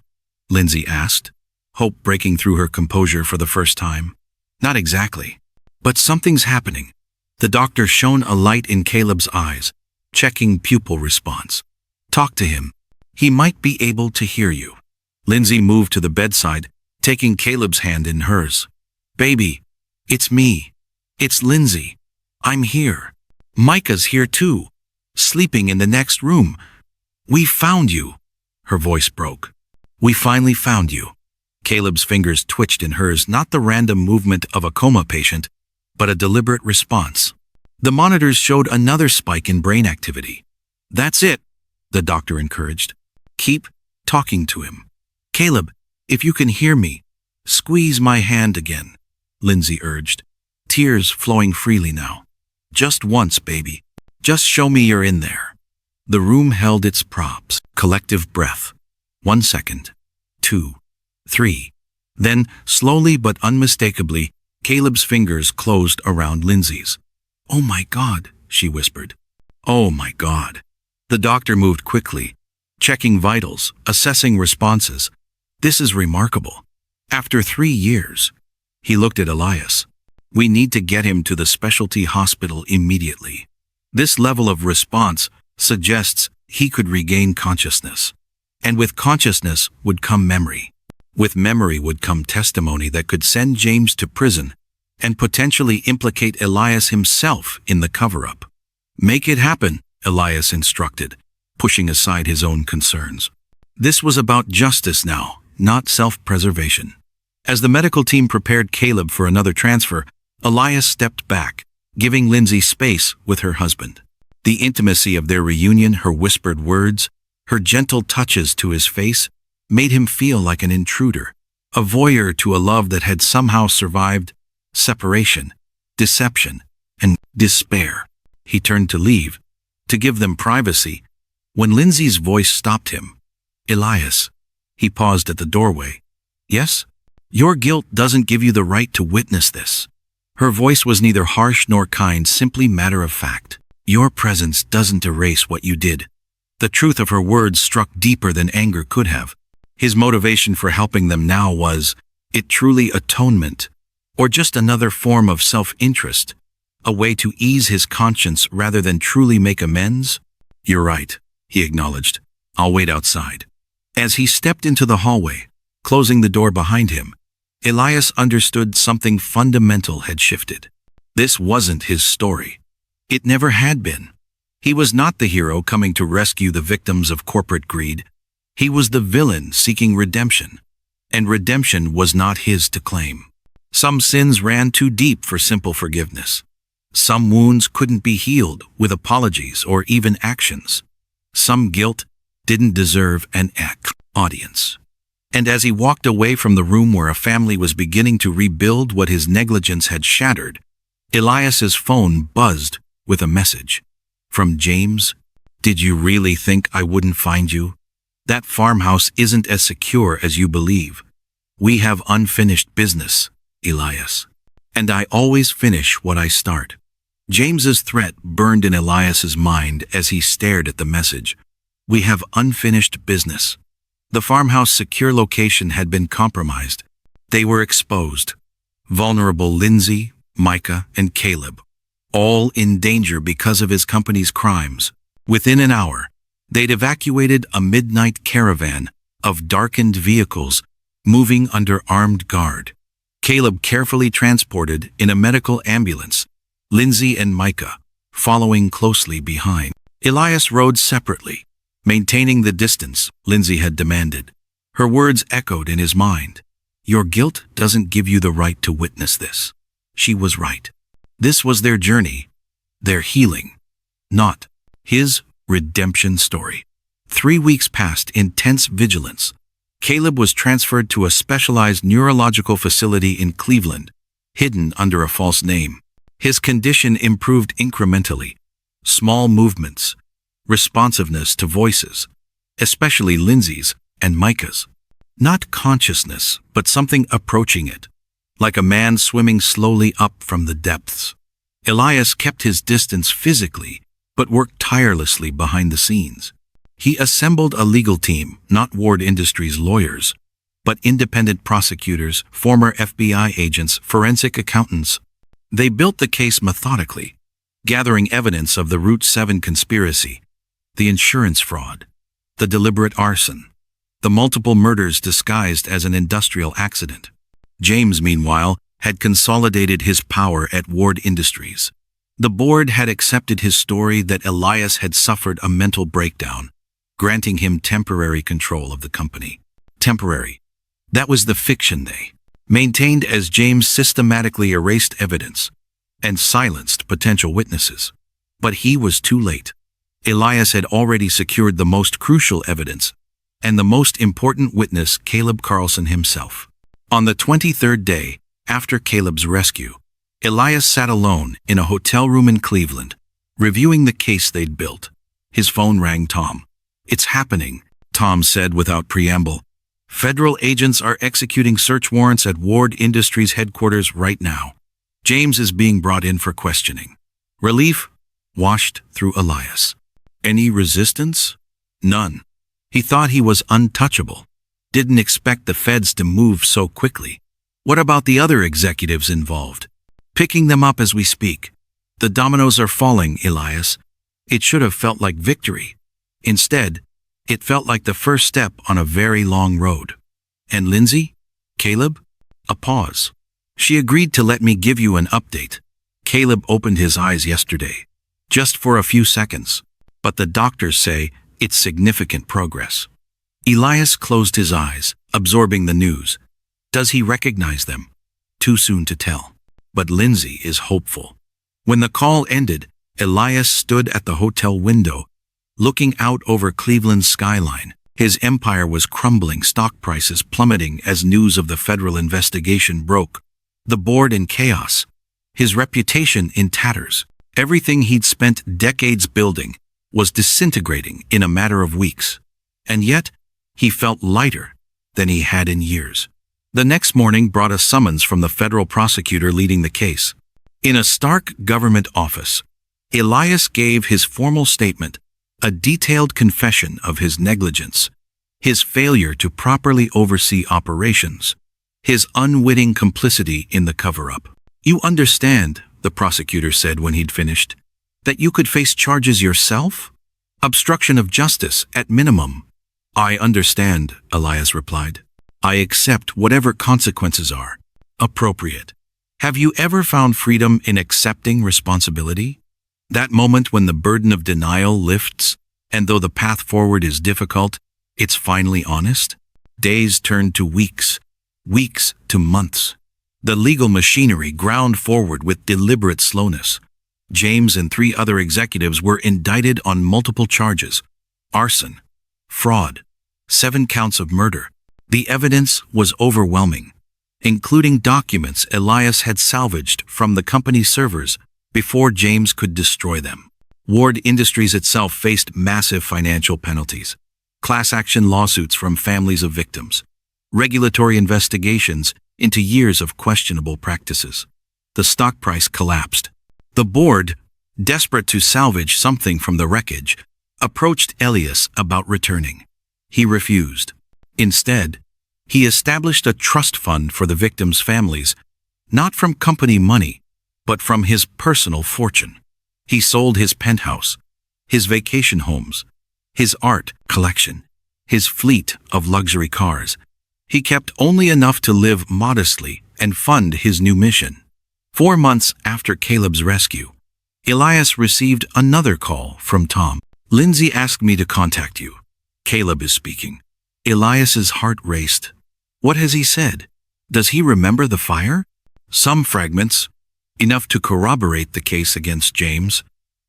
Lindsay asked, hope breaking through her composure for the first time. Not exactly. But something's happening. The doctor shone a light in Caleb's eyes, checking pupil response. Talk to him. He might be able to hear you. Lindsay moved to the bedside, taking Caleb's hand in hers. Baby, it's me. It's Lindsay. I'm here. Micah's here too, sleeping in the next room. We found you. Her voice broke. We finally found you. Caleb's fingers twitched in hers, not the random movement of a coma patient, but a deliberate response. The monitors showed another spike in brain activity. That's it, the doctor encouraged. Keep talking to him. Caleb, if you can hear me, squeeze my hand again, Lindsay urged, tears flowing freely now. Just once, baby. Just show me you're in there. The room held its props. Collective breath. 1 second. 2. 3. Then, slowly but unmistakably, Caleb's fingers closed around Lindsay's. Oh my God, she whispered. Oh my God. The doctor moved quickly, checking vitals, assessing responses. This is remarkable. After 3 years, he looked at Elias. We need to get him to the specialty hospital immediately. This level of response suggests he could regain consciousness. And with consciousness would come memory. With memory would come testimony that could send James to prison and potentially implicate Elias himself in the cover-up. Make it happen, Elias instructed, pushing aside his own concerns. This was about justice now, not self-preservation. As the medical team prepared Caleb for another transfer, Elias stepped back, giving Lindsay space with her husband. The intimacy of their reunion, her whispered words, her gentle touches to his face, made him feel like an intruder, a voyeur to a love that had somehow survived separation, deception, and despair. He turned to leave, to give them privacy, when Lindsay's voice stopped him. Elias. He paused at the doorway. Yes? Your guilt doesn't give you the right to witness this. Her voice was neither harsh nor kind, simply matter of fact. Your presence doesn't erase what you did. The truth of her words struck deeper than anger could have. His motivation for helping them now was, it truly atonement, or just another form of self-interest, a way to ease his conscience rather than truly make amends? You're right, he acknowledged. I'll wait outside. As he stepped into the hallway, closing the door behind him, Elias understood something fundamental had shifted. This wasn't his story. It never had been. He was not the hero coming to rescue the victims of corporate greed. He was the villain seeking redemption, and redemption was not his to claim. Some sins ran too deep for simple forgiveness. Some wounds couldn't be healed with apologies or even actions. Some guilt didn't deserve an audience. And as he walked away from the room where a family was beginning to rebuild what his negligence had shattered, Elias's phone buzzed with a message. From James, "Did you really think I wouldn't find you? That farmhouse isn't as secure as you believe. We have unfinished business, Elias. And I always finish what I start." James's threat burned in Elias's mind as he stared at the message. We have unfinished business. The farmhouse secure location had been compromised. They were exposed. Vulnerable Lindsay, Micah, and Caleb, all in danger because of his company's crimes. Within an hour, they'd evacuated a midnight caravan of darkened vehicles moving under armed guard. Caleb carefully transported in a medical ambulance, Lindsay and Micah following closely behind. Elias rode separately, maintaining the distance Lindsay had demanded. Her words echoed in his mind. Your guilt doesn't give you the right to witness this. She was right. This was their journey, their healing, not his redemption story. 3 weeks passed in tense vigilance. Caleb was transferred to a specialized neurological facility in Cleveland, hidden under a false name. His condition improved incrementally. Small movements, responsiveness to voices, especially Lindsay's and Micah's. Not consciousness, but something approaching it, like a man swimming slowly up from the depths. Elias kept his distance physically, but worked tirelessly behind the scenes. He assembled a legal team, not Ward Industries lawyers, but independent prosecutors, former FBI agents, forensic accountants. They built the case methodically, gathering evidence of the Route 7 conspiracy, the insurance fraud, the deliberate arson, the multiple murders disguised as an industrial accident. James, meanwhile, had consolidated his power at Ward Industries. The board had accepted his story that Elias had suffered a mental breakdown, granting him temporary control of the company. Temporary. That was the fiction they maintained as James systematically erased evidence and silenced potential witnesses. But he was too late. Elias had already secured the most crucial evidence, and the most important witness, Caleb Carlson himself. On the 23rd day after Caleb's rescue, Elias sat alone in a hotel room in Cleveland, reviewing the case they'd built. His phone rang. Tom. It's happening, Tom said without preamble. Federal agents are executing search warrants at Ward Industries headquarters right now. James is being brought in for questioning. Relief washed through Elias. Any resistance? None. He thought he was untouchable. Didn't expect the feds to move so quickly. What about the other executives involved? Picking them up as we speak. The dominoes are falling, Elias. It should have felt like victory. Instead, it felt like the first step on a very long road. And Lindsay? Caleb? A pause. She agreed to let me give you an update. Caleb opened his eyes yesterday. Just for a few seconds. But the doctors say it's significant progress. Elias closed his eyes, absorbing the news. Does he recognize them? Too soon to tell. But Lindsay is hopeful. When the call ended, Elias stood at the hotel window, looking out over Cleveland's skyline. His empire was crumbling, stock prices plummeting as news of the federal investigation broke. The board in chaos. His reputation in tatters. Everything he'd spent decades building was disintegrating in a matter of weeks. And yet, he felt lighter than he had in years. The next morning brought a summons from the federal prosecutor leading the case. In a stark government office, Elias gave his formal statement, a detailed confession of his negligence, his failure to properly oversee operations, his unwitting complicity in the cover-up. You understand, the prosecutor said when he'd finished, that you could face charges yourself? Obstruction of justice, at minimum. I understand, Elias replied. I accept whatever consequences are appropriate. Have you ever found freedom in accepting responsibility? That moment when the burden of denial lifts, and though the path forward is difficult, it's finally honest? Days turned to weeks, weeks to months. The legal machinery ground forward with deliberate slowness. James and 3 other executives were indicted on multiple charges: arson, fraud, 7 counts of murder. The evidence was overwhelming, including documents Elias had salvaged from the company's servers before James could destroy them. Ward Industries itself faced massive financial penalties, class action lawsuits from families of victims, regulatory investigations into years of questionable practices. The stock price collapsed. The board, desperate to salvage something from the wreckage, approached Elias about returning. He refused. Instead, he established a trust fund for the victims' families, not from company money, but from his personal fortune. He sold his penthouse, his vacation homes, his art collection, his fleet of luxury cars. He kept only enough to live modestly and fund his new mission. 4 months after Caleb's rescue, Elias received another call from Tom. "Lindsay asked me to contact you. Caleb is speaking." Elias's heart raced. What has he said? Does he remember the fire? Some fragments, enough to corroborate the case against James.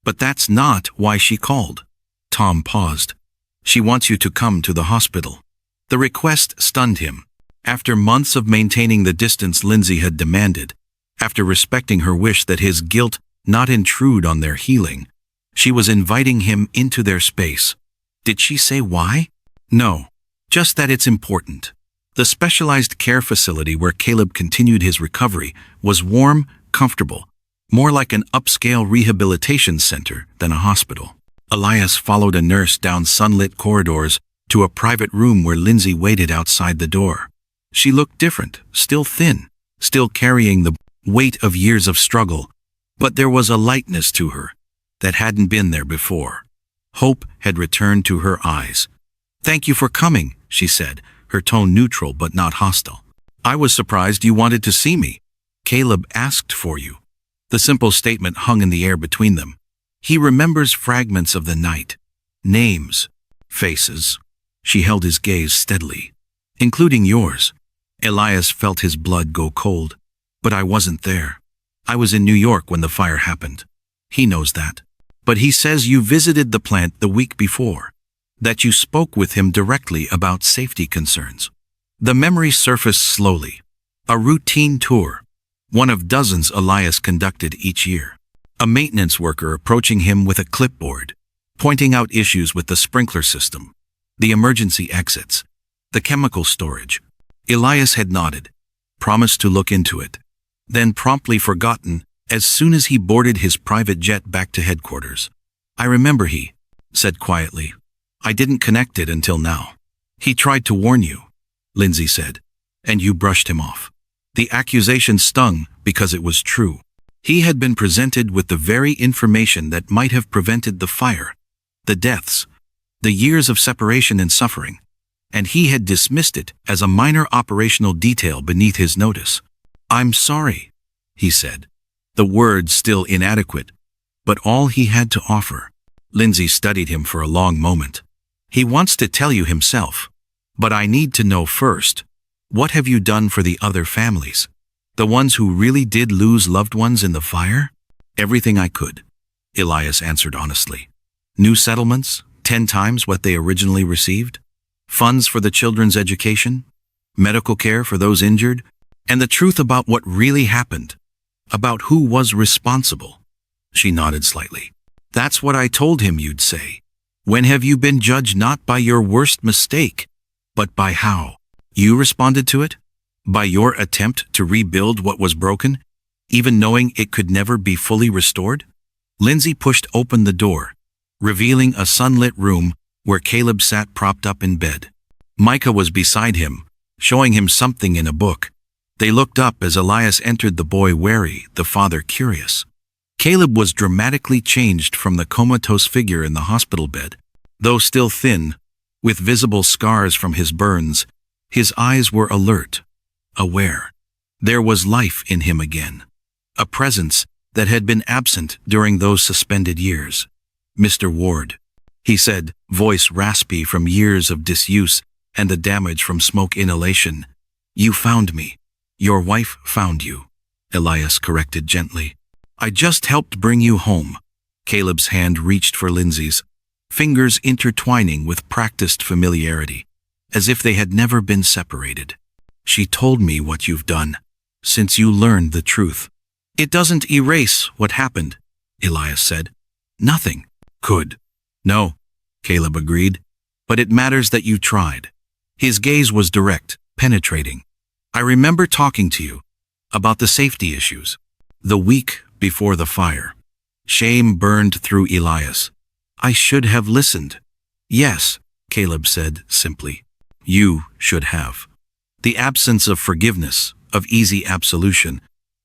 But that's not why she called. Tom paused. "She wants you to come to the hospital." The request stunned him. After months of maintaining the distance Lindsay had demanded, after respecting her wish that his guilt not intrude on their healing, she was inviting him into their space. Did she say why? No, just that it's important. The specialized care facility where Caleb continued his recovery was warm, comfortable, more like an upscale rehabilitation center than a hospital. Elias followed a nurse down sunlit corridors to a private room where Lindsay waited outside the door. She looked different, still thin, still carrying the weight of years of struggle, but there was a lightness to her that hadn't been there before. Hope had returned to her eyes. "Thank you for coming," she said, her tone neutral but not hostile. "I was surprised you wanted to see me. Caleb asked for you." The simple statement hung in the air between them. He remembers fragments of the night, names, faces. She held his gaze steadily. "Including yours." Elias felt his blood go cold. "But I wasn't there. I was in New York when the fire happened." He knows that. "But he says you visited the plant the week before, that you spoke with him directly about safety concerns." The memory surfaced slowly. A routine tour, one of dozens Elias conducted each year. A maintenance worker approaching him with a clipboard, pointing out issues with the sprinkler system, the emergency exits, the chemical storage. Elias had nodded, promised to look into it, then promptly forgotten as soon as he boarded his private jet back to headquarters. "I remember," he said quietly. "I didn't connect it until now." "He tried to warn you," Lindsay said, "and you brushed him off." The accusation stung because it was true. He had been presented with the very information that might have prevented the fire, the deaths, the years of separation and suffering, and he had dismissed it as a minor operational detail beneath his notice. "I'm sorry," he said, the words still inadequate, but all he had to offer. Lindsay studied him for a long moment. "He wants to tell you himself, but I need to know first. What have you done for the other families? The ones who really did lose loved ones in the fire?" "Everything I could," Elias answered honestly. "New settlements, 10 times what they originally received. Funds for the children's education, medical care for those injured, and the truth about what really happened, about who was responsible." She nodded slightly. "That's what I told him you'd say. When have you been judged not by your worst mistake, but by how you responded to it? By your attempt to rebuild what was broken, even knowing it could never be fully restored?" Lindsay pushed open the door, revealing a sunlit room where Caleb sat propped up in bed. Micah was beside him, showing him something in a book. They looked up as Elias entered, the boy wary, the father curious. Caleb was dramatically changed from the comatose figure in the hospital bed. Though still thin, with visible scars from his burns, his eyes were alert, aware. There was life in him again, a presence that had been absent during those suspended years. "Mr. Ward," he said, voice raspy from years of disuse and the damage from smoke inhalation, "you found me." Your wife found you, Elias corrected gently. I just helped bring you home. Caleb's hand reached for Lindsay's, fingers intertwining with practiced familiarity, as if they had never been separated. She told me what you've done, since you learned the truth. It doesn't erase what happened, Elias said. Nothing could. No, Caleb agreed, but it matters that you tried. His gaze was direct, penetrating. I remember talking to you about the safety issues, the week before the fire. Shame burned through Elias. I should have listened. Yes, Caleb said simply. You should have. The absence of forgiveness, of easy absolution,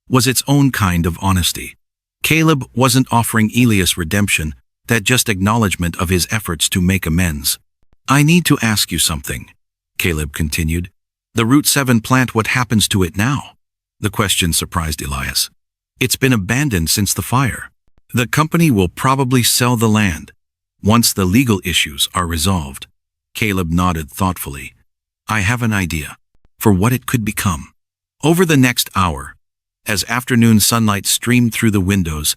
was its own kind of honesty. Caleb wasn't offering Elias redemption, that just acknowledgement of his efforts to make amends. I need to ask you something, Caleb continued. The Route 7 plant, what happens to it now? The question surprised Elias. It's been abandoned since the fire. The company will probably sell the land once the legal issues are resolved. Caleb nodded thoughtfully. I have an idea for what it could become. Over the next hour, as afternoon sunlight streamed through the windows,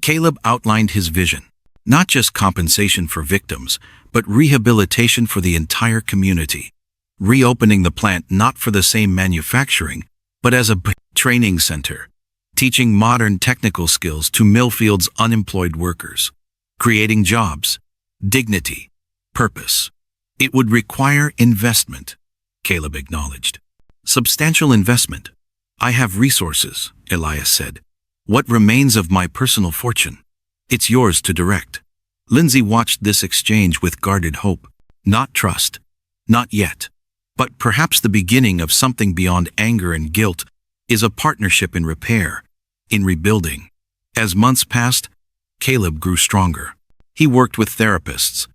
Caleb outlined his vision. Not just compensation for victims, but rehabilitation for the entire community. Reopening the plant not for the same manufacturing, but as a training center, teaching modern technical skills to Millfield's unemployed workers. Creating jobs, dignity, purpose. It would require investment, Caleb acknowledged. Substantial investment. I have resources, Elias said. What remains of my personal fortune? It's yours to direct. Lindsay watched this exchange with guarded hope. Not trust. Not yet. But perhaps the beginning of something beyond anger and guilt is a partnership in repair, in rebuilding. As months passed, Caleb grew stronger. He worked with therapists,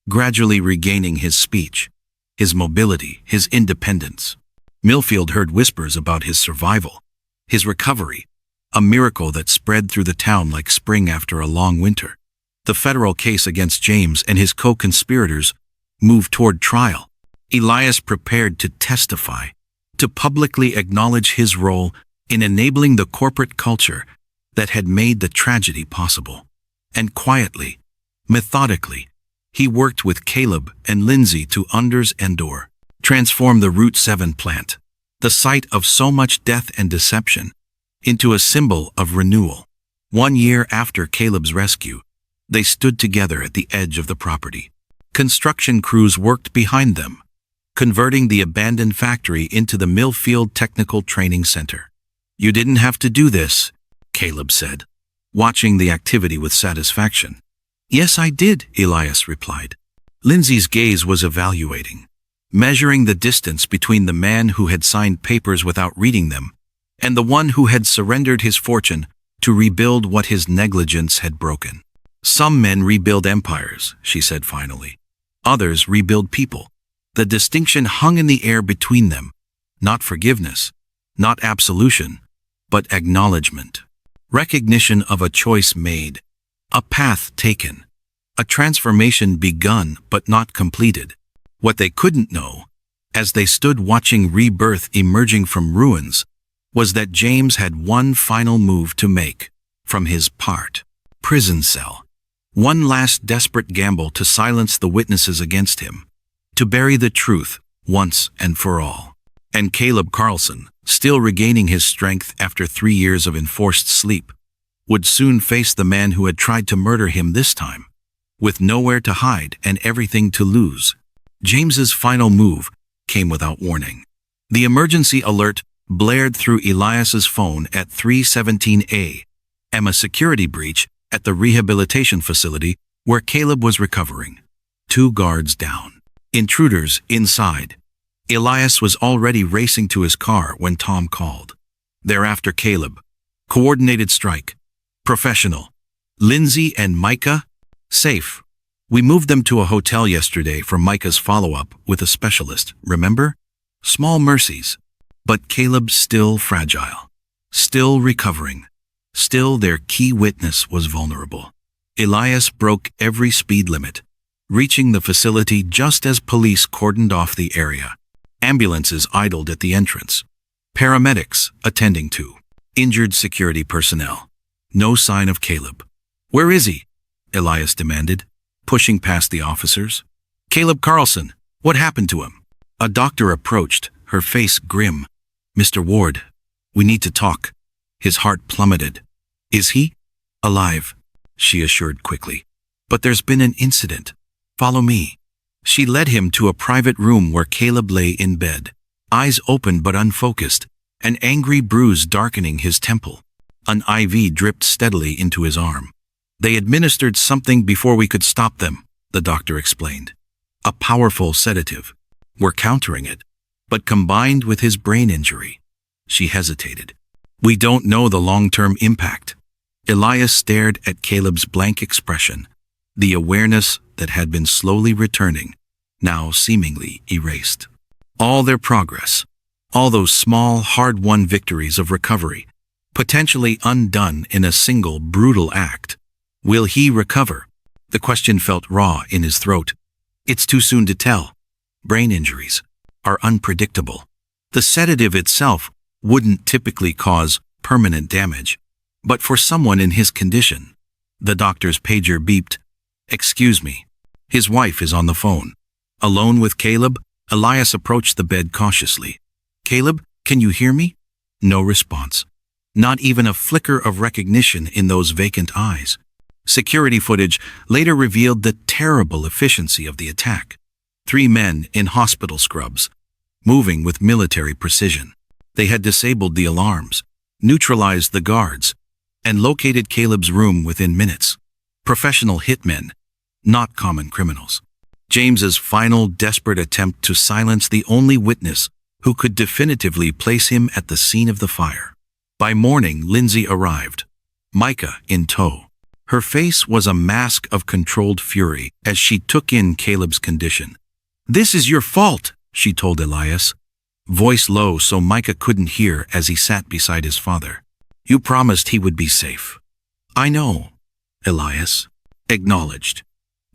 gradually regaining his speech, his mobility, his independence. Millfield heard whispers about his survival, his recovery, a miracle that spread through the town like spring after a long winter. The federal case against James and his co-conspirators moved toward trial. Elias prepared to testify, to publicly acknowledge his role in enabling the corporate culture that had made the tragedy possible. And quietly, methodically, he worked with Caleb and Lindsay to endure, transform the Route 7 plant, the site of so much death and deception, into a symbol of renewal. 1 year after Caleb's rescue, they stood together at the edge of the property. Construction crews worked behind them, converting the abandoned factory into the Millfield Technical Training Center. You didn't have to do this, Caleb said, watching the activity with satisfaction. Yes, I did, Elias replied. Lindsay's gaze was evaluating, measuring the distance between the man who had signed papers without reading them and the one who had surrendered his fortune to rebuild what his negligence had broken. Some men rebuild empires, she said finally. Others rebuild people. The distinction hung in the air between them. Not forgiveness, not absolution, but acknowledgement. Recognition of a choice made, a path taken, a transformation begun but not completed. What they couldn't know, as they stood watching rebirth emerging from ruins, was that James had one final move to make from his prison cell. One last desperate gamble to silence the witnesses against him, to bury the truth once and for all. And Caleb Carlson, still regaining his strength after 3 years of enforced sleep, would soon face the man who had tried to murder him this time, with nowhere to hide and everything to lose. James's final move came without warning. The emergency alert blared through Elias's phone at 3:17 a.m. A security breach at the rehabilitation facility where Caleb was recovering. 2 guards down. Intruders inside. Elias was already racing to his car when Tom called. Thereafter Caleb. Coordinated strike. Professional. Lindsay and Micah? Safe. We moved them to a hotel yesterday for Micah's follow-up with a specialist, remember? Small mercies. But Caleb still fragile. Still recovering. Still their key witness was vulnerable. Elias broke every speed limit, reaching the facility just as police cordoned off the area. Ambulances idled at the entrance. Paramedics attending to. Injured security personnel. No sign of Caleb. Where is he? Elias demanded, pushing past the officers. Caleb Carlson, what happened to him? A doctor approached, her face grim. Mr. Ward, we need to talk. His heart plummeted. Is he? Alive, she assured quickly. But there's been an incident. Follow me. She led him to a private room where Caleb lay in bed, eyes open but unfocused, an angry bruise darkening his temple. An IV dripped steadily into his arm. They administered something before we could stop them, the doctor explained. A powerful sedative. We're countering it, but combined with his brain injury. She hesitated. We don't know the long-term impact. Elias stared at Caleb's blank expression, the awareness that had been slowly returning, now seemingly erased. All their progress, all those small, hard-won victories of recovery, potentially undone in a single brutal act. Will he recover? The question felt raw in his throat. It's too soon to tell. Brain injuries are unpredictable. The sedative itself wouldn't typically cause permanent damage. But for someone in his condition, the doctor's pager beeped. Excuse me. His wife is on the phone. Alone with Caleb, Elias approached the bed cautiously. Caleb, can you hear me? No response. Not even a flicker of recognition in those vacant eyes. Security footage later revealed the terrible efficiency of the attack. 3 men in hospital scrubs, moving with military precision. They had disabled the alarms, neutralized the guards, and located Caleb's room within minutes. Professional hitmen, not common criminals. James's final desperate attempt to silence the only witness who could definitively place him at the scene of the fire. By morning, Lindsay arrived, Micah in tow. Her face was a mask of controlled fury as she took in Caleb's condition. This is your fault, she told Elias, voice low so Micah couldn't hear as he sat beside his father. You promised he would be safe. I know, Elias acknowledged.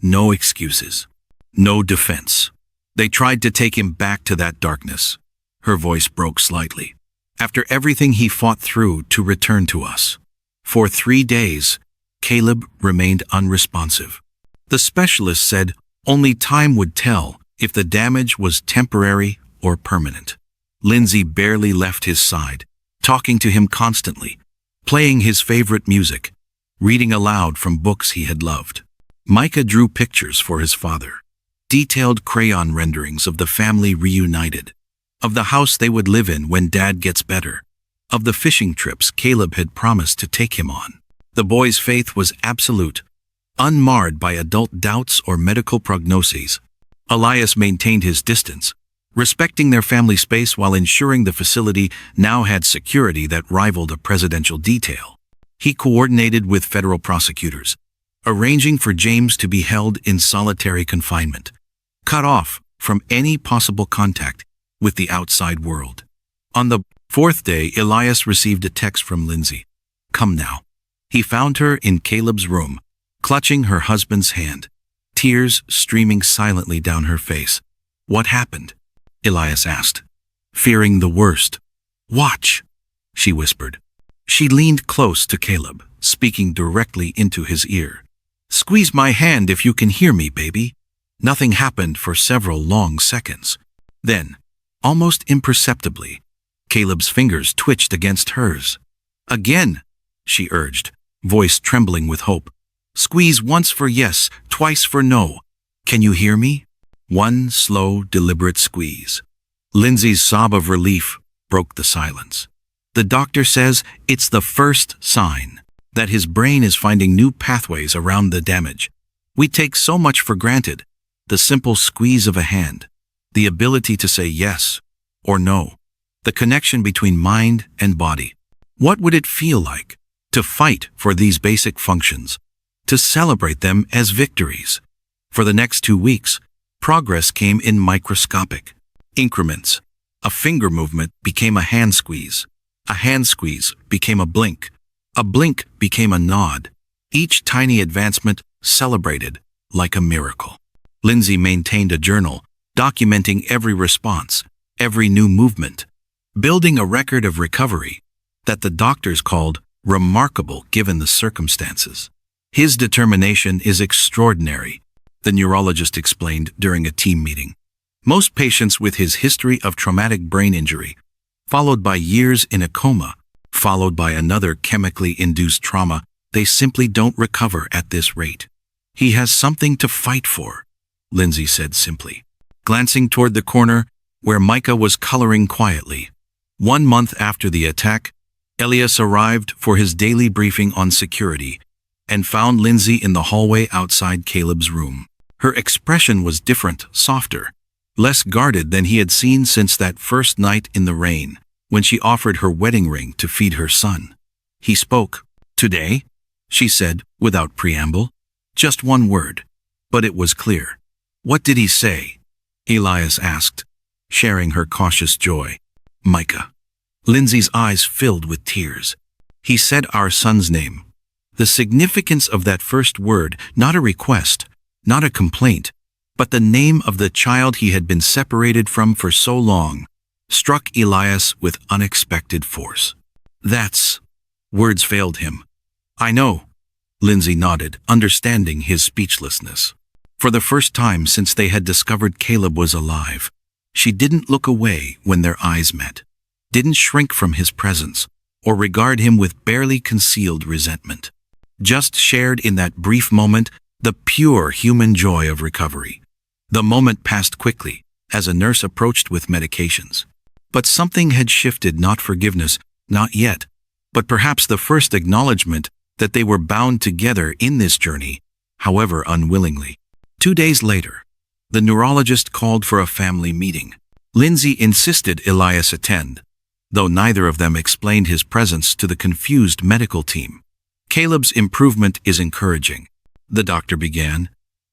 No excuses. No defense. They tried to take him back to that darkness. Her voice broke slightly. After everything he fought through to return to us. For 3 days, Caleb remained unresponsive. The specialist said only time would tell if the damage was temporary or permanent. Lindsay barely left his side, talking to him constantly, playing his favorite music, reading aloud from books he had loved. Micah drew pictures for his father, detailed crayon renderings of the family reunited, of the house they would live in when Dad gets better, of the fishing trips Caleb had promised to take him on. The boy's faith was absolute, unmarred by adult doubts or medical prognoses. Elias maintained his distance, respecting their family space while ensuring the facility now had security that rivaled a presidential detail. He coordinated with federal prosecutors, arranging for James to be held in solitary confinement, cut off from any possible contact with the outside world. On the 4th day, Elias received a text from Lindsay. Come now. He found her in Caleb's room, clutching her husband's hand, tears streaming silently down her face. What happened? Elias asked, fearing the worst. Watch, she whispered. She leaned close to Caleb, speaking directly into his ear. Squeeze my hand if you can hear me, baby. Nothing happened for several long seconds. Then, almost imperceptibly, Caleb's fingers twitched against hers. Again, she urged, voice trembling with hope. Squeeze once for yes, twice for no. Can you hear me? One slow, deliberate squeeze. Lindsay's sob of relief broke the silence. The doctor says it's the first sign that his brain is finding new pathways around the damage. We take so much for granted. The simple squeeze of a hand, the ability to say yes or no, the connection between mind and body. What would it feel like to fight for these basic functions, to celebrate them as victories? For the next 2 weeks, progress came in microscopic increments. A finger movement became a hand squeeze became a blink became a nod. Each tiny advancement celebrated like a miracle. Lindsay maintained a journal, documenting every response, every new movement. building a record of recovery that the doctors called remarkable given the circumstances. His determination is extraordinary, the neurologist explained during a team meeting. Most patients with his history of traumatic brain injury, followed by years in a coma, followed by another chemically induced trauma, they simply don't recover at this rate. He has something to fight for, Lindsay said simply, glancing toward the corner where Micah was coloring quietly. 1 month after the attack, Elias arrived for his daily briefing on security and found Lindsay in the hallway outside Caleb's room. Her expression was different, softer, less guarded than he had seen since that first night in the rain, when she offered her wedding ring to feed her son. He spoke. "Today?" she said, without preamble. Just one word, but it was clear. "What did he say?" Elias asked, sharing her cautious joy. "Micah." Lindsay's eyes filled with tears. "He said our son's name." The significance of that first word, not a request, not a complaint, but the name of the child he had been separated from for so long, struck Elias with unexpected force. "That's..." Words failed him. "I know," Lindsay nodded, understanding his speechlessness. For the first time since they had discovered Caleb was alive, she didn't look away when their eyes met, didn't shrink from his presence, or regard him with barely concealed resentment. Just shared in that brief moment the pure human joy of recovery. The moment passed quickly as a nurse approached with medications. But something had shifted, not forgiveness, not yet, but perhaps the first acknowledgement that they were bound together in this journey, however unwillingly. 2 days later, the neurologist called for a family meeting. Lindsay insisted Elias attend, though neither of them explained his presence to the confused medical team. "Caleb's improvement is encouraging," the doctor began,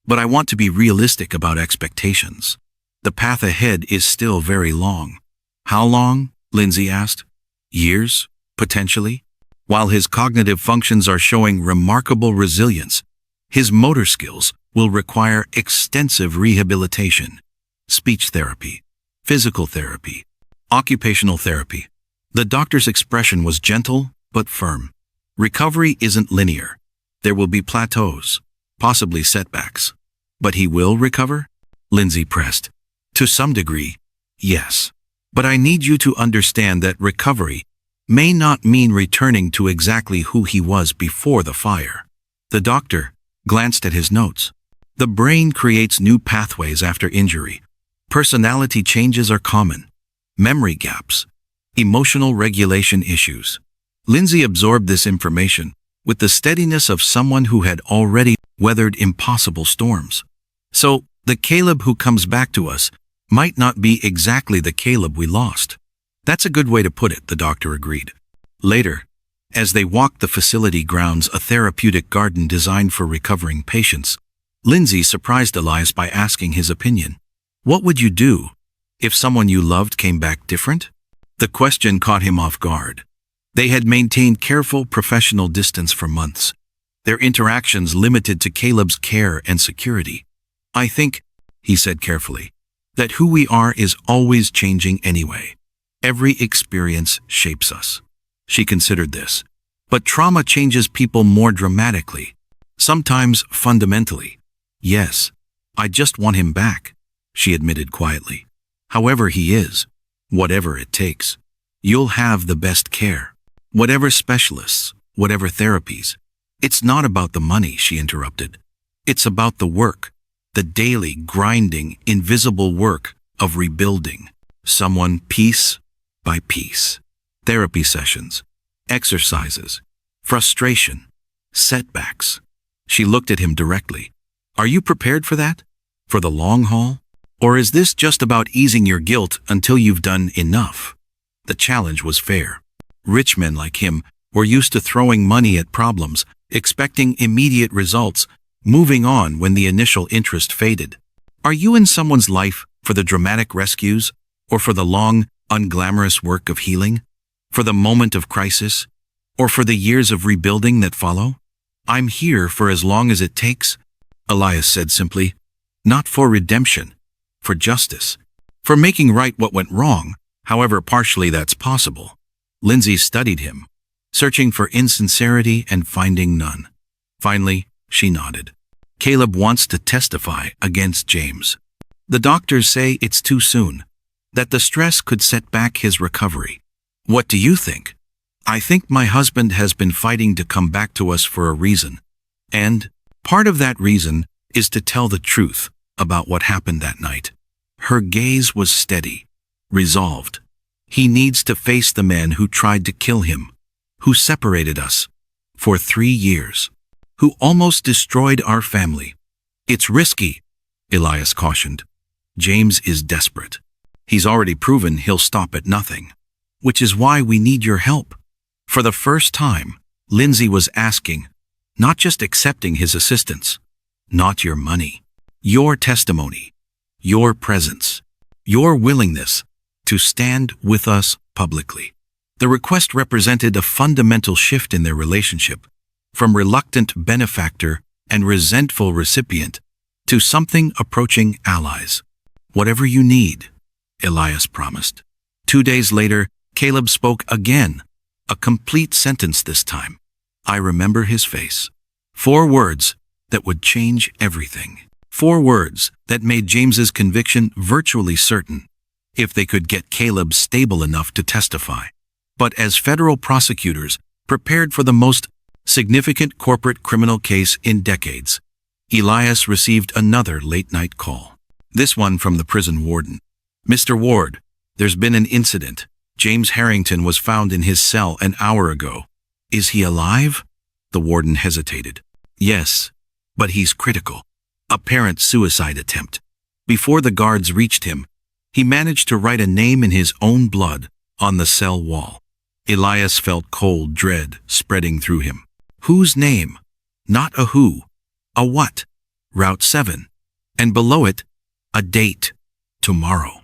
"but I want to be realistic about expectations. The path ahead is still very long." "How long?" Lindsay asked. "Years, potentially. While his cognitive functions are showing remarkable resilience, his motor skills will require extensive rehabilitation, speech therapy, physical therapy, occupational therapy." The doctor's expression was gentle but firm. "Recovery isn't linear. There will be plateaus, possibly setbacks. But he will recover?" Lindsay pressed. "To some degree, yes. But I need you to understand that recovery may not mean returning to exactly who he was before the fire." The doctor glanced at his notes. "The brain creates new pathways after injury. Personality changes are common. Memory gaps, emotional regulation issues." Lindsay absorbed this information with the steadiness of someone who had already weathered impossible storms. "So, the Caleb who comes back to us might not be exactly the Caleb we lost." "That's a good way to put it," the doctor agreed. Later, as they walked the facility grounds, a therapeutic garden designed for recovering patients, Lindsay surprised Elias by asking his opinion. "What would you do if someone you loved came back different?" The question caught him off guard. They had maintained careful professional distance for months, their interactions limited to Caleb's care and security. "I think," he said carefully, "that who we are is always changing anyway. Every experience shapes us." She considered this. "But trauma changes people more dramatically, sometimes fundamentally." "Yes, I just want him back," she admitted quietly. "However he is, whatever it takes. You'll have the best care. Whatever specialists, whatever therapies." "It's not about the money," she interrupted. "It's about the work, the daily, grinding, invisible work of rebuilding someone piece by piece. Therapy sessions, exercises, frustration, setbacks." She looked at him directly. "Are you prepared for that? For the long haul? Or is this just about easing your guilt until you've done enough?" The challenge was fair. Rich men like him were used to throwing money at problems, expecting immediate results, moving on when the initial interest faded. Are you in someone's life for the dramatic rescues, or for the long, unglamorous work of healing? For the moment of crisis, or for the years of rebuilding that follow? "I'm here for as long as it takes," Elias said simply. "Not for redemption, for justice, for making right what went wrong, However partially that's possible. Lindsay studied him, searching for insincerity and finding none. Finally, she nodded. Caleb wants to testify against James. The doctors say it's too soon, that the stress could set back his recovery. What do you think? I think my husband has been fighting to come back to us for a reason. And part of that reason is to tell the truth about what happened that night. Her gaze was steady, resolved. He needs to face the man who tried to kill him, who separated us for 3 years, who almost destroyed our family. It's risky, Elias cautioned. James is desperate. He's already proven he'll stop at nothing, which is why we need your help. For the first time, Lindsay was asking, not just accepting his assistance, not your money, your testimony, your presence, your willingness to stand with us publicly. The request represented a fundamental shift in their relationship, from reluctant benefactor and resentful recipient to something approaching allies. Whatever you need, Elias promised. 2 days later, Caleb spoke again, a complete sentence this time. I remember his face. 4 words that would change everything. 4 words that made James's conviction virtually certain, if they could get Caleb stable enough to testify. But as federal prosecutors prepared for the most significant corporate criminal case in decades, Elias received another late-night call. This one from the prison warden. Mr. Ward, there's been an incident. James Harrington was found in his cell an hour ago. Is he alive? The warden hesitated. Yes, but he's critical. Apparent suicide attempt. Before the guards reached him, he managed to write a name in his own blood on the cell wall. Elias felt cold dread spreading through him. Whose name? Not a who. A what? Route 7. And below it, a date. Tomorrow.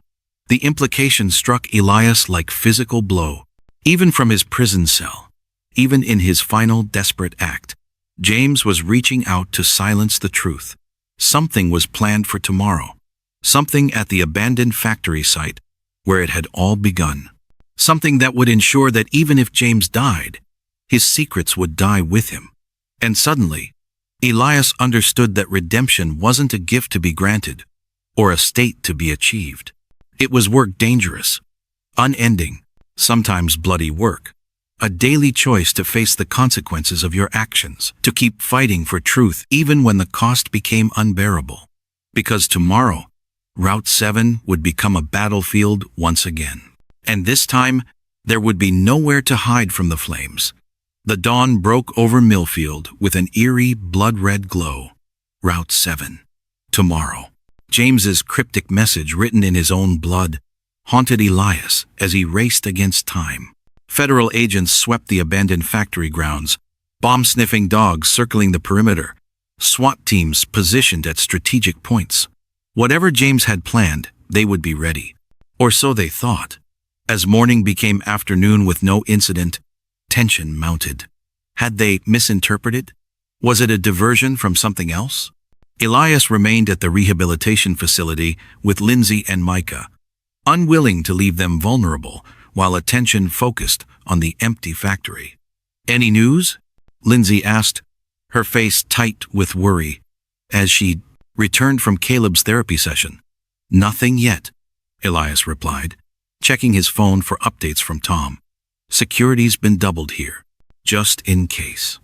The implication struck Elias like physical blow. Even from his prison cell, even in his final desperate act, James was reaching out to silence the truth. Something was planned for tomorrow. Something at the abandoned factory site where it had all begun. Something that would ensure that even if James died, his secrets would die with him. And suddenly, Elias understood that redemption wasn't a gift to be granted, or a state to be achieved. It was work dangerous, unending, sometimes bloody work. A daily choice to face the consequences of your actions, to keep fighting for truth even when the cost became unbearable. Because tomorrow, Route 7 would become a battlefield once again. And this time, there would be nowhere to hide from the flames. The dawn broke over Millfield with an eerie, blood-red glow. Route 7. Tomorrow. James's cryptic message, written in his own blood, haunted Elias as he raced against time. Federal agents swept the abandoned factory grounds, bomb-sniffing dogs circling the perimeter, SWAT teams positioned at strategic points. Whatever James had planned, they would be ready. Or so they thought. As morning became afternoon with no incident, tension mounted. Had they misinterpreted? Was it a diversion from something else? Elias remained at the rehabilitation facility with Lindsay and Micah, unwilling to leave them vulnerable while attention focused on the empty factory. Any news? Lindsay asked, her face tight with worry, as she returned from Caleb's therapy session. Nothing yet, Elias replied, checking his phone for updates from Tom. Security's been doubled here, just in case.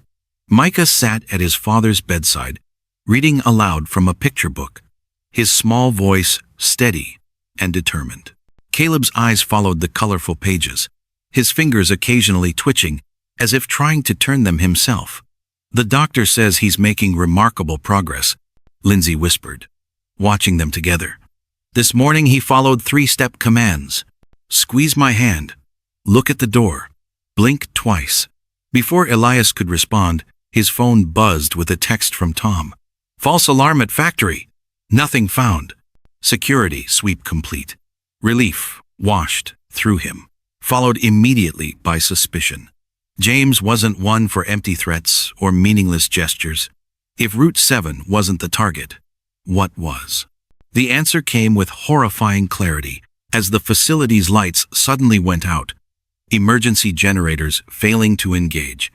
Micah sat at his father's bedside, reading aloud from a picture book, his small voice steady and determined. Caleb's eyes followed the colorful pages, his fingers occasionally twitching as if trying to turn them himself. The doctor says he's making remarkable progress, Lindsay whispered, watching them together. This morning he followed 3-step commands. Squeeze my hand. Look at the door. Blink twice. Before Elias could respond, his phone buzzed with a text from Tom. False alarm at factory. Nothing found. Security sweep complete. Relief washed through him, followed immediately by suspicion. James wasn't one for empty threats or meaningless gestures. If Route 7 wasn't the target, what was? The answer came with horrifying clarity as the facility's lights suddenly went out, emergency generators failing to engage.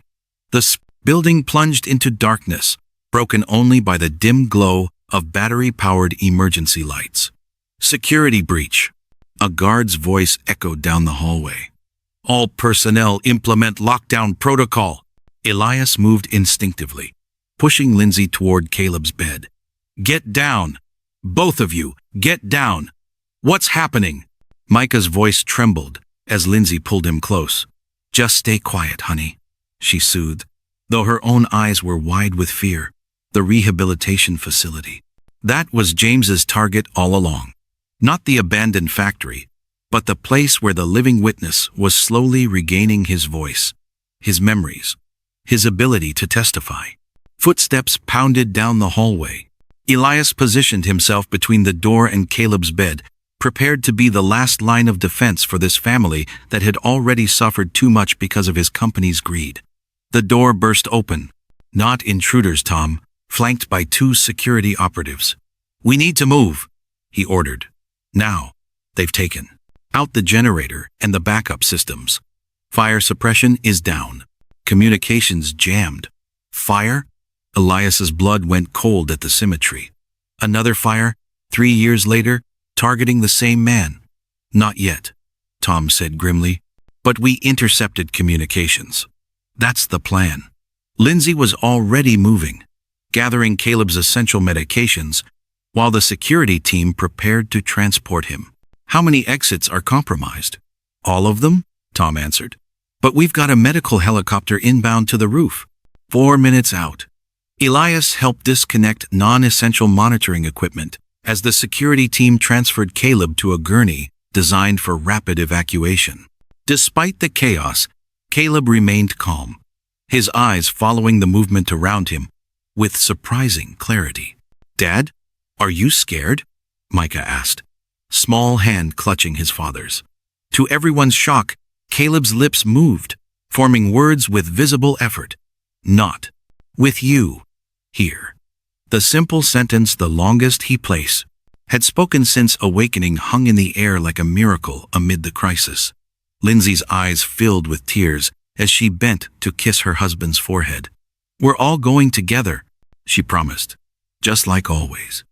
The building plunged into darkness, broken only by the dim glow of battery-powered emergency lights. Security breach. A guard's voice echoed down the hallway. All personnel implement lockdown protocol. Elias moved instinctively, pushing Lindsay toward Caleb's bed. Get down! Both of you, get down! What's happening? Micah's voice trembled as Lindsay pulled him close. Just stay quiet, honey, she soothed, though her own eyes were wide with fear. The rehabilitation facility. That was James's target all along. Not the abandoned factory, but the place where the living witness was slowly regaining his voice, his memories, his ability to testify. Footsteps pounded down the hallway. Elias positioned himself between the door and Caleb's bed, prepared to be the last line of defense for this family that had already suffered too much because of his company's greed. The door burst open. Not intruders, Tom, flanked by 2 security operatives. We need to move, he ordered. Now. They've taken out the generator and the backup systems. Fire suppression is down. Communications jammed. Fire? Elias's blood went cold at the symmetry. Another fire, 3 years later, targeting the same man. Not yet, Tom said grimly, but we intercepted communications. That's the plan. Lindsay was already moving, gathering Caleb's essential medications, while the security team prepared to transport him. How many exits are compromised? All of them, Tom answered. But we've got a medical helicopter inbound to the roof. 4 minutes out. Elias helped disconnect non-essential monitoring equipment as the security team transferred Caleb to a gurney designed for rapid evacuation. Despite the chaos, Caleb remained calm, his eyes following the movement around him with surprising clarity. Dad, are you scared? Micah asked, small hand clutching his father's. To everyone's shock, Caleb's lips moved, forming words with visible effort. Not with you. Here. The simple sentence, the longest he placed, had spoken since awakening, hung in the air like a miracle amid the crisis. Lindsay's eyes filled with tears as she bent to kiss her husband's forehead. We're all going together, she promised, just like always.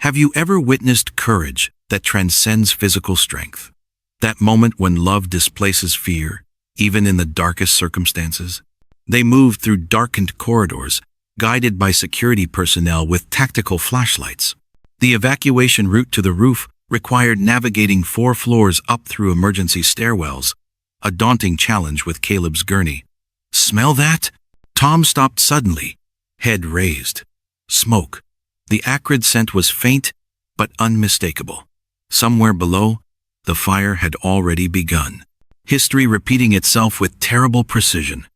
Have you ever witnessed courage that transcends physical strength? That moment when love displaces fear, even in the darkest circumstances? They moved through darkened corridors, guided by security personnel with tactical flashlights. The evacuation route to the roof required navigating 4 floors up through emergency stairwells, a daunting challenge with Caleb's gurney. Smell that? Tom stopped suddenly, head raised. Smoke. The acrid scent was faint, but unmistakable. Somewhere below, the fire had already begun. History repeating itself with terrible precision.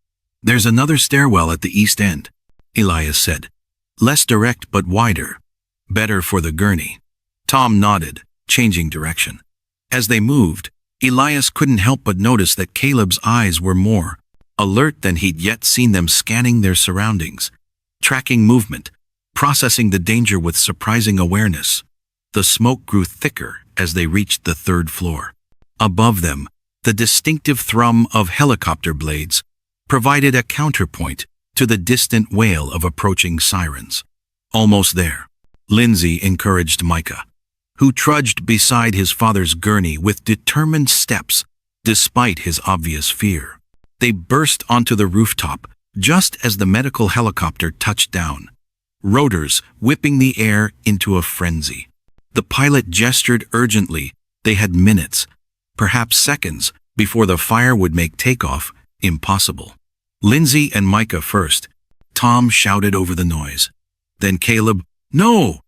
There's another stairwell at the east end, Elias said. Less direct but wider. Better for the gurney. Tom nodded, changing direction. As they moved, Elias couldn't help but notice that Caleb's eyes were more alert than he'd yet seen them, scanning their surroundings, tracking movement, processing the danger with surprising awareness. The smoke grew thicker as they reached the 3rd floor. Above them, the distinctive thrum of helicopter blades provided a counterpoint to the distant wail of approaching sirens. Almost there, Lindsay encouraged Micah, who trudged beside his father's gurney with determined steps despite his obvious fear. They burst onto the rooftop just as the medical helicopter touched down, rotors whipping the air into a frenzy. The pilot gestured urgently. They had minutes, perhaps seconds, before the fire would make takeoff impossible. Lindsay and Micah first. Tom shouted over the noise. Then Caleb. No!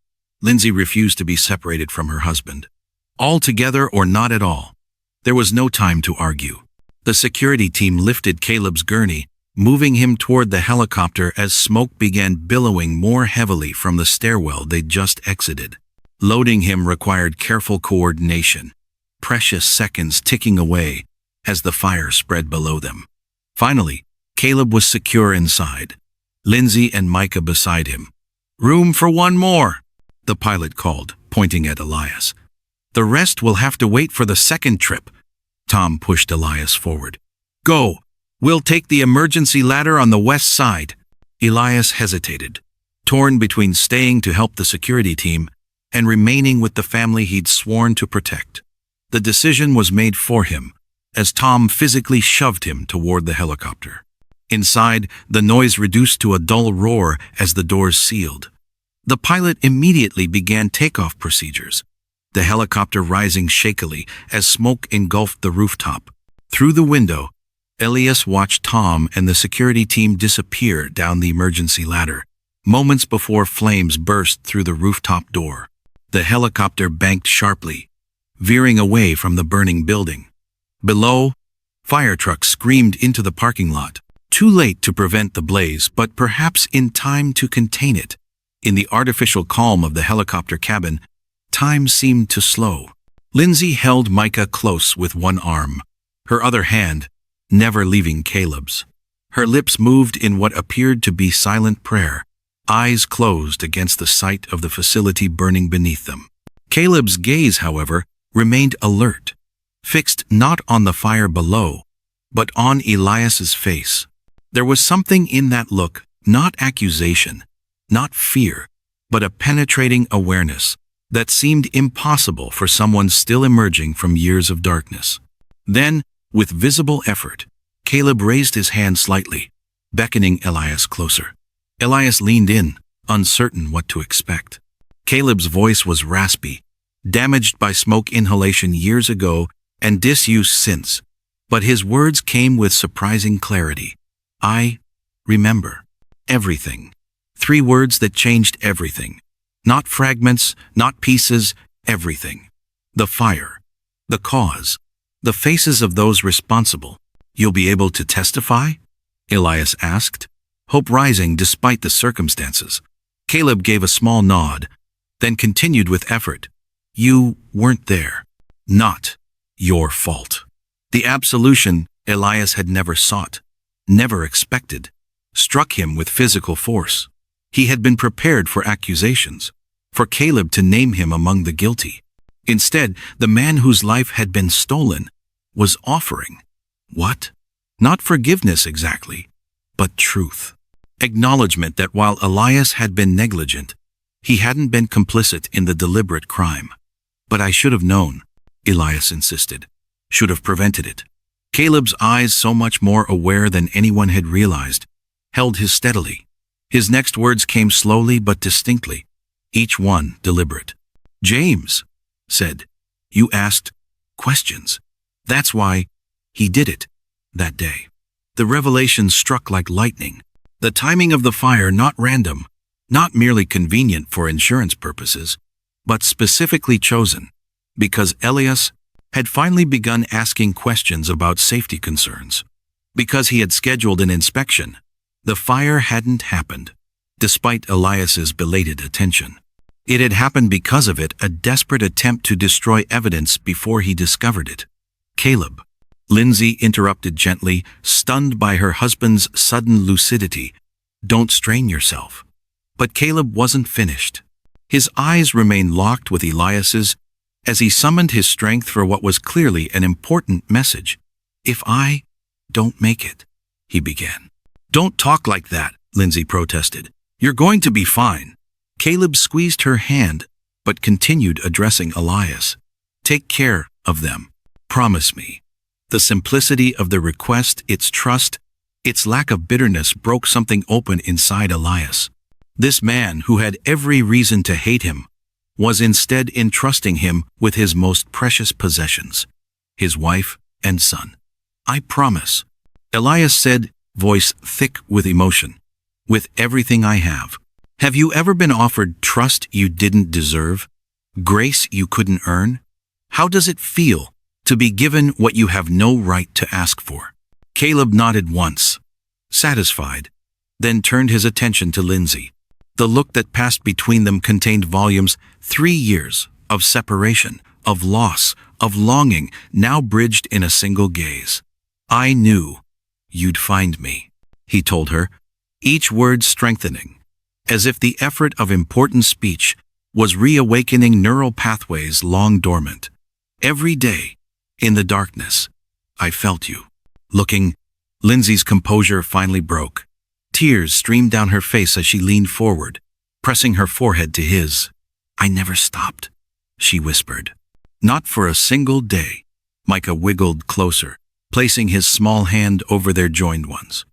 Lindsay refused to be separated from her husband. All together or not at all. There was no time to argue. The security team lifted Caleb's gurney, moving him toward the helicopter as smoke began billowing more heavily from the stairwell they'd just exited. Loading him required careful coordination, precious seconds ticking away as the fire spread below them. Finally, Caleb was secure inside, Lindsay and Micah beside him. Room for one more, the pilot called, pointing at Elias. The rest will have to wait for the second trip. Tom pushed Elias forward. Go! We'll take the emergency ladder on the west side. Elias hesitated, torn between staying to help the security team and remaining with the family he'd sworn to protect. The decision was made for him, as Tom physically shoved him toward the helicopter. Inside, the noise reduced to a dull roar as the doors sealed. The pilot immediately began takeoff procedures, the helicopter rising shakily as smoke engulfed the rooftop. Through the window, Elias watched Tom and the security team disappear down the emergency ladder, moments before flames burst through the rooftop door. The helicopter banked sharply, veering away from the burning building. Below, fire trucks screamed into the parking lot, too late to prevent the blaze, but perhaps in time to contain it. In the artificial calm of the helicopter cabin, time seemed to slow. Lindsay held Micah close with one arm, her other hand never leaving Caleb's. Her lips moved in what appeared to be silent prayer, eyes closed against the sight of the facility burning beneath them. Caleb's gaze, however, remained alert, fixed not on the fire below, but on Elias's face. There was something in that look, not accusation, not fear, but a penetrating awareness that seemed impossible for someone still emerging from years of darkness. Then, with visible effort, Caleb raised his hand slightly, beckoning Elias closer. Elias leaned in, uncertain what to expect. Caleb's voice was raspy, damaged by smoke inhalation years ago and disuse since, but his words came with surprising clarity. I remember everything. 3 words that changed everything. Not fragments, not pieces, everything. The fire, the cause, the faces of those responsible. You'll be able to testify? Elias asked, hope rising despite the circumstances. Caleb gave a small nod, then continued with effort. You weren't there. Not your fault. The absolution Elias had never sought, never expected, struck him with physical force. He had been prepared for accusations, for Caleb to name him among the guilty. Instead, the man whose life had been stolen was offering, what? Not forgiveness exactly, but truth. Acknowledgement that while Elias had been negligent, he hadn't been complicit in the deliberate crime. But I should have known, Elias insisted, should have prevented it. Caleb's eyes, so much more aware than anyone had realized, held his steadily. His next words came slowly but distinctly, each one deliberate. James said, you asked questions. That's why he did it that day. The revelation struck like lightning. The timing of the fire not random, not merely convenient for insurance purposes, but specifically chosen because Elias had finally begun asking questions about safety concerns. Because he had scheduled an inspection, the fire hadn't happened, despite Elias's belated attention. It had happened because of it, a desperate attempt to destroy evidence before he discovered it. Caleb, Lindsay interrupted gently, stunned by her husband's sudden lucidity. Don't strain yourself. But Caleb wasn't finished. His eyes remained locked with Elias's as he summoned his strength for what was clearly an important message. If I don't make it, he began. Don't talk like that, Lindsay protested. You're going to be fine. Caleb squeezed her hand, but continued addressing Elias. Take care of them. Promise me. The simplicity of the request, its trust, its lack of bitterness broke something open inside Elias. This man, who had every reason to hate him, was instead entrusting him with his most precious possessions, his wife and son. I promise, Elias said, voice thick with emotion, with everything I have. Have you ever been offered trust you didn't deserve? Grace you couldn't earn? How does it feel to be given what you have no right to ask for? Caleb nodded once, satisfied, then turned his attention to Lindsay. The look that passed between them contained volumes. 3 years of separation, of loss, of longing, now bridged in a single gaze. I knew you'd find me, he told her, each word strengthening, as if the effort of important speech was reawakening neural pathways long dormant. Every day, in the darkness, I felt you. Looking, Lindsay's composure finally broke. Tears streamed down her face as she leaned forward, pressing her forehead to his. I never stopped, she whispered. Not for a single day. Micah wiggled closer, placing his small hand over their joined ones.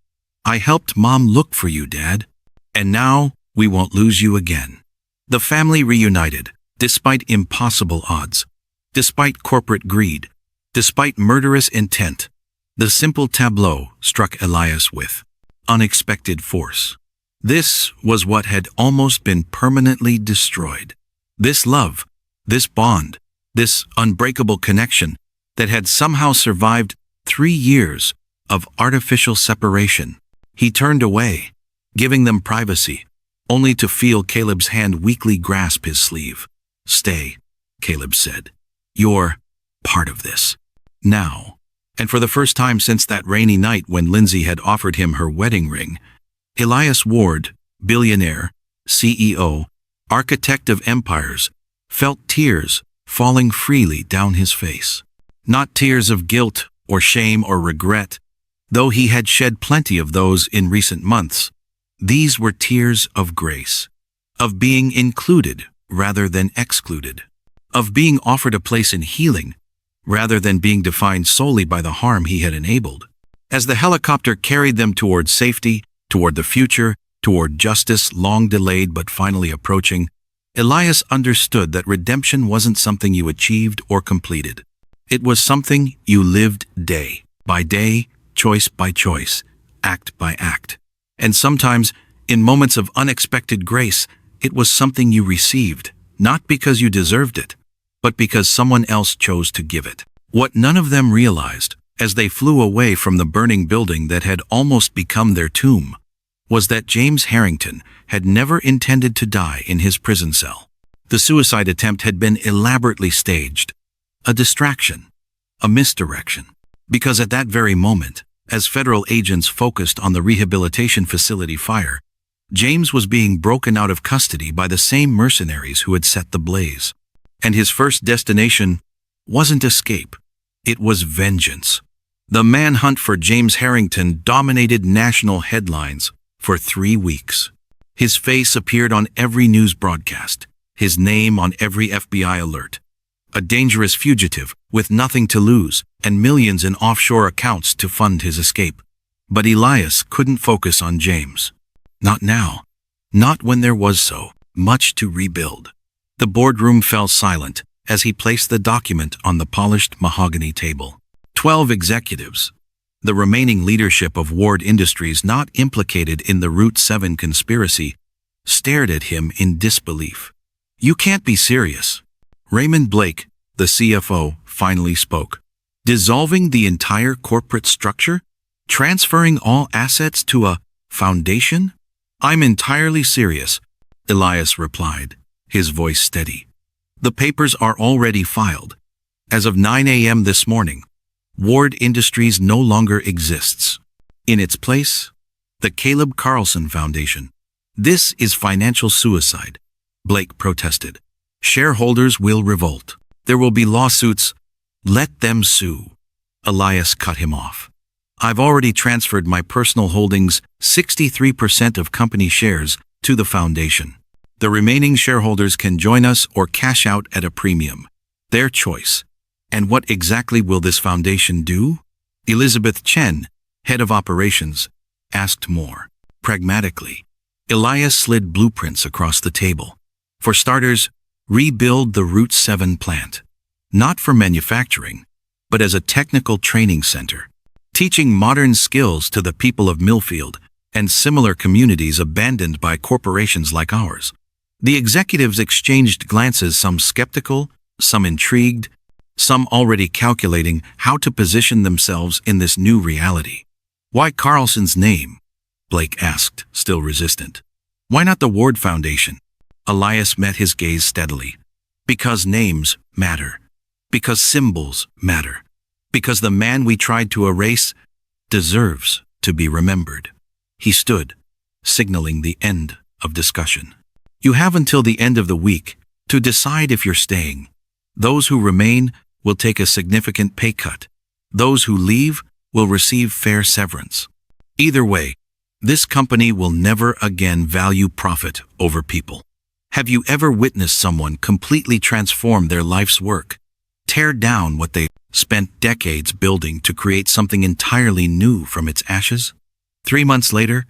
I helped Mom look for you, Dad. And now, we won't lose you again. The family reunited, despite impossible odds, despite corporate greed, despite murderous intent. The simple tableau struck Elias with unexpected force. This was what had almost been permanently destroyed. This love, this bond, this unbreakable connection that had somehow survived 3 years of artificial separation. He turned away, giving them privacy, only to feel Caleb's hand weakly grasp his sleeve. Stay, Caleb said. You're part of this. Now. And for the first time since that rainy night when Lindsay had offered him her wedding ring, Elias Ward, billionaire, CEO, architect of empires, felt tears falling freely down his face. Not tears of guilt or shame or regret, though he had shed plenty of those in recent months. These were tears of grace, of being included rather than excluded, of being offered a place in healing rather than being defined solely by the harm he had enabled. As the helicopter carried them toward safety, toward the future, toward justice long delayed but finally approaching, Elias understood that redemption wasn't something you achieved or completed. It was something you lived day by day, choice by choice, act by act. And sometimes, in moments of unexpected grace, it was something you received, not because you deserved it, but because someone else chose to give it. What none of them realized, as they flew away from the burning building that had almost become their tomb, was that James Harrington had never intended to die in his prison cell. The suicide attempt had been elaborately staged, a distraction, a misdirection. Because at that very moment, as federal agents focused on the rehabilitation facility fire, James was being broken out of custody by the same mercenaries who had set the blaze. And his first destination wasn't escape, it was vengeance. The manhunt for James Harrington dominated national headlines for 3 weeks. His face appeared on every news broadcast, his name on every FBI alert. A dangerous fugitive with nothing to lose and millions in offshore accounts to fund his escape. But Elias couldn't focus on James. Not now. Not when there was so much to rebuild. The boardroom fell silent as he placed the document on the polished mahogany table. 12 executives, the remaining leadership of Ward Industries not implicated in the Route 7 conspiracy, stared at him in disbelief. You can't be serious. Raymond Blake, the CFO, finally spoke. Dissolving the entire corporate structure? Transferring all assets to a foundation? I'm entirely serious, Elias replied, his voice steady. The papers are already filed. As of 9 a.m. this morning, Ward Industries no longer exists. In its place, the Caleb Carlson Foundation. This is financial suicide, Blake protested. Shareholders will revolt. There will be lawsuits. Let them sue. Elias cut him off. I've already transferred my personal holdings, 63% of company shares, to the foundation. The remaining shareholders can join us or cash out at a premium. Their choice. And what exactly will this foundation do? Elizabeth Chen, head of operations, asked more. Pragmatically, Elias slid blueprints across the table. For starters, rebuild the Route 7 plant. Not for manufacturing, but as a technical training center, teaching modern skills to the people of Millfield and similar communities abandoned by corporations like ours. The executives exchanged glances, some skeptical, some intrigued, some already calculating how to position themselves in this new reality. Why Carlson's name? Blake asked, still resistant. Why not the Ward Foundation? Elias met his gaze steadily. Because names matter. Because symbols matter. Because the man we tried to erase deserves to be remembered. He stood, signaling the end of discussion. You have until the end of the week, to decide if you're staying. Those who remain will take a significant pay cut. Those who leave will receive fair severance. Either way, this company will never again value profit over people. Have you ever witnessed someone completely transform their life's work, tear down what they spent decades building to create something entirely new from its ashes? 3 months later,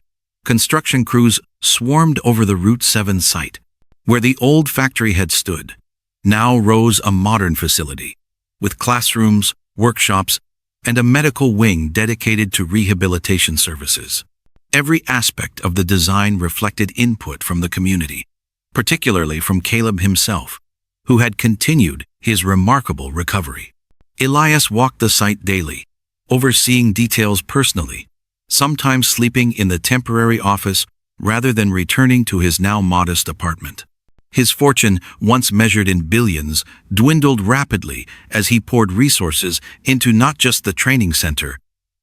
construction crews swarmed over the Route 7 site. Where the old factory had stood, now rose a modern facility, with classrooms, workshops, and a medical wing dedicated to rehabilitation services. Every aspect of the design reflected input from the community, particularly from Caleb himself, who had continued his remarkable recovery. Elias walked the site daily, overseeing details personally, sometimes sleeping in the temporary office rather than returning to his now modest apartment. His fortune, once measured in billions, dwindled rapidly as he poured resources into not just the training center,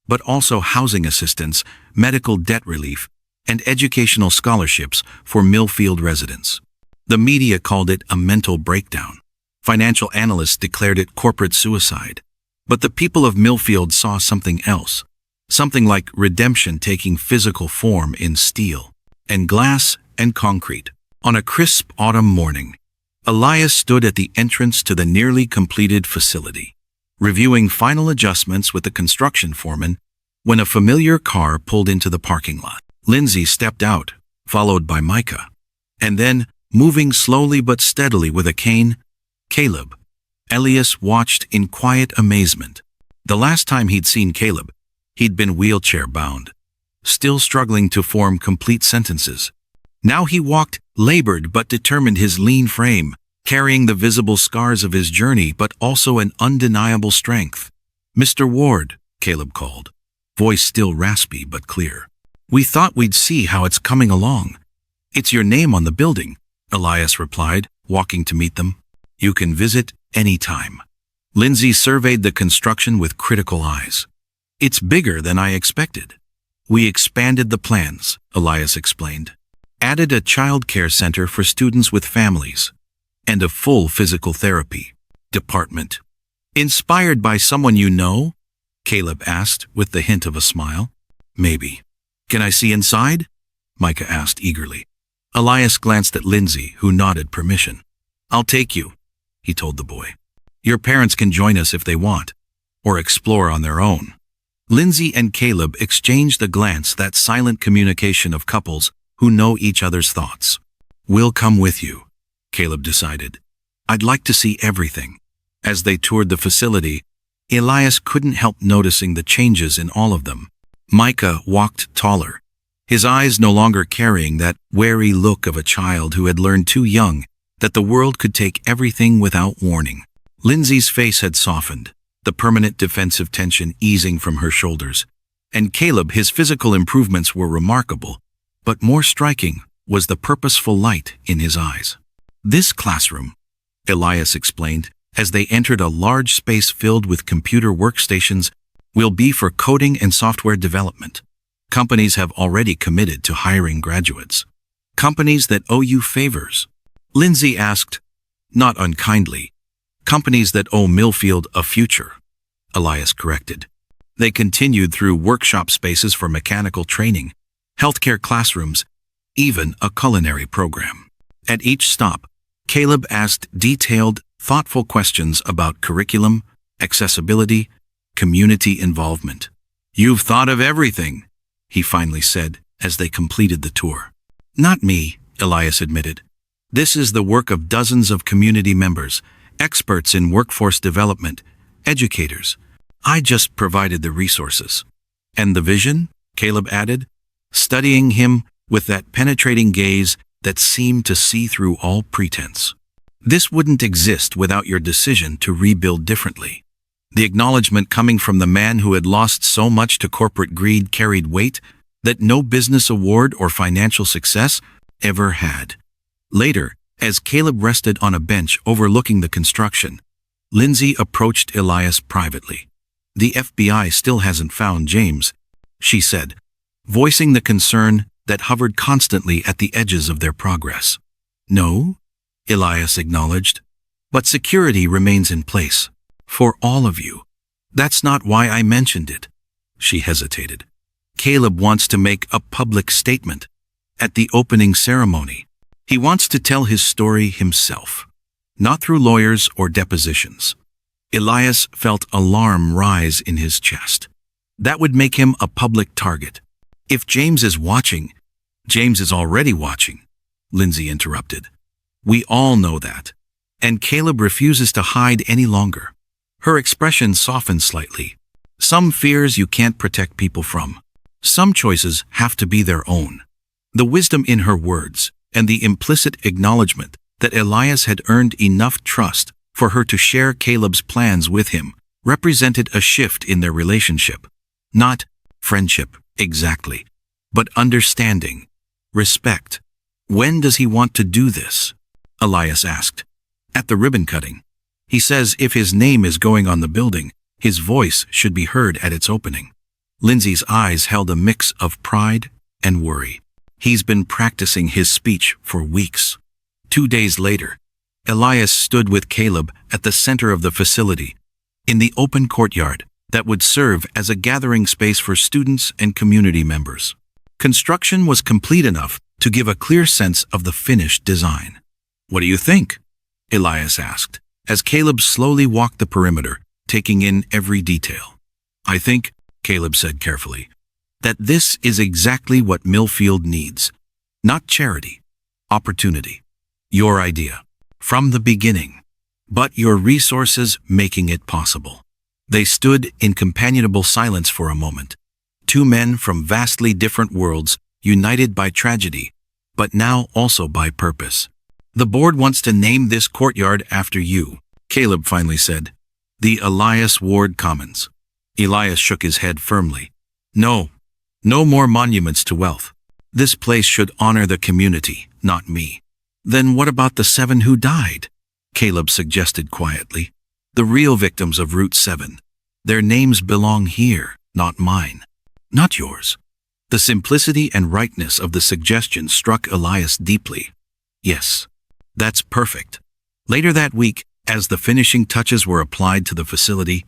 but also housing assistance, medical debt relief, and educational scholarships for Millfield residents. The media called it a mental breakdown. Financial analysts declared it corporate suicide. But the people of Millfield saw something else, something like redemption taking physical form in steel and glass and concrete. On a crisp autumn morning, Elias stood at the entrance to the nearly completed facility, reviewing final adjustments with the construction foreman when a familiar car pulled into the parking lot. Lindsay stepped out, followed by Micah, and then, moving slowly but steadily with a cane, Caleb. Elias watched in quiet amazement. The last time he'd seen Caleb, he'd been wheelchair-bound, still struggling to form complete sentences. Now he walked, labored but determined, his lean frame, carrying the visible scars of his journey but also an undeniable strength. "Mr. Ward," Caleb called, voice still raspy but clear. "We thought we'd see how it's coming along." "It's your name on the building," Elias replied, walking to meet them. "You can visit any time." Lindsay surveyed the construction with critical eyes. "It's bigger than I expected." "We expanded the plans," Elias explained. "Added a child care center for students with families, and a full physical therapy department." "Inspired by someone you know?" Caleb asked with the hint of a smile. "Maybe." "Can I see inside?" Micah asked eagerly. Elias glanced at Lindsay, who nodded permission. "I'll take you," he told the boy. "Your parents can join us if they want, or explore on their own." Lindsay and Caleb exchanged a glance, that silent communication of couples who know each other's thoughts. "We'll come with you," Caleb decided. "I'd like to see everything." As they toured the facility, Elias couldn't help noticing the changes in all of them. Micah walked taller, his eyes no longer carrying that wary look of a child who had learned too young that the world could take everything without warning. Lindsay's face had softened, the permanent defensive tension easing from her shoulders. And Caleb, his physical improvements were remarkable, but more striking was the purposeful light in his eyes. "This classroom," Elias explained, as they entered a large space filled with computer workstations, "will be for coding and software development. Companies have already committed to hiring graduates." "Companies that owe you favors?" Lindsay asked, not unkindly. "Companies that owe Millfield a future," Elias corrected. They continued through workshop spaces for mechanical training, healthcare classrooms, even a culinary program. At each stop, Caleb asked detailed, thoughtful questions about curriculum, accessibility, community involvement. "You've thought of everything," he finally said as they completed the tour. "Not me," Elias admitted. "This is the work of dozens of community members, experts in workforce development, educators. I just provided the resources." "And the vision?" Caleb added, studying him with that penetrating gaze that seemed to see through all pretense. "This wouldn't exist without your decision to rebuild differently." The acknowledgement coming from the man who had lost so much to corporate greed carried weight that no business award or financial success ever had. Later, as Caleb rested on a bench overlooking the construction, Lindsay approached Elias privately. "The FBI still hasn't found James," she said, voicing the concern that hovered constantly at the edges of their progress. "No?" Elias acknowledged. But security remains in place. For all of you. That's not why I mentioned it. She hesitated. Caleb wants to make a public statement. At the opening ceremony. He wants to tell his story himself. Not through lawyers or depositions. Elias felt alarm rise in his chest. That would make him a public target. If James is watching, James is already watching, Lindsay interrupted. We all know that. And Caleb refuses to hide any longer. Her expression softened slightly. Some fears you can't protect people from. Some choices have to be their own. The wisdom in her words, and the implicit acknowledgement that Elias had earned enough trust for her to share Caleb's plans with him, represented a shift in their relationship. Not friendship, exactly, but understanding, respect. When does he want to do this? Elias asked. At the ribbon cutting. He says if his name is going on the building, his voice should be heard at its opening. Lindsay's eyes held a mix of pride and worry. He's been practicing his speech for weeks. 2 days later, Elias stood with Caleb at the center of the facility, in the open courtyard that would serve as a gathering space for students and community members. Construction was complete enough to give a clear sense of the finished design. What do you think? Elias asked, as Caleb slowly walked the perimeter, taking in every detail. I think, Caleb said carefully, that this is exactly what Millfield needs. Not charity, opportunity. Your idea. From the beginning. But your resources making it possible. They stood in companionable silence for a moment. Two men from vastly different worlds, united by tragedy, but now also by purpose. The board wants to name this courtyard after you, Caleb finally said. The Elias Ward Commons. Elias shook his head firmly. No more monuments to wealth. This place should honor the community, not me. Then what about the 7 who died? Caleb suggested quietly. The real victims of Route 7. Their names belong here, not mine. Not yours. The simplicity and rightness of the suggestion struck Elias deeply. Yes, that's perfect. Later that week, as the finishing touches were applied to the facility,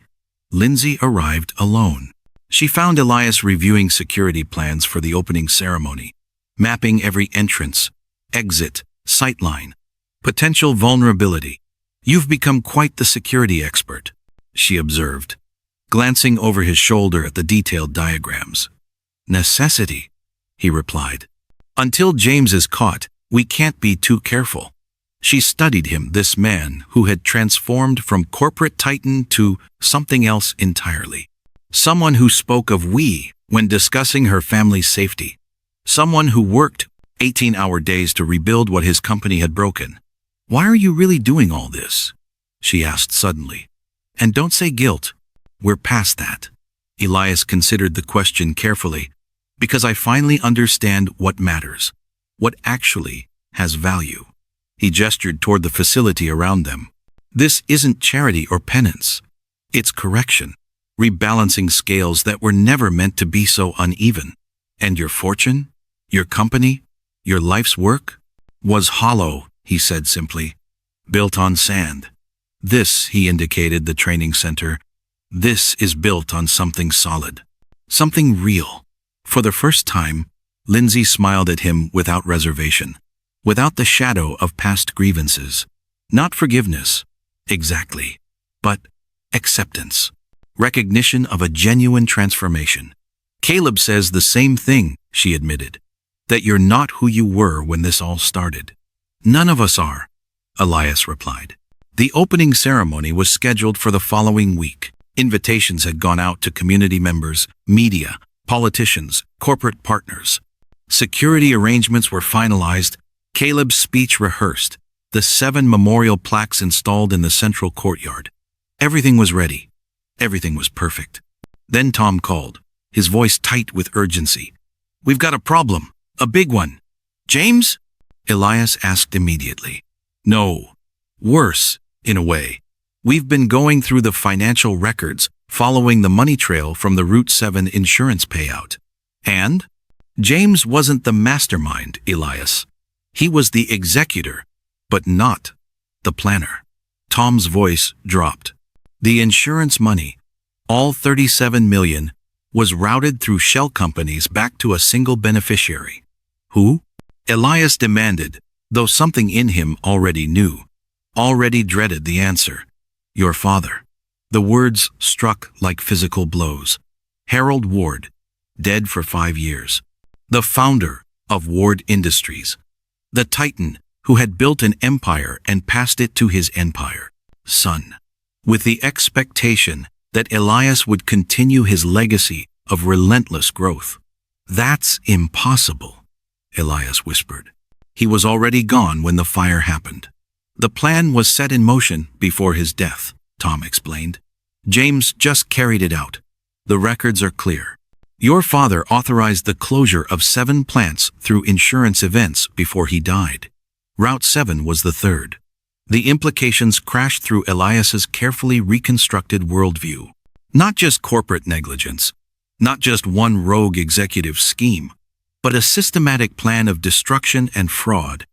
Lindsay arrived alone. She found Elias reviewing security plans for the opening ceremony, mapping every entrance, exit, sightline, potential vulnerability. You've become quite the security expert, she observed, glancing over his shoulder at the detailed diagrams. Necessity, he replied. Until James is caught, we can't be too careful. She studied him, this man who had transformed from corporate titan to something else entirely. Someone who spoke of we when discussing her family's safety. Someone who worked 18-hour days to rebuild what his company had broken. Why are you really doing all this? She asked suddenly. And don't say guilt. We're past that. Elias considered the question carefully. Because I finally understand what matters. What actually has value. He gestured toward the facility around them. This isn't charity or penance. It's correction. Rebalancing scales that were never meant to be so uneven. And your fortune? Your company? Your life's work? Was hollow, he said simply. Built on sand. This, he indicated the training center. This is built on something solid. Something real. For the first time, Lindsay smiled at him without reservation. Without the shadow of past grievances. Not forgiveness, exactly, but acceptance. Recognition of a genuine transformation. Caleb says the same thing, she admitted. That you're not who you were when this all started. None of us are, Elias replied. The opening ceremony was scheduled for the following week. Invitations had gone out to community members, media, politicians, corporate partners. Security arrangements were finalized. Caleb's speech rehearsed, the 7 memorial plaques installed in the central courtyard. Everything was ready. Everything was perfect. Then Tom called, his voice tight with urgency. We've got a problem, a big one. James? Elias asked immediately. No. Worse, in a way. We've been going through the financial records, following the money trail from the Route 7 insurance payout. And? James wasn't the mastermind, Elias. He was the executor, but not the planner. Tom's voice dropped. The insurance money, all 37 million, was routed through shell companies back to a single beneficiary. Who? Elias demanded, though something in him already knew, already dreaded the answer. Your father. The words struck like physical blows. Harold Ward, dead for 5 years. The founder of Ward Industries. The titan who had built an empire and passed it to his empire son, with the expectation that Elias would continue his legacy of relentless growth. That's impossible, Elias whispered. He was already gone when the fire happened. The plan was set in motion before his death, Tom explained. James just carried it out. The records are clear. Your father authorized the closure of 7 plants through insurance events before he died. Route 7 was the third. The implications crashed through Elias's carefully reconstructed worldview. Not just corporate negligence, not just one rogue executive scheme, but a systematic plan of destruction and fraud,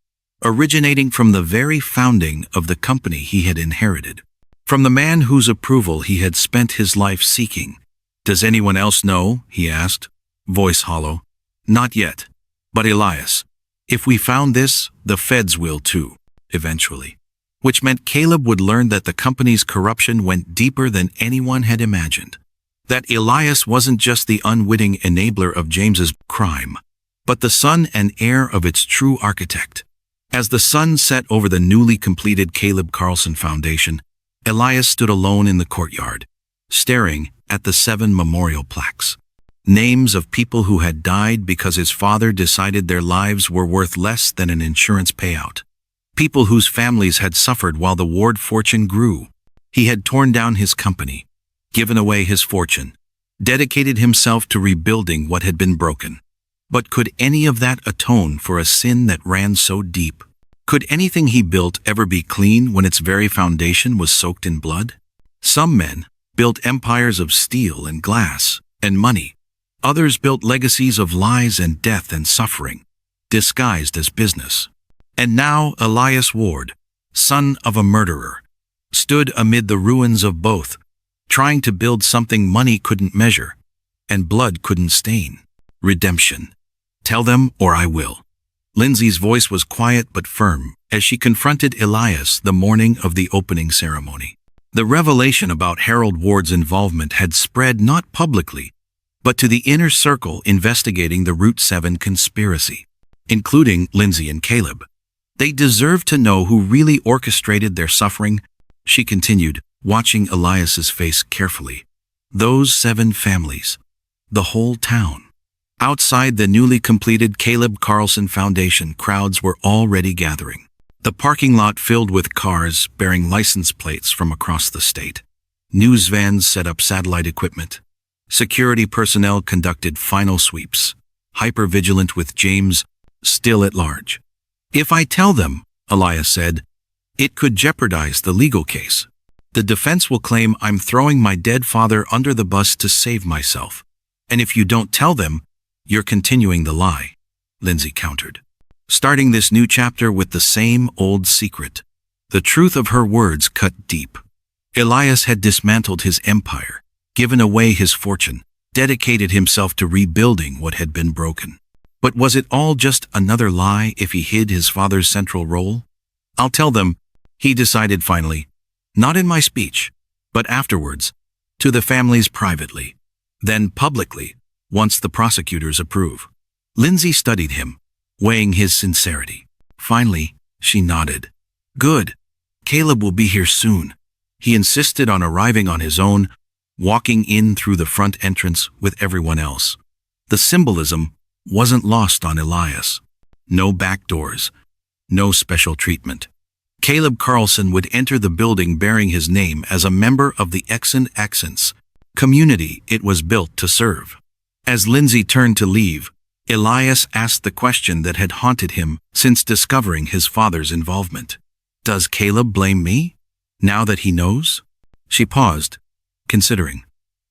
originating from the very founding of the company he had inherited. From the man whose approval he had spent his life seeking. Does anyone else know? He asked, voice hollow. Not yet. But Elias, if we found this, the feds will too, eventually. Which meant Caleb would learn that the company's corruption went deeper than anyone had imagined. That Elias wasn't just the unwitting enabler of James's crime, but the son and heir of its true architect. As the sun set over the newly completed Caleb Carlson Foundation, Elias stood alone in the courtyard, staring at the 7 memorial plaques. Names of people who had died because his father decided their lives were worth less than an insurance payout. People whose families had suffered while the Ward fortune grew. He had torn down his company, given away his fortune, dedicated himself to rebuilding what had been broken. But could any of that atone for a sin that ran so deep? Could anything he built ever be clean when its very foundation was soaked in blood? Some men built empires of steel and glass and money. Others built legacies of lies and death and suffering, disguised as business. And now Elias Ward, son of a murderer, stood amid the ruins of both, trying to build something money couldn't measure and blood couldn't stain. Redemption. Tell them or I will. Lindsay's voice was quiet but firm as she confronted Elias the morning of the opening ceremony. The revelation about Harold Ward's involvement had spread not publicly, but to the inner circle investigating the Route 7 conspiracy, including Lindsay and Caleb. They deserved to know who really orchestrated their suffering, she continued, watching Elias's face carefully. Those 7 families. The whole town. Outside the newly completed Caleb Carlson Foundation, crowds were already gathering. The parking lot filled with cars bearing license plates from across the state. News vans set up satellite equipment. Security personnel conducted final sweeps, hyper-vigilant with James still at large. If I tell them, Elias said, it could jeopardize the legal case. The defense will claim I'm throwing my dead father under the bus to save myself. And if you don't tell them, you're continuing the lie, Lindsay countered. Starting this new chapter with the same old secret. The truth of her words cut deep. Elias had dismantled his empire, given away his fortune, dedicated himself to rebuilding what had been broken. But was it all just another lie if he hid his father's central role? I'll tell them, he decided finally, not in my speech, but afterwards, to the families privately, then publicly, once the prosecutors approve. Lindsay studied him, weighing his sincerity. Finally, she nodded. Good. Caleb will be here soon. He insisted on arriving on his own, walking in through the front entrance with everyone else. The symbolism wasn't lost on Elias. No back doors, no special treatment. Caleb Carlson would enter the building bearing his name as a member of the Accents community it was built to serve. As Lindsay turned to leave, Elias asked the question that had haunted him since discovering his father's involvement. Does Caleb blame me, now that he knows? She paused, considering.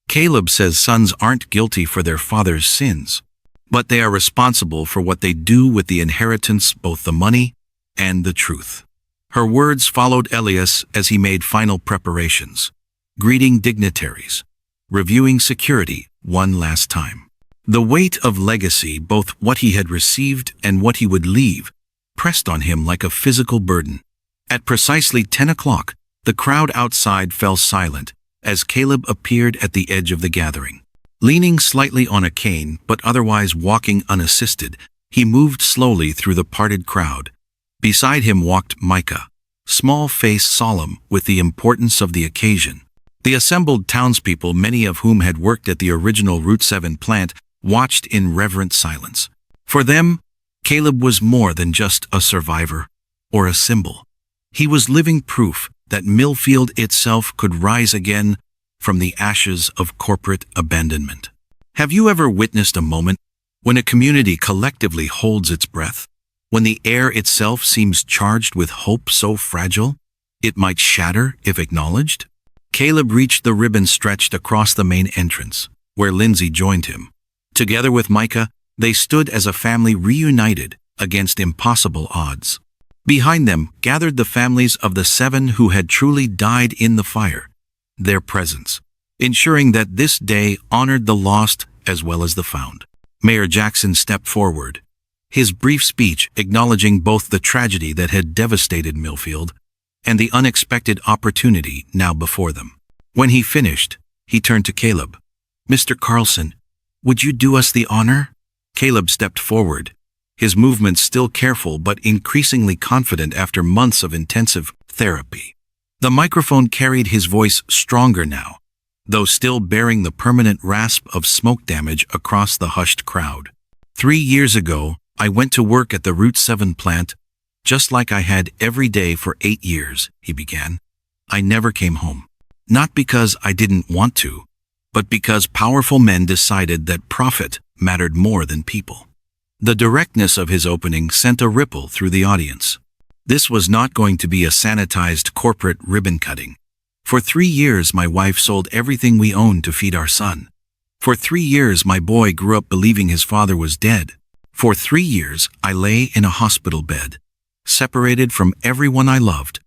Caleb says sons aren't guilty for their father's sins, but they are responsible for what they do with the inheritance, both the money and the truth. Her words followed Elias as he made final preparations, greeting dignitaries, reviewing security one last time. The weight of legacy, both what he had received and what he would leave, pressed on him like a physical burden. At precisely 10 o'clock, the crowd outside fell silent as Caleb appeared at the edge of the gathering. Leaning slightly on a cane, but otherwise walking unassisted, he moved slowly through the parted crowd. Beside him walked Micah, small face solemn with the importance of the occasion. The assembled townspeople, many of whom had worked at the original Route 7 plant, watched in reverent silence. For them, Caleb was more than just a survivor or a symbol. He was living proof that Millfield itself could rise again from the ashes of corporate abandonment. Have you ever witnessed a moment when a community collectively holds its breath, when the air itself seems charged with hope so fragile it might shatter if acknowledged? Caleb reached the ribbon stretched across the main entrance, where Lindsay joined him. Together with Micah, they stood as a family reunited against impossible odds. Behind them gathered the families of the 7 who had truly died in the fire, their presence ensuring that this day honored the lost as well as the found. Mayor Jackson stepped forward, his brief speech acknowledging both the tragedy that had devastated Millfield and the unexpected opportunity now before them. When he finished, he turned to Caleb. "Mr. Carlson, would you do us the honor?" Caleb stepped forward, his movements still careful but increasingly confident after months of intensive therapy. The microphone carried his voice stronger now, though still bearing the permanent rasp of smoke damage across the hushed crowd. 3 years ago, I went to work at the Route 7 plant, just like I had every day for 8 years, he began. I never came home. Not because I didn't want to, but because powerful men decided that profit mattered more than people. The directness of his opening sent a ripple through the audience. This was not going to be a sanitized corporate ribbon cutting. For 3 years, my wife sold everything we owned to feed our son. For 3 years, my boy grew up believing his father was dead. For 3 years, I lay in a hospital bed, separated from everyone I loved,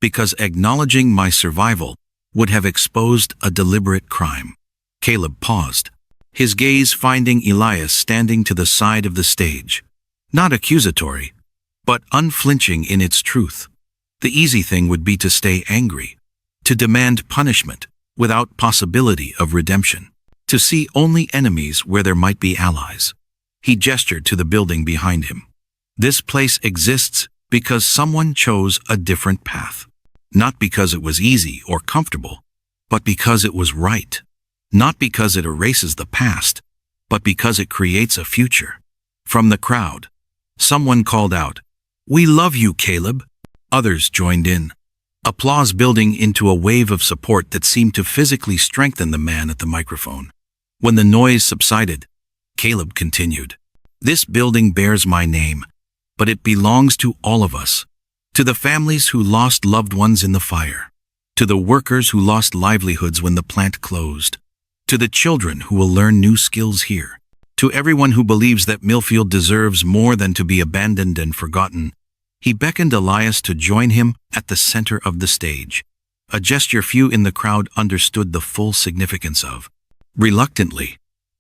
because acknowledging my survival would have exposed a deliberate crime. Caleb paused, his gaze finding Elias standing to the side of the stage. Not accusatory, but unflinching in its truth. The easy thing would be to stay angry, to demand punishment without possibility of redemption, to see only enemies where there might be allies. He gestured to the building behind him. This place exists because someone chose a different path. Not because it was easy or comfortable, but because it was right. Not because it erases the past, but because it creates a future. From the crowd, someone called out, "We love you, Caleb." Others joined in, applause building into a wave of support that seemed to physically strengthen the man at the microphone. When the noise subsided, Caleb continued, "This building bears my name, but it belongs to all of us. To the families who lost loved ones in the fire, to the workers who lost livelihoods when the plant closed, to the children who will learn new skills here, to everyone who believes that Millfield deserves more than to be abandoned and forgotten." He beckoned Elias to join him at the center of the stage, a gesture few in the crowd understood the full significance of. Reluctantly,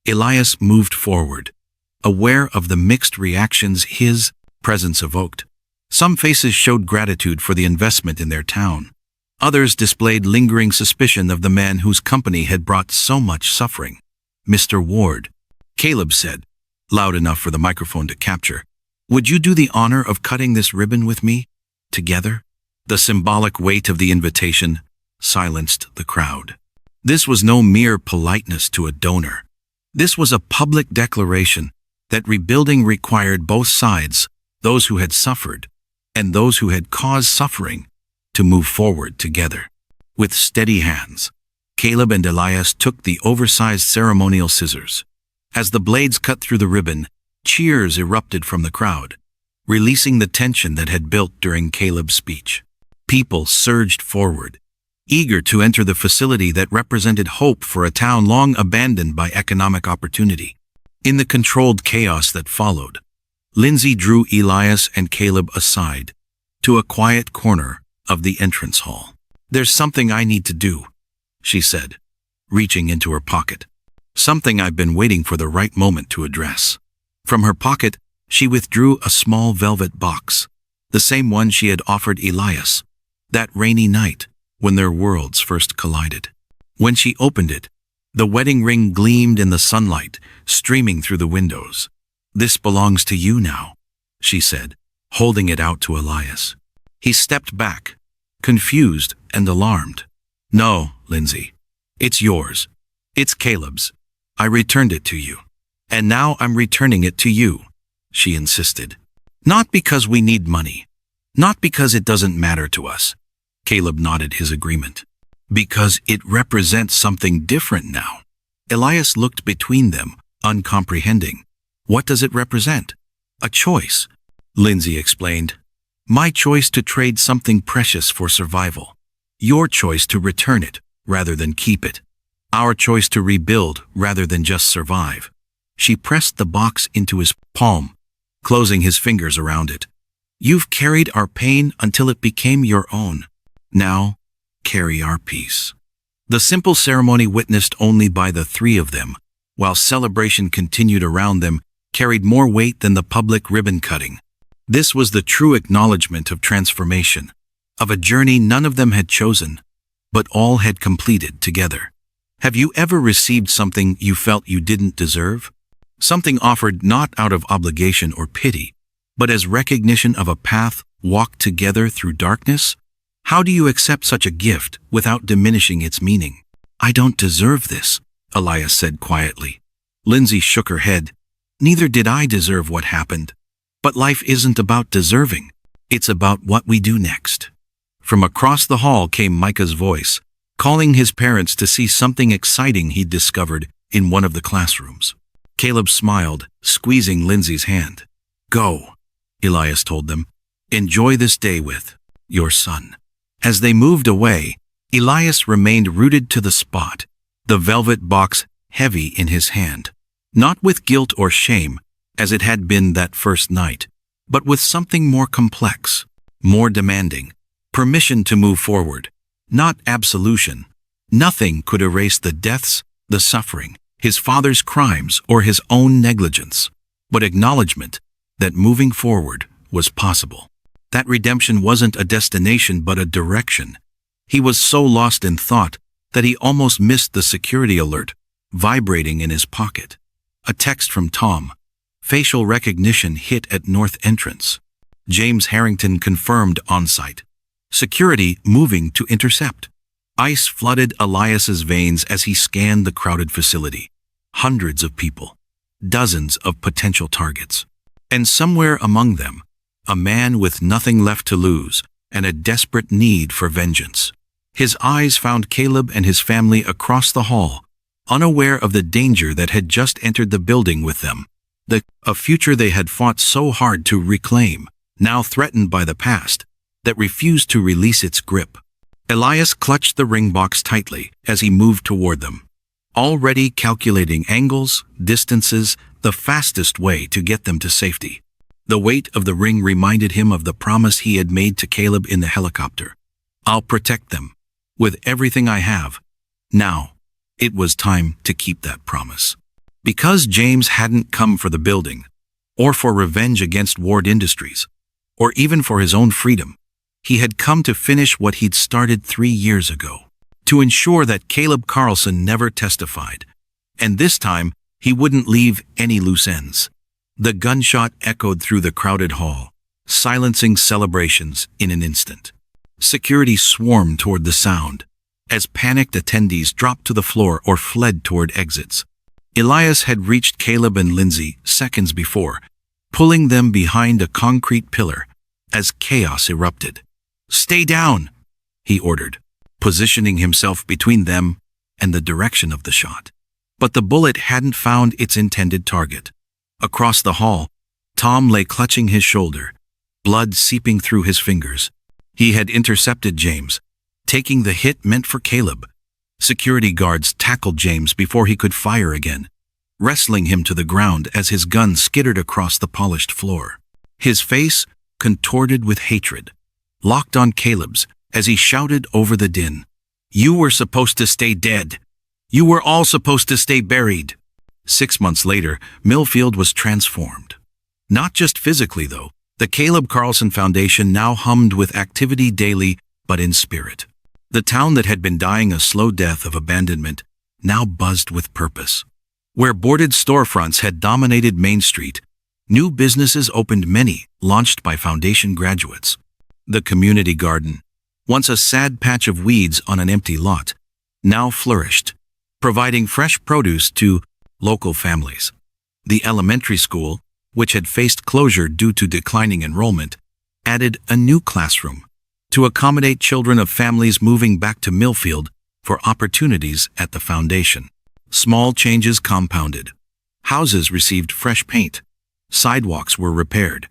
Elias moved forward, aware of the mixed reactions his presence evoked. Some faces showed gratitude for the investment in their town. Others displayed lingering suspicion of the man whose company had brought so much suffering. "Mr. Ward," Caleb said, loud enough for the microphone to capture, "would you do the honor of cutting this ribbon with me, together?" The symbolic weight of the invitation silenced the crowd. This was no mere politeness to a donor. This was a public declaration that rebuilding required both sides, those who had suffered and those who had caused suffering, to move forward together. With steady hands, Caleb and Elias took the oversized ceremonial scissors. As the blades cut through the ribbon, cheers erupted from the crowd, releasing the tension that had built during Caleb's speech. People surged forward, eager to enter the facility that represented hope for a town long abandoned by economic opportunity. In the controlled chaos that followed, Lindsay drew Elias and Caleb aside, to a quiet corner of the entrance hall. "There's something I need to do," she said, reaching into her pocket. "Something I've been waiting for the right moment to address." From her pocket, she withdrew a small velvet box, the same one she had offered Elias that rainy night when their worlds first collided. When she opened it, the wedding ring gleamed in the sunlight streaming through the windows. "This belongs to you now," she said, holding it out to Elias. He stepped back, confused and alarmed. "No, Lindsay. It's yours. It's Caleb's. I returned it to you. And now I'm returning it to you," she insisted. "Not because we need money. Not because it doesn't matter to us." Caleb nodded his agreement. "Because it represents something different now." Elias looked between them, uncomprehending. "What does it represent?" "A choice," Lindsay explained. "My choice to trade something precious for survival. Your choice to return it rather than keep it. Our choice to rebuild rather than just survive." She pressed the box into his palm, closing his fingers around it. "You've carried our pain until it became your own. Now, carry our peace." The simple ceremony, witnessed only by the three of them, while celebration continued around them, carried more weight than the public ribbon cutting. This was the true acknowledgement of transformation, of a journey none of them had chosen, but all had completed together. Have you ever received something you felt you didn't deserve? Something offered not out of obligation or pity, but as recognition of a path walked together through darkness? How do you accept such a gift without diminishing its meaning? "I don't deserve this," Elias said quietly. Lindsay shook her head. "Neither did I deserve what happened. But life isn't about deserving. It's about what we do next." From across the hall came Micah's voice, calling his parents to see something exciting he'd discovered in one of the classrooms. Caleb smiled, squeezing Lindsay's hand. "Go," Elias told them. "Enjoy this day with your son." As they moved away, Elias remained rooted to the spot, the velvet box heavy in his hand. Not with guilt or shame, as it had been that first night, but with something more complex, more demanding. Permission to move forward, not absolution. Nothing could erase the deaths, the suffering, his father's crimes, or his own negligence, but acknowledgement that moving forward was possible. That redemption wasn't a destination but a direction. He was so lost in thought that he almost missed the security alert vibrating in his pocket. A text from Tom. Facial recognition hit at north entrance. James Harrington confirmed on-site. Security moving to intercept. Ice flooded Elias's veins as he scanned the crowded facility. Hundreds of people. Dozens of potential targets. And somewhere among them, a man with nothing left to lose and a desperate need for vengeance. His eyes found Caleb and his family across the hall, unaware of the danger that had just entered the building with them. A future they had fought so hard to reclaim, now threatened by the past, that refused to release its grip. Elias clutched the ring box tightly as he moved toward them, already calculating angles, distances, the fastest way to get them to safety. The weight of the ring reminded him of the promise he had made to Caleb in the helicopter. "I'll protect them, with everything I have." Now, it was time to keep that promise. Because James hadn't come for the building, or for revenge against Ward Industries, or even for his own freedom, he had come to finish what he'd started 3 years ago, to ensure that Caleb Carlson never testified, and this time he wouldn't leave any loose ends. The gunshot echoed through the crowded hall, silencing celebrations in an instant. Security swarmed toward the sound, as panicked attendees dropped to the floor or fled toward exits. Elias had reached Caleb and Lindsay seconds before, pulling them behind a concrete pillar as chaos erupted. "Stay down," he ordered, positioning himself between them and the direction of the shot. But the bullet hadn't found its intended target. Across the hall, Tom lay clutching his shoulder, blood seeping through his fingers. He had intercepted James, taking the hit meant for Caleb. Security guards tackled James before he could fire again, wrestling him to the ground as his gun skittered across the polished floor. His face contorted with hatred, locked on Caleb's as he shouted over the din. "You were supposed to stay dead. You were all supposed to stay buried." 6 months later, Millfield was transformed. Not just physically, though. The Caleb Carlson Foundation now hummed with activity daily, but in spirit. The town that had been dying a slow death of abandonment now buzzed with purpose. Where boarded storefronts had dominated Main Street, new businesses opened, many launched by Foundation graduates. The community garden, once a sad patch of weeds on an empty lot, now flourished, providing fresh produce to local families. The elementary school, which had faced closure due to declining enrollment, added a new classroom to accommodate children of families moving back to Millfield for opportunities at the foundation. Small changes compounded. Houses received fresh paint. Sidewalks were repaired.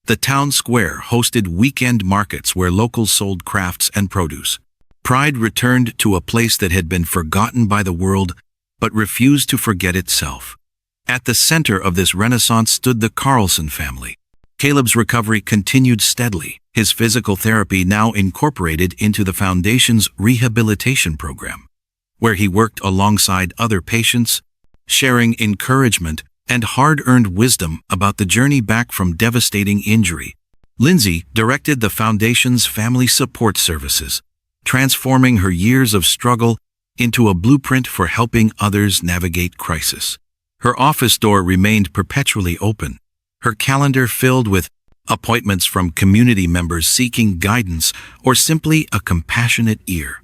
The town square hosted weekend markets where locals sold crafts and produce. Pride returned to a place that had been forgotten by the world but refused to forget itself. At the center of this renaissance stood the Carlson family. Caleb's recovery continued steadily, his physical therapy now incorporated into the foundation's rehabilitation program, where he worked alongside other patients, sharing encouragement and hard-earned wisdom about the journey back from devastating injury. Lindsay directed the foundation's family support services, transforming her years of struggle into a blueprint for helping others navigate crisis. Her office door remained perpetually open, her calendar filled with appointments from community members seeking guidance or simply a compassionate ear.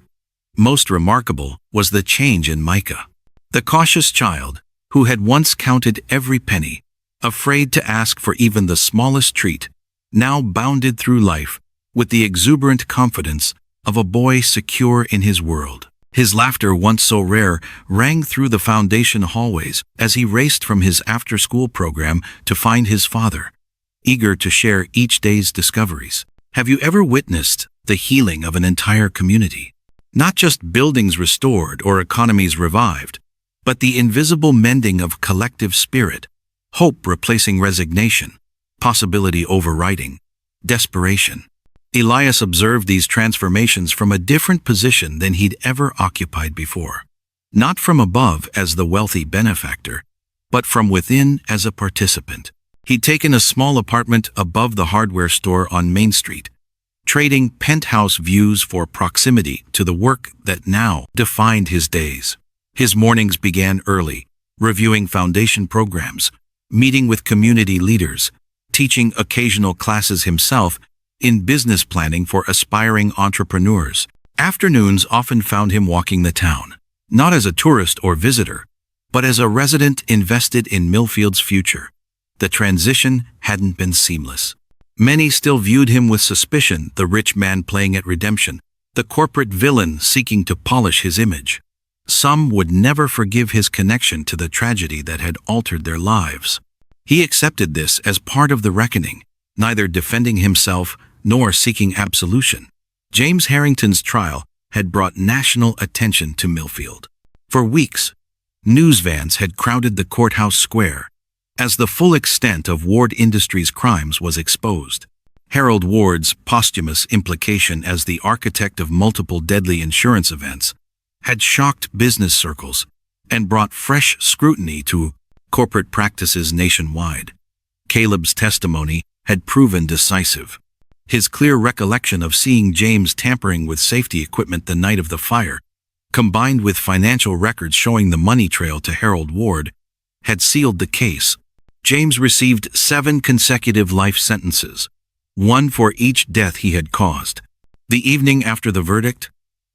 Most remarkable was the change in Micah. The cautious child, who had once counted every penny, afraid to ask for even the smallest treat, now bounded through life with the exuberant confidence of a boy secure in his world. His laughter, once so rare, rang through the foundation hallways as he raced from his after-school program to find his father, eager to share each day's discoveries. Have you ever witnessed the healing of an entire community? Not just buildings restored or economies revived, but the invisible mending of collective spirit, hope replacing resignation, possibility overriding desperation. Elias observed these transformations from a different position than he'd ever occupied before. Not from above as the wealthy benefactor, but from within as a participant. He'd taken a small apartment above the hardware store on Main Street, trading penthouse views for proximity to the work that now defined his days. His mornings began early, reviewing foundation programs, meeting with community leaders, teaching occasional classes himself in business planning for aspiring entrepreneurs. Afternoons often found him walking the town, not as a tourist or visitor, but as a resident invested in Millfield's future. The transition hadn't been seamless. Many still viewed him with suspicion, the rich man playing at redemption, the corporate villain seeking to polish his image. Some would never forgive his connection to the tragedy that had altered their lives. He accepted this as part of the reckoning, neither defending himself nor seeking absolution. James Harrington's trial had brought national attention to Millfield. For weeks, news vans had crowded the courthouse square as the full extent of Ward Industries' crimes was exposed. Harold Ward's posthumous implication as the architect of multiple deadly insurance events had shocked business circles and brought fresh scrutiny to corporate practices nationwide. Caleb's testimony had proven decisive. His clear recollection of seeing James tampering with safety equipment the night of the fire, combined with financial records showing the money trail to Harold Ward, had sealed the case. James received 7 consecutive life sentences, one for each death he had caused. The evening after the verdict,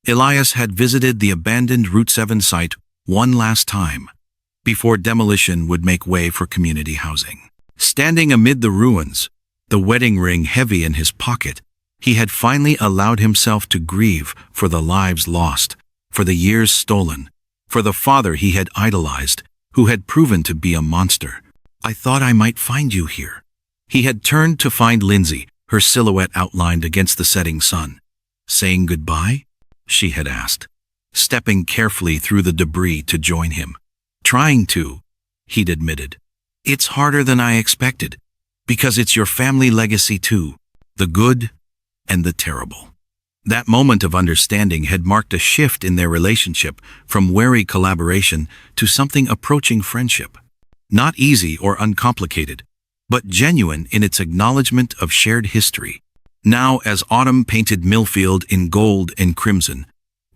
Elias had visited the abandoned Route 7 site one last time, before demolition would make way for community housing. Standing amid the ruins, the wedding ring heavy in his pocket, he had finally allowed himself to grieve for the lives lost, for the years stolen, for the father he had idolized, who had proven to be a monster. "I thought I might find you here." He had turned to find Lindsay, her silhouette outlined against the setting sun. "Saying goodbye?" she had asked, stepping carefully through the debris to join him. "Trying to," he'd admitted. "It's harder than I expected, because it's your family legacy too. The good and the terrible. That moment of understanding had marked a shift in their relationship from wary collaboration to something approaching friendship. Not easy or uncomplicated, but genuine in its acknowledgement of shared history. Now, as autumn painted Millfield in gold and crimson,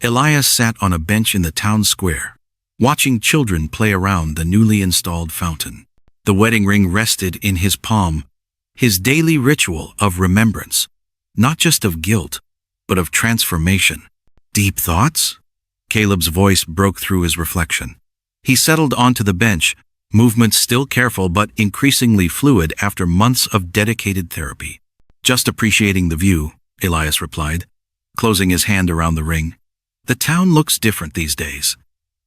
Elias sat on a bench in the town square, watching children play around the newly installed fountain. The wedding ring rested in his palm, his daily ritual of remembrance, not just of guilt, but of transformation. Deep thoughts? Caleb's voice broke through his reflection. He settled onto the bench, movements still careful but increasingly fluid after months of dedicated therapy. Just appreciating the view, Elias replied, closing his hand around the ring. The town looks different these days.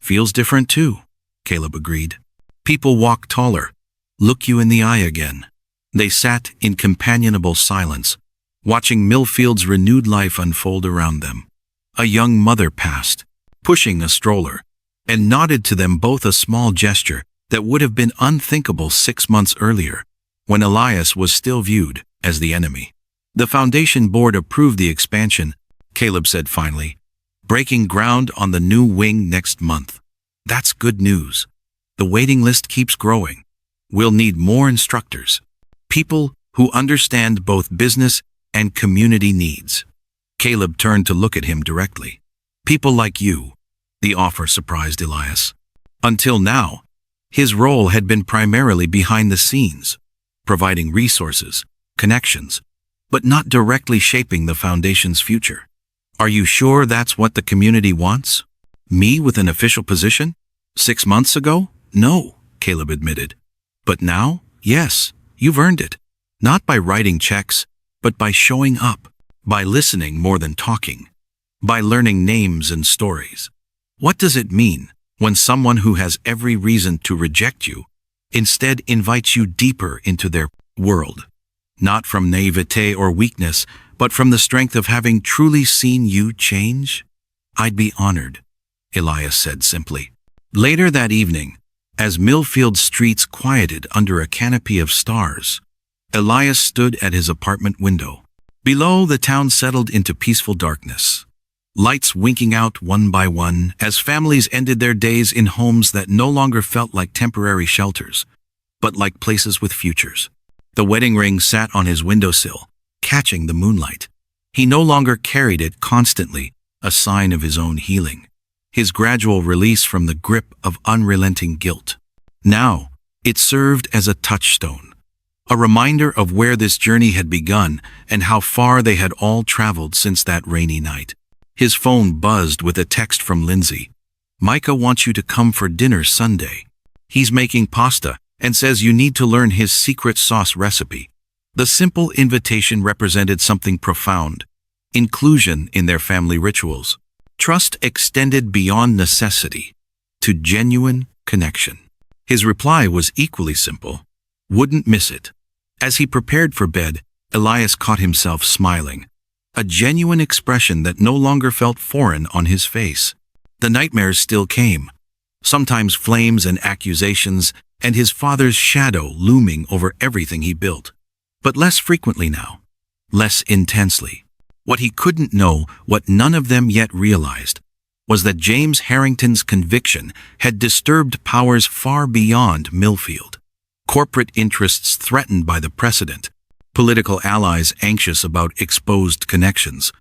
Feels different too, Caleb agreed. People walk taller, look you in the eye again. They sat in companionable silence, watching Millfield's renewed life unfold around them. A young mother passed, pushing a stroller, and nodded to them both, a small gesture that would have been unthinkable 6 months earlier, when Elias was still viewed as the enemy. The foundation board approved the expansion, Caleb said finally, breaking ground on the new wing next month. That's good news. The waiting list keeps growing. We'll need more instructors, people who understand both business and community needs. Caleb turned to look at him directly. People like you, the offer surprised Elias. Until now, his role had been primarily behind the scenes, providing resources, connections, but not directly shaping the foundation's future. Are you sure that's what the community wants? Me with an official position? 6 months ago? No, Caleb admitted. But now, yes, you've earned it. Not by writing checks, but by showing up, by listening more than talking, by learning names and stories. What does it mean when someone who has every reason to reject you instead invites you deeper into their world? Not from naivete or weakness, but from the strength of having truly seen you change? I'd be honored, Elias said simply. Later that evening, as Millfield's streets quieted under a canopy of stars, Elias stood at his apartment window. Below, the town settled into peaceful darkness, lights winking out one by one as families ended their days in homes that no longer felt like temporary shelters, but like places with futures. The wedding ring sat on his windowsill, catching the moonlight. He no longer carried it constantly, a sign of his own healing, his gradual release from the grip of unrelenting guilt. Now, it served as a touchstone, a reminder of where this journey had begun and how far they had all traveled since that rainy night. His phone buzzed with a text from Lindsay. Micah wants you to come for dinner Sunday. He's making pasta and says you need to learn his secret sauce recipe. The simple invitation represented something profound: inclusion in their family rituals, trust extended beyond necessity to genuine connection. His reply was equally simple: wouldn't miss it. As he prepared for bed, Elias caught himself smiling, a genuine expression that no longer felt foreign on his face. The nightmares still came, sometimes flames and accusations, and his father's shadow looming over everything he built. But less frequently now, less intensely. What he couldn't know, what none of them yet realized, was that James Harrington's conviction had disturbed powers far beyond Millfield. Corporate interests threatened by the precedent, political allies anxious about exposed connections,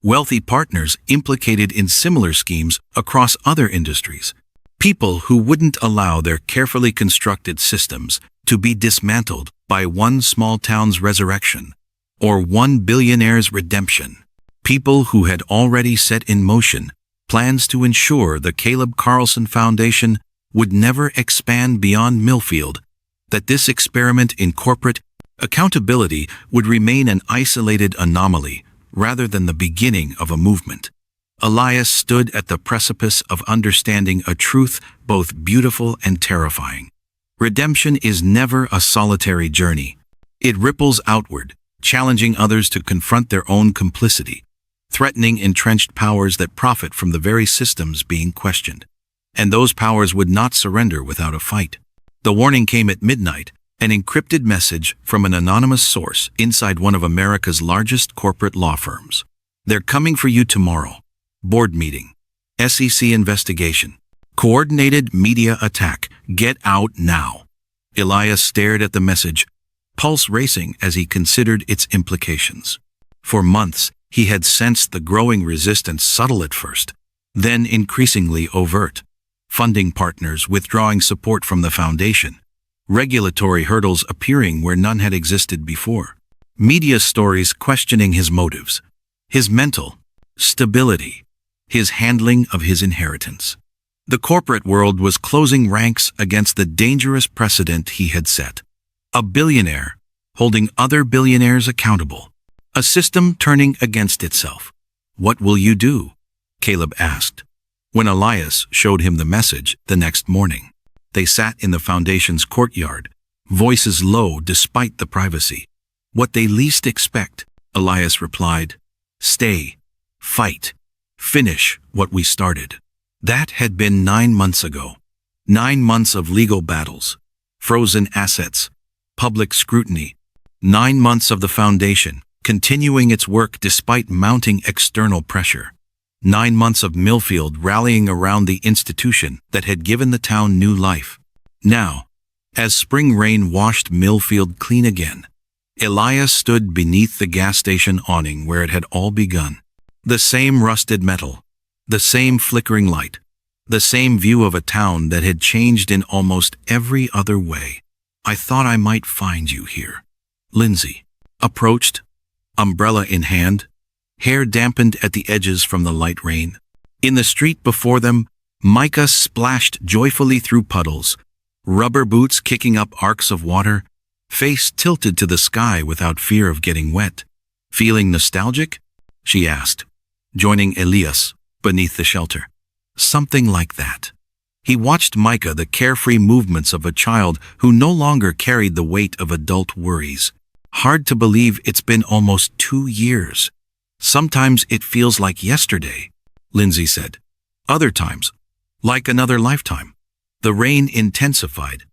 wealthy partners implicated in similar schemes across other industries, people who wouldn't allow their carefully constructed systems to be dismantled by one small town's resurrection or one billionaire's redemption, people who had already set in motion plans to ensure the Caleb Carlson Foundation would never expand beyond Millfield, that this experiment in corporate accountability would remain an isolated anomaly rather than the beginning of a movement. Elias stood at the precipice of understanding a truth both beautiful and terrifying. Redemption is never a solitary journey. It ripples outward, challenging others to confront their own complicity, threatening entrenched powers that profit from the very systems being questioned. And those powers would not surrender without a fight. The warning came at midnight, An encrypted message from an anonymous source inside one of America's largest corporate law firms. They're coming for you tomorrow. Board meeting. SEC investigation. Coordinated media attack. Get out now. Elias stared at the message, pulse racing as he considered its implications. For months, he had sensed the growing resistance, subtle at first, then increasingly overt. Funding partners withdrawing support from the foundation. Regulatory hurdles appearing where none had existed before. Media stories questioning his motives, his mental stability, his handling of his inheritance. The corporate world was closing ranks against the dangerous precedent he had set. A billionaire holding other billionaires accountable. A system turning against itself. What will you do? Caleb asked. When Elias showed him the message the next morning, they sat in the foundation's courtyard, voices low despite the privacy. What they least expect, Elias replied. Stay, fight, finish what we started. That had been 9 months ago. 9 months of legal battles, frozen assets, public scrutiny. 9 months of the foundation, continuing its work despite mounting external pressure. 9 months of Millfield rallying around the institution that had given the town new life. Now, as spring rain washed Millfield clean again, Elias stood beneath the gas station awning where it had all begun. The same rusted metal, the same flickering light, the same view of a town that had changed in almost every other way. I thought I might find you here. Lindsay approached, umbrella in hand, hair dampened at the edges from the light rain. In the street before them, Micah splashed joyfully through puddles, rubber boots kicking up arcs of water, face tilted to the sky without fear of getting wet. Feeling nostalgic? She asked, joining Elias beneath the shelter. Something like that. He watched Micah, the carefree movements of a child who no longer carried the weight of adult worries. Hard to believe it's been almost 2 years. Sometimes it feels like yesterday, Lindsay said. Other times, like another lifetime. The rain intensified,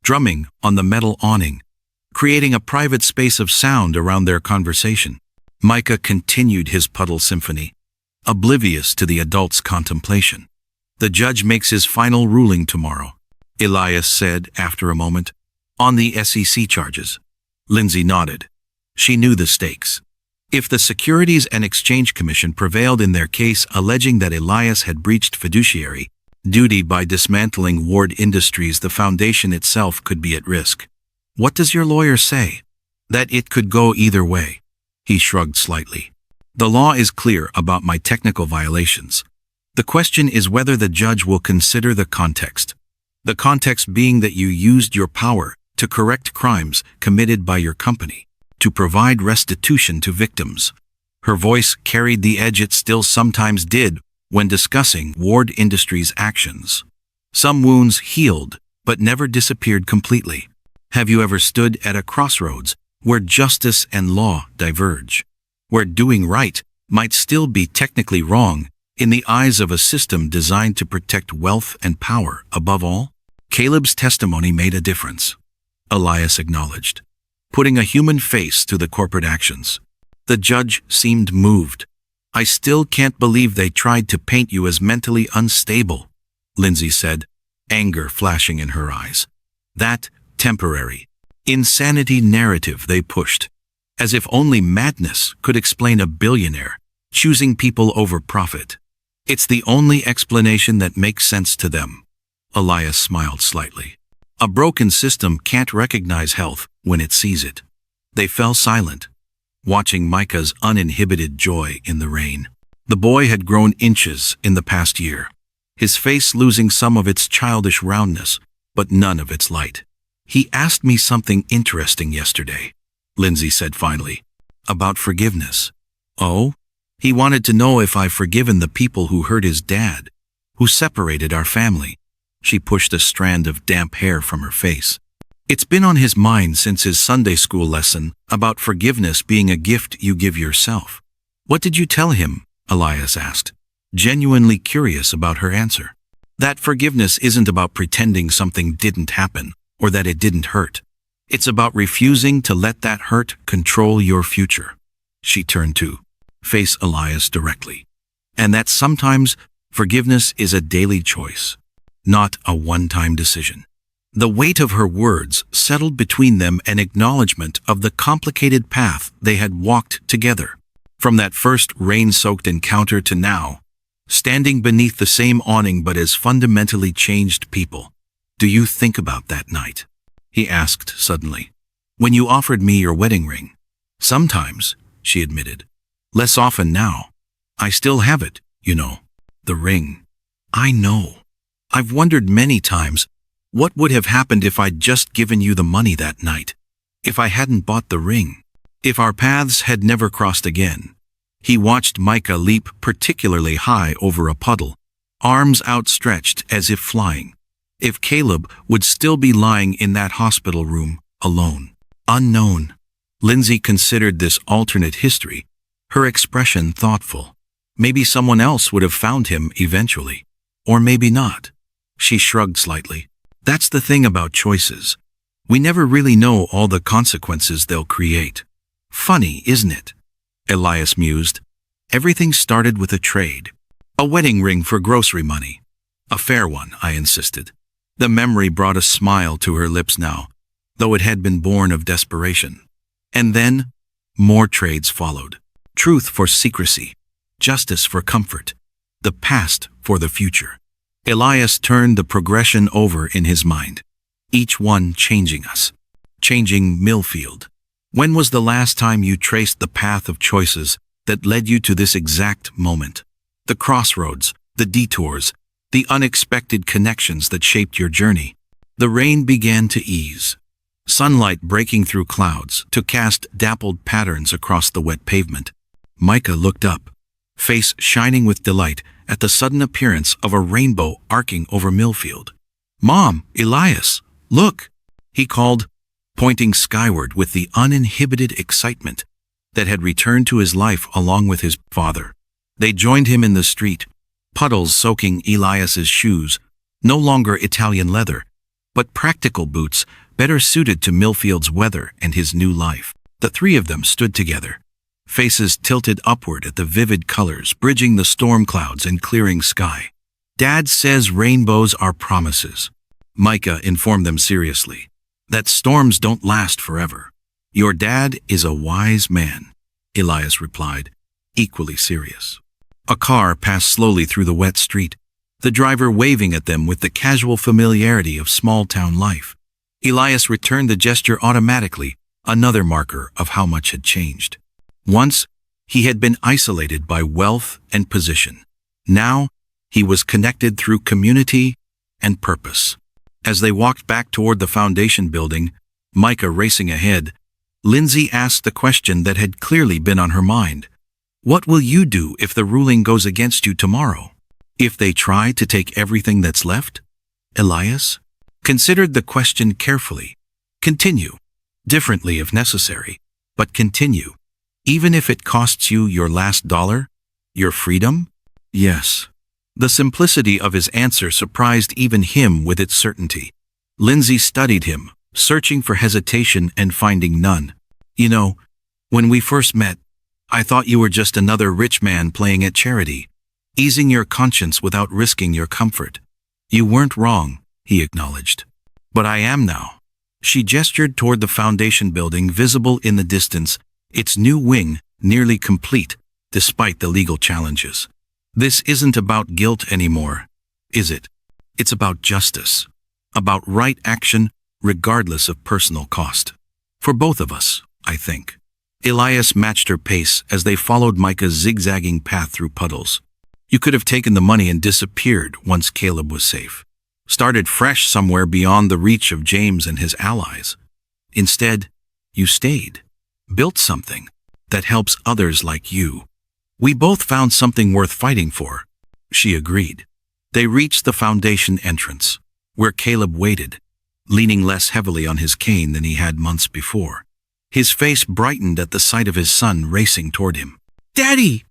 drumming on the metal awning, creating a private space of sound around their conversation. Micah continued his puddle symphony, oblivious to the adult's contemplation. The judge makes his final ruling tomorrow, Elias said after a moment, on the SEC charges. Lindsay nodded. She knew the stakes. If the Securities and Exchange Commission prevailed in their case alleging that Elias had breached fiduciary duty by dismantling Ward Industries, the foundation itself could be at risk. What does your lawyer say? That it could go either way. He shrugged slightly. The law is clear about my technical violations. The question is whether the judge will consider the context. The context being that you used your power to correct crimes committed by your company, to provide restitution to victims. Her voice carried the edge it still sometimes did when discussing Ward Industries' actions. Some wounds healed, but never disappeared completely. Have you ever stood at a crossroads where justice and law diverge? Where doing right might still be technically wrong in the eyes of a system designed to protect wealth and power above all? Caleb's testimony made a difference, Elias acknowledged, putting a human face to the corporate actions. The judge seemed moved. I still can't believe they tried to paint you as mentally unstable, Lindsay said, anger flashing in her eyes. That temporary insanity narrative they pushed, as if only madness could explain a billionaire choosing people over profit. It's the only explanation that makes sense to them. Elias smiled slightly. A broken system can't recognize health when it sees it. They fell silent, watching Micah's uninhibited joy in the rain. The boy had grown inches in the past year, his face losing some of its childish roundness, but none of its light. He asked me something interesting yesterday, Lindsay said finally, about forgiveness. Oh? He wanted to know if I've forgiven the people who hurt his dad, who separated our family. She pushed a strand of damp hair from her face. It's been on his mind since his Sunday school lesson about forgiveness being a gift you give yourself. What did you tell him? Elias asked, genuinely curious about her answer. That forgiveness isn't about pretending something didn't happen or that it didn't hurt. It's about refusing to let that hurt control your future. She turned to face Elias directly. And that sometimes forgiveness is a daily choice, not a one-time decision. The weight of her words settled between them an acknowledgement of the complicated path they had walked together. From that first rain-soaked encounter to now, standing beneath the same awning but as fundamentally changed people. Do you think about that night? He asked suddenly. When you offered me your wedding ring. Sometimes, she admitted. Less often now. I still have it, you know. The ring. I know. I've wondered many times, what would have happened if I'd just given you the money that night? If I hadn't bought the ring? If our paths had never crossed again? He watched Micah leap particularly high over a puddle, arms outstretched as if flying. If Caleb would still be lying in that hospital room, alone, unknown. Lindsay considered this alternate history, her expression thoughtful. Maybe someone else would have found him eventually. Or maybe not. She shrugged slightly. That's the thing about choices. We never really know all the consequences they'll create. Funny, isn't it? Elias mused. Everything started with a trade. A wedding ring for grocery money. A fair one, I insisted. The memory brought a smile to her lips now, though it had been born of desperation. And then, more trades followed. Truth for secrecy. Justice for comfort. The past for the future. Elias turned the progression over in his mind. Each one changing us. Changing Millfield. When was the last time you traced the path of choices that led you to this exact moment? The crossroads, the detours, the unexpected connections that shaped your journey. The rain began to ease. Sunlight breaking through clouds to cast dappled patterns across the wet pavement. Micah looked up, face shining with delight at the sudden appearance of a rainbow arcing over Millfield. Mom, Elias, look, he called, pointing skyward with the uninhibited excitement that had returned to his life along with his father. They joined him in the street, puddles soaking Elias's shoes, no longer Italian leather, but practical boots better suited to Millfield's weather and his new life. The three of them stood together, faces tilted upward at the vivid colors bridging the storm clouds and clearing sky. Dad says rainbows are promises. Micah informed them seriously that storms don't last forever. Your dad is a wise man, Elias replied, equally serious. A car passed slowly through the wet street, the driver waving at them with the casual familiarity of small-town life. Elias returned the gesture automatically, another marker of how much had changed. Once, he had been isolated by wealth and position. Now, he was connected through community and purpose. As they walked back toward the foundation building, Micah racing ahead, Lindsay asked the question that had clearly been on her mind. What will you do if the ruling goes against you tomorrow? If they try to take everything that's left? Elias considered the question carefully. Continue. Differently if necessary, but continue. Even if it costs you your last dollar? Your freedom? Yes. The simplicity of his answer surprised even him with its certainty. Lindsay studied him, searching for hesitation and finding none. You know, when we first met, I thought you were just another rich man playing at charity, easing your conscience without risking your comfort. You weren't wrong, he acknowledged. But I am now. She gestured toward the foundation building visible in the distance, its new wing nearly complete, despite the legal challenges. This isn't about guilt anymore, is it? It's about justice. About right action, regardless of personal cost. For both of us, I think. Elias matched her pace as they followed Micah's zigzagging path through puddles. You could have taken the money and disappeared once Caleb was safe. Started fresh somewhere beyond the reach of James and his allies. Instead, you stayed. Built something that helps others like you. We both found something worth fighting for, she agreed. They reached the foundation entrance, where Caleb waited, leaning less heavily on his cane than he had months before. His face brightened at the sight of his son racing toward him. Daddy,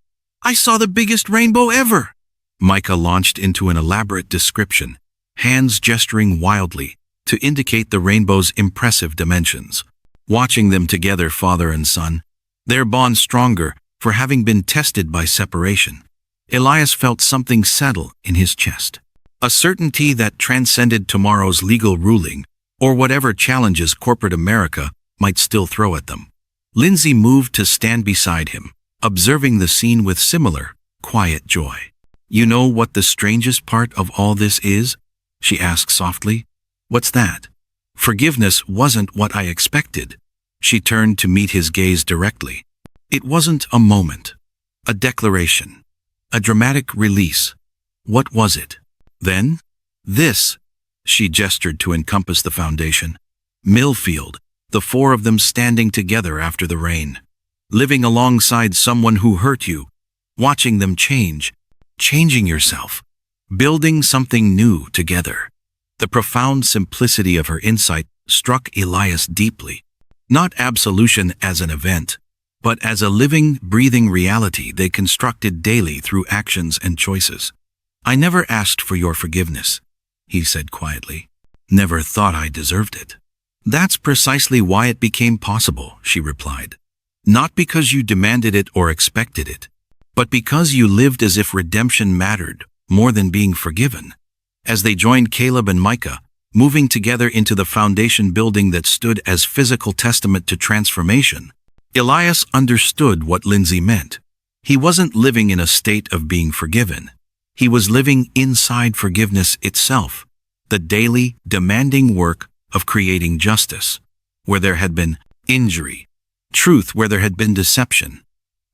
I saw the biggest rainbow ever! Micah launched into an elaborate description, hands gesturing wildly, to indicate the rainbow's impressive dimensions. Watching them together, father and son, their bond stronger for having been tested by separation, Elias felt something settle in his chest. A certainty that transcended tomorrow's legal ruling or whatever challenges corporate America might still throw at them. Lindsay moved to stand beside him, observing the scene with similar, quiet joy. "You know what the strangest part of all this is?" she asked softly. "What's that?" "Forgiveness wasn't what I expected." She turned to meet his gaze directly. "It wasn't a moment, a declaration, a dramatic release. What was it?" "Then? This." She gestured to encompass the foundation. "Millfield, the four of them standing together after the rain. Living alongside someone who hurt you, watching them change, changing yourself, building something new together." The profound simplicity of her insight struck Elias deeply. Not absolution as an event, but as a living, breathing reality they constructed daily through actions and choices. "I never asked for your forgiveness," he said quietly. "Never thought I deserved it." "That's precisely why it became possible," she replied. "Not because you demanded it or expected it, but because you lived as if redemption mattered more than being forgiven." As they joined Caleb and Micah, moving together into the foundation building that stood as physical testament to transformation, Elias understood what Lindsay meant. He wasn't living in a state of being forgiven. He was living inside forgiveness itself, the daily, demanding work of creating justice, where there had been injury, truth where there had been deception,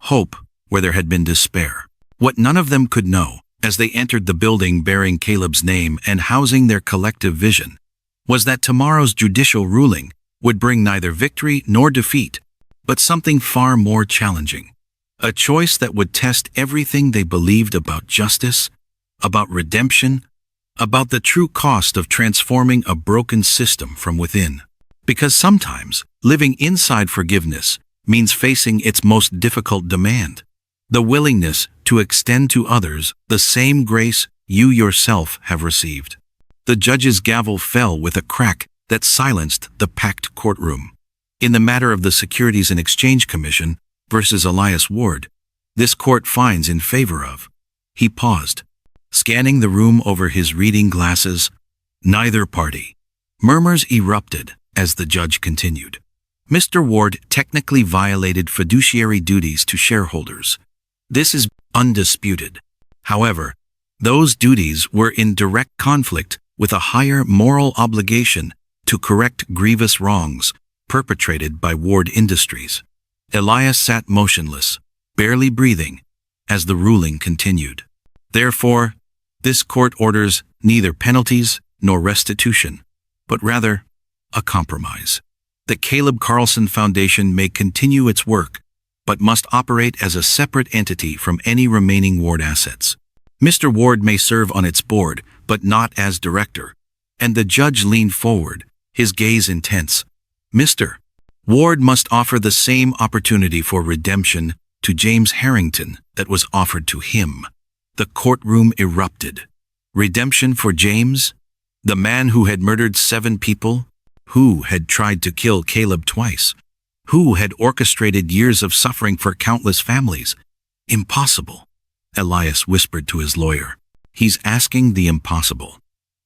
hope where there had been despair. What none of them could know, as they entered the building bearing Caleb's name and housing their collective vision, was that tomorrow's judicial ruling would bring neither victory nor defeat, but something far more challenging. A choice that would test everything they believed about justice, about redemption, about the true cost of transforming a broken system from within. Because sometimes, living inside forgiveness means facing its most difficult demand, the willingness to extend to others the same grace you yourself have received. The judge's gavel fell with a crack that silenced the packed courtroom. In the matter of the Securities and Exchange Commission versus Elias Ward, this court finds in favor of. He paused, scanning the room over his reading glasses. Neither party. Murmurs erupted as the judge continued. Mr. Ward technically violated fiduciary duties to shareholders. This is undisputed. However, those duties were in direct conflict with a higher moral obligation to correct grievous wrongs perpetrated by Ward Industries. Elias sat motionless, barely breathing, as the ruling continued. Therefore, this court orders neither penalties nor restitution, but rather a compromise. The Caleb Carlson Foundation may continue its work, but must operate as a separate entity from any remaining Ward assets. Mr. Ward may serve on its board, but not as director. And the judge leaned forward, his gaze intense. Mr. Ward must offer the same opportunity for redemption to James Harrington that was offered to him. The courtroom erupted. Redemption for James? The man who had murdered 7 people? Who had tried to kill Caleb twice? Who had orchestrated years of suffering for countless families? Impossible, Elias whispered to his lawyer. He's asking the impossible.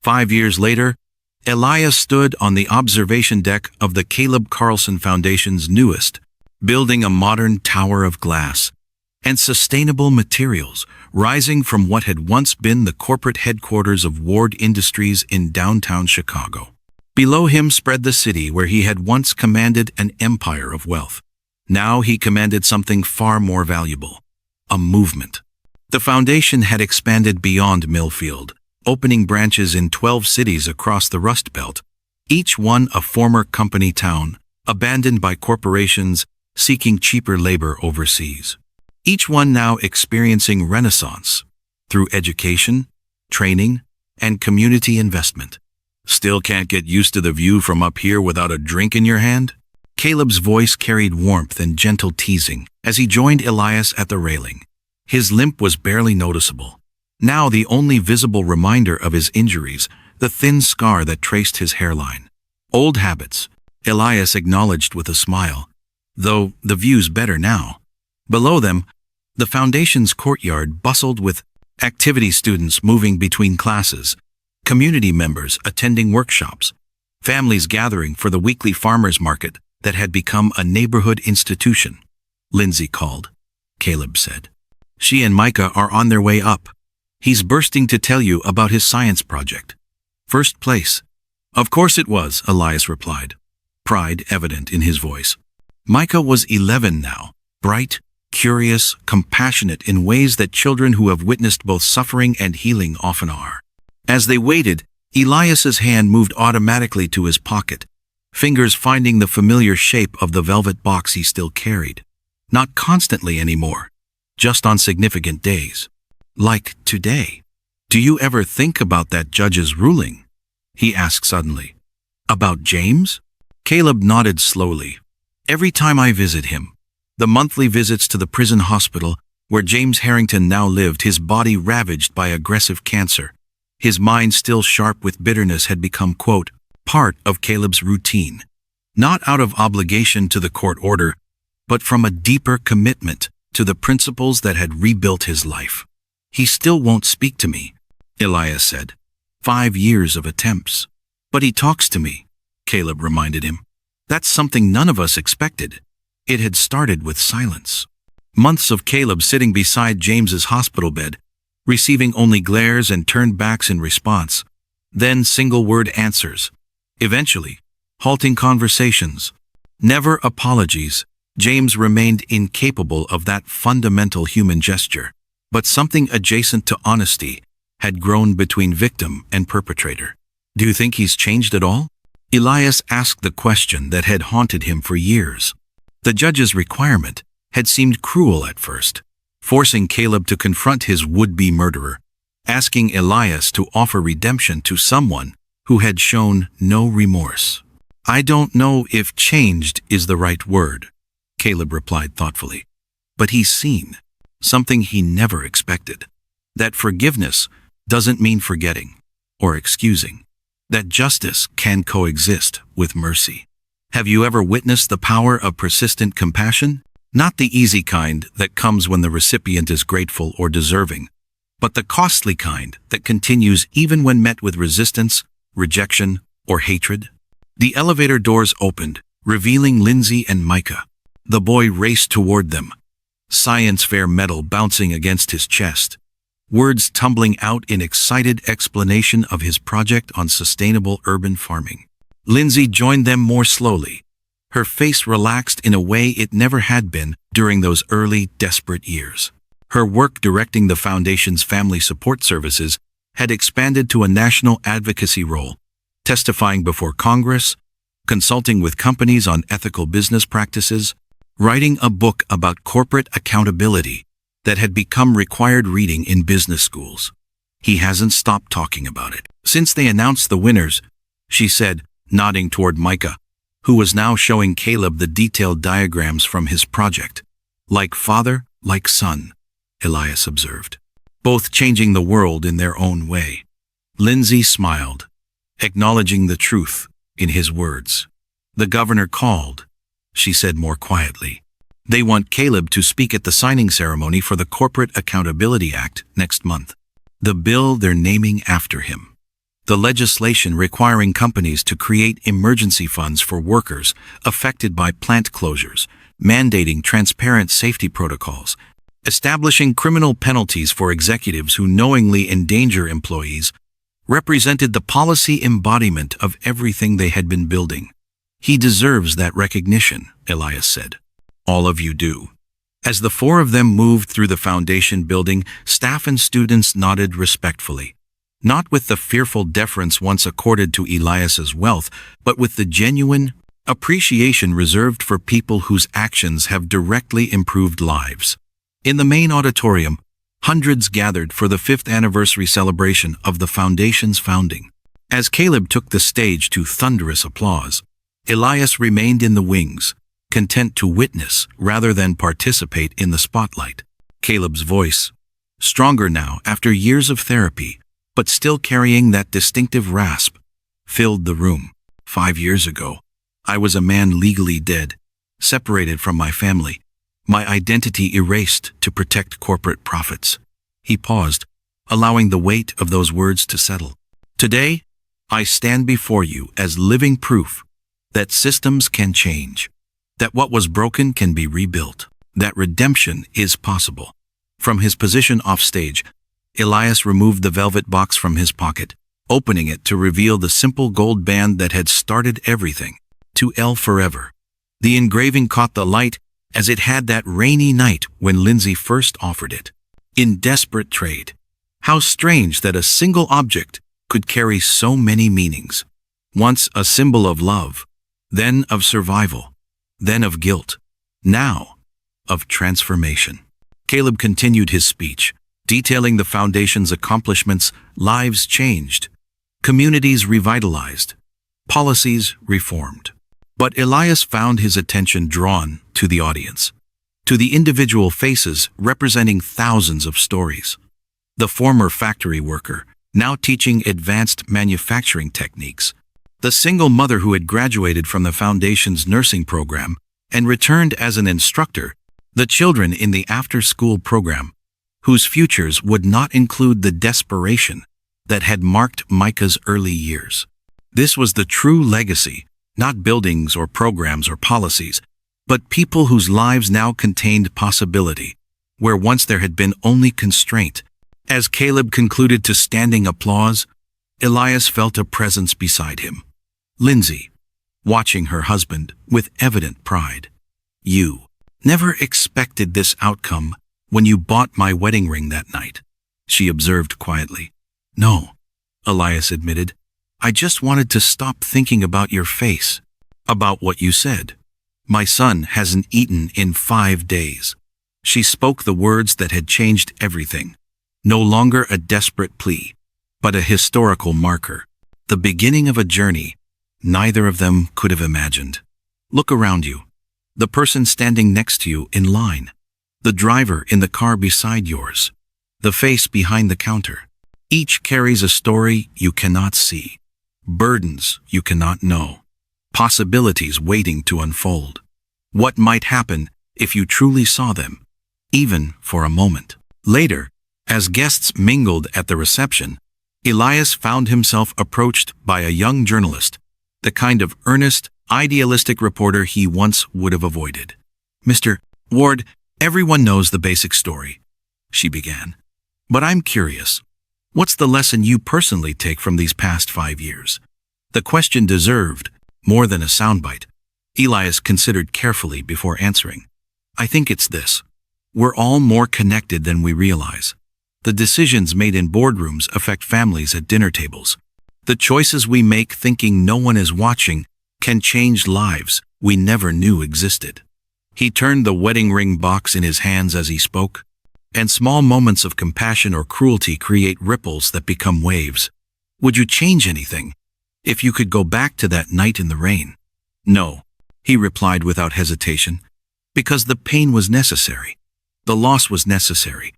5 years later, Elias stood on the observation deck of the Caleb Carlson Foundation's newest, building a modern tower of glass and sustainable materials rising from what had once been the corporate headquarters of Ward Industries in downtown Chicago. Below him spread the city where he had once commanded an empire of wealth. Now he commanded something far more valuable, a movement. The foundation had expanded beyond Millfield, opening branches in 12 cities across the Rust Belt, each one a former company town, abandoned by corporations seeking cheaper labor overseas. Each one now experiencing renaissance through education, training, and community investment. Still can't get used to the view from up here without a drink in your hand? Caleb's voice carried warmth and gentle teasing as he joined Elias at the railing. His limp was barely noticeable, now the only visible reminder of his injuries the thin scar that traced his hairline. Old habits, Elias acknowledged with a smile, though the view's better now. Below them, the foundation's courtyard bustled with activity students moving between classes, community members attending workshops, families gathering for the weekly farmers market that had become a neighborhood institution. Lindsay called, Caleb said. She and Micah are on their way up. He's bursting to tell you about his science project. First place. Of course it was, Elias replied, pride evident in his voice. Micah was 11 now, bright, curious, compassionate in ways that children who have witnessed both suffering and healing often are. As they waited, Elias's hand moved automatically to his pocket, fingers finding the familiar shape of the velvet box he still carried. Not constantly anymore, just on significant days. Like today. Do you ever think about that judge's ruling? He asked suddenly. About James? Caleb nodded slowly. Every time I visit him, the monthly visits to the prison hospital where James Harrington now lived, his body ravaged by aggressive cancer, his mind still sharp with bitterness, had become, quote, part of Caleb's routine. Not out of obligation to the court order, but from a deeper commitment to the principles that had rebuilt his life. He still won't speak to me, Elias said. 5 years of attempts. But he talks to me, Caleb reminded him. That's something none of us expected. It had started with silence. Months of Caleb sitting beside James's hospital bed, receiving only glares and turned backs in response, then single-word answers. Eventually, halting conversations. Never apologies. James remained incapable of that fundamental human gesture, but something adjacent to honesty had grown between victim and perpetrator. Do you think he's changed at all? Elias asked the question that had haunted him for years. The judge's requirement had seemed cruel at first, forcing Caleb to confront his would-be murderer, asking Elias to offer redemption to someone who had shown no remorse. I don't know if changed is the right word, Caleb replied thoughtfully, but he's seen something he never expected. That forgiveness doesn't mean forgetting or excusing. That justice can coexist with mercy. Have you ever witnessed the power of persistent compassion? Not the easy kind that comes when the recipient is grateful or deserving, but the costly kind that continues even when met with resistance, rejection, or hatred? The elevator doors opened, revealing Lindsay and Micah. The boy raced toward them, science fair medal bouncing against his chest, words tumbling out in excited explanation of his project on sustainable urban farming. Lindsay joined them more slowly, her face relaxed in a way it never had been during those early, desperate years. Her work directing the Foundation's family support services had expanded to a national advocacy role, testifying before Congress, consulting with companies on ethical business practices, writing a book about corporate accountability that had become required reading in business schools. He hasn't stopped talking about it. Since they announced the winners, she said, nodding toward Micah, who was now showing Caleb the detailed diagrams from his project. Like father, like son, Elias observed, both changing the world in their own way. Lindsay smiled, acknowledging the truth in his words. The governor called, she said more quietly. They want Caleb to speak at the signing ceremony for the Corporate Accountability Act next month. The bill they're naming after him. The legislation requiring companies to create emergency funds for workers affected by plant closures, mandating transparent safety protocols, establishing criminal penalties for executives who knowingly endanger employees, represented the policy embodiment of everything they had been building. He deserves that recognition, Elias said. All of you do. As the four of them moved through the Foundation building, staff and students nodded respectfully. Not with the fearful deference once accorded to Elias's wealth, but with the genuine appreciation reserved for people whose actions have directly improved lives. In the main auditorium, hundreds gathered for the 5th anniversary celebration of the Foundation's founding. As Caleb took the stage to thunderous applause, Elias remained in the wings, content to witness rather than participate in the spotlight. Caleb's voice, stronger now after years of therapy, but still carrying that distinctive rasp, filled the room. 5 years ago, I was a man legally dead, separated from my family, my identity erased to protect corporate profits. He paused, allowing the weight of those words to settle. Today, I stand before you as living proof that systems can change, that what was broken can be rebuilt, that redemption is possible. From his position offstage, Elias removed the velvet box from his pocket, opening it to reveal the simple gold band that had started everything. To L forever. The engraving caught the light as it had that rainy night when Lindsay first offered it. In desperate trade. How strange that a single object could carry so many meanings. Once a symbol of love, then of survival, then of guilt, now of transformation. Caleb continued his speech, detailing the foundation's accomplishments. Lives changed, communities revitalized, policies reformed. But Elias found his attention drawn to the audience, to the individual faces representing thousands of stories. The former factory worker, now teaching advanced manufacturing techniques. The single mother who had graduated from the foundation's nursing program and returned as an instructor. The children in the after-school program, whose futures would not include the desperation that had marked Micah's early years. This was the true legacy, not buildings or programs or policies, but people whose lives now contained possibility, where once there had been only constraint. As Caleb concluded to standing applause, Elias felt a presence beside him. Lindsay, watching her husband with evident pride. You never expected this outcome when you bought my wedding ring that night, she observed quietly. No, Elias admitted. I just wanted to stop thinking about your face, about what you said. My son hasn't eaten in 5 days. She spoke the words that had changed everything. No longer a desperate plea, but a historical marker. The beginning of a journey neither of them could have imagined. Look around you. The person standing next to you in line. The driver in the car beside yours. The face behind the counter. Each carries a story you cannot see. Burdens you cannot know. Possibilities waiting to unfold. What might happen if you truly saw them, even for a moment? Later, as guests mingled at the reception, Elias found himself approached by a young journalist, the kind of earnest, idealistic reporter he once would have avoided. Mr. Ward, everyone knows the basic story, she began. But I'm curious. What's the lesson you personally take from these past 5 years? The question deserved more than a soundbite. Elias considered carefully before answering. I think it's this. We're all more connected than we realize. The decisions made in boardrooms affect families at dinner tables. The choices we make thinking no one is watching can change lives we never knew existed. He turned the wedding ring box in his hands as he spoke, and small moments of compassion or cruelty create ripples that become waves. Would you change anything if you could go back to that night in the rain? No, he replied without hesitation, because the pain was necessary. The loss was necessary.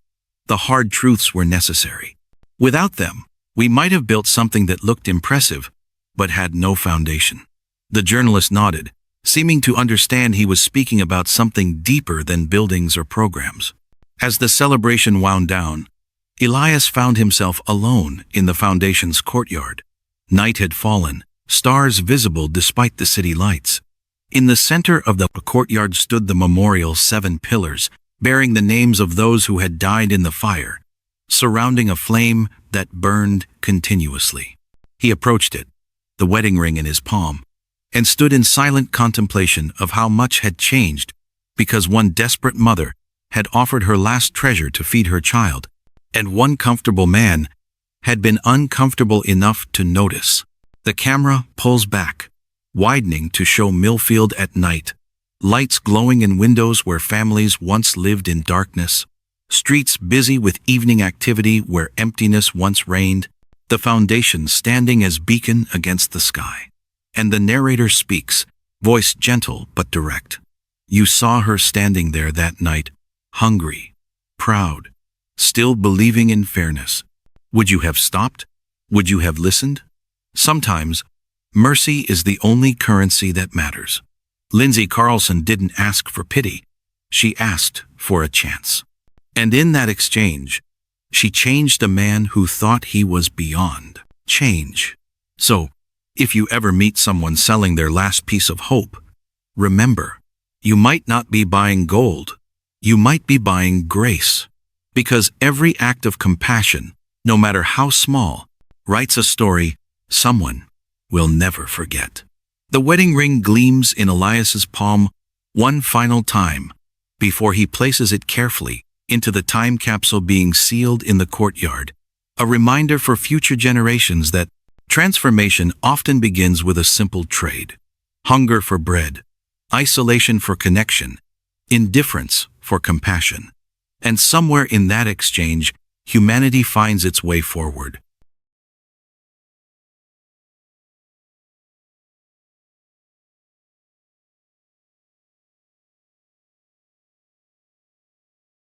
The hard truths were necessary. Without them, we might have built something that looked impressive, but had no foundation. The journalist nodded, seeming to understand he was speaking about something deeper than buildings or programs. As the celebration wound down, Elias found himself alone in the foundation's courtyard. Night had fallen, stars visible despite the city lights. In the center of the courtyard stood the memorial's 7 pillars, bearing the names of those who had died in the fire, surrounding a flame that burned continuously. He approached it, the wedding ring in his palm, and stood in silent contemplation of how much had changed because one desperate mother had offered her last treasure to feed her child, and one comfortable man had been uncomfortable enough to notice. The camera pulls back, widening to show Millfield at night, lights glowing in windows where families once lived in darkness, streets busy with evening activity where emptiness once reigned, the foundation standing as beacon against the sky. And the narrator speaks, voice gentle but direct. You saw her standing there that night, hungry, proud, still believing in fairness. Would you have stopped? Would you have listened? Sometimes, mercy is the only currency that matters. Lindsay Carlson didn't ask for pity. She asked for a chance. And in that exchange, she changed a man who thought he was beyond change. So, if you ever meet someone selling their last piece of hope, remember, you might not be buying gold. You might be buying grace. Because every act of compassion, no matter how small, writes a story someone will never forget. The wedding ring gleams in Elias's palm one final time before he places it carefully into the time capsule being sealed in the courtyard, a reminder for future generations that transformation often begins with a simple trade: hunger for bread, isolation for connection, indifference for compassion. And somewhere in that exchange, humanity finds its way forward.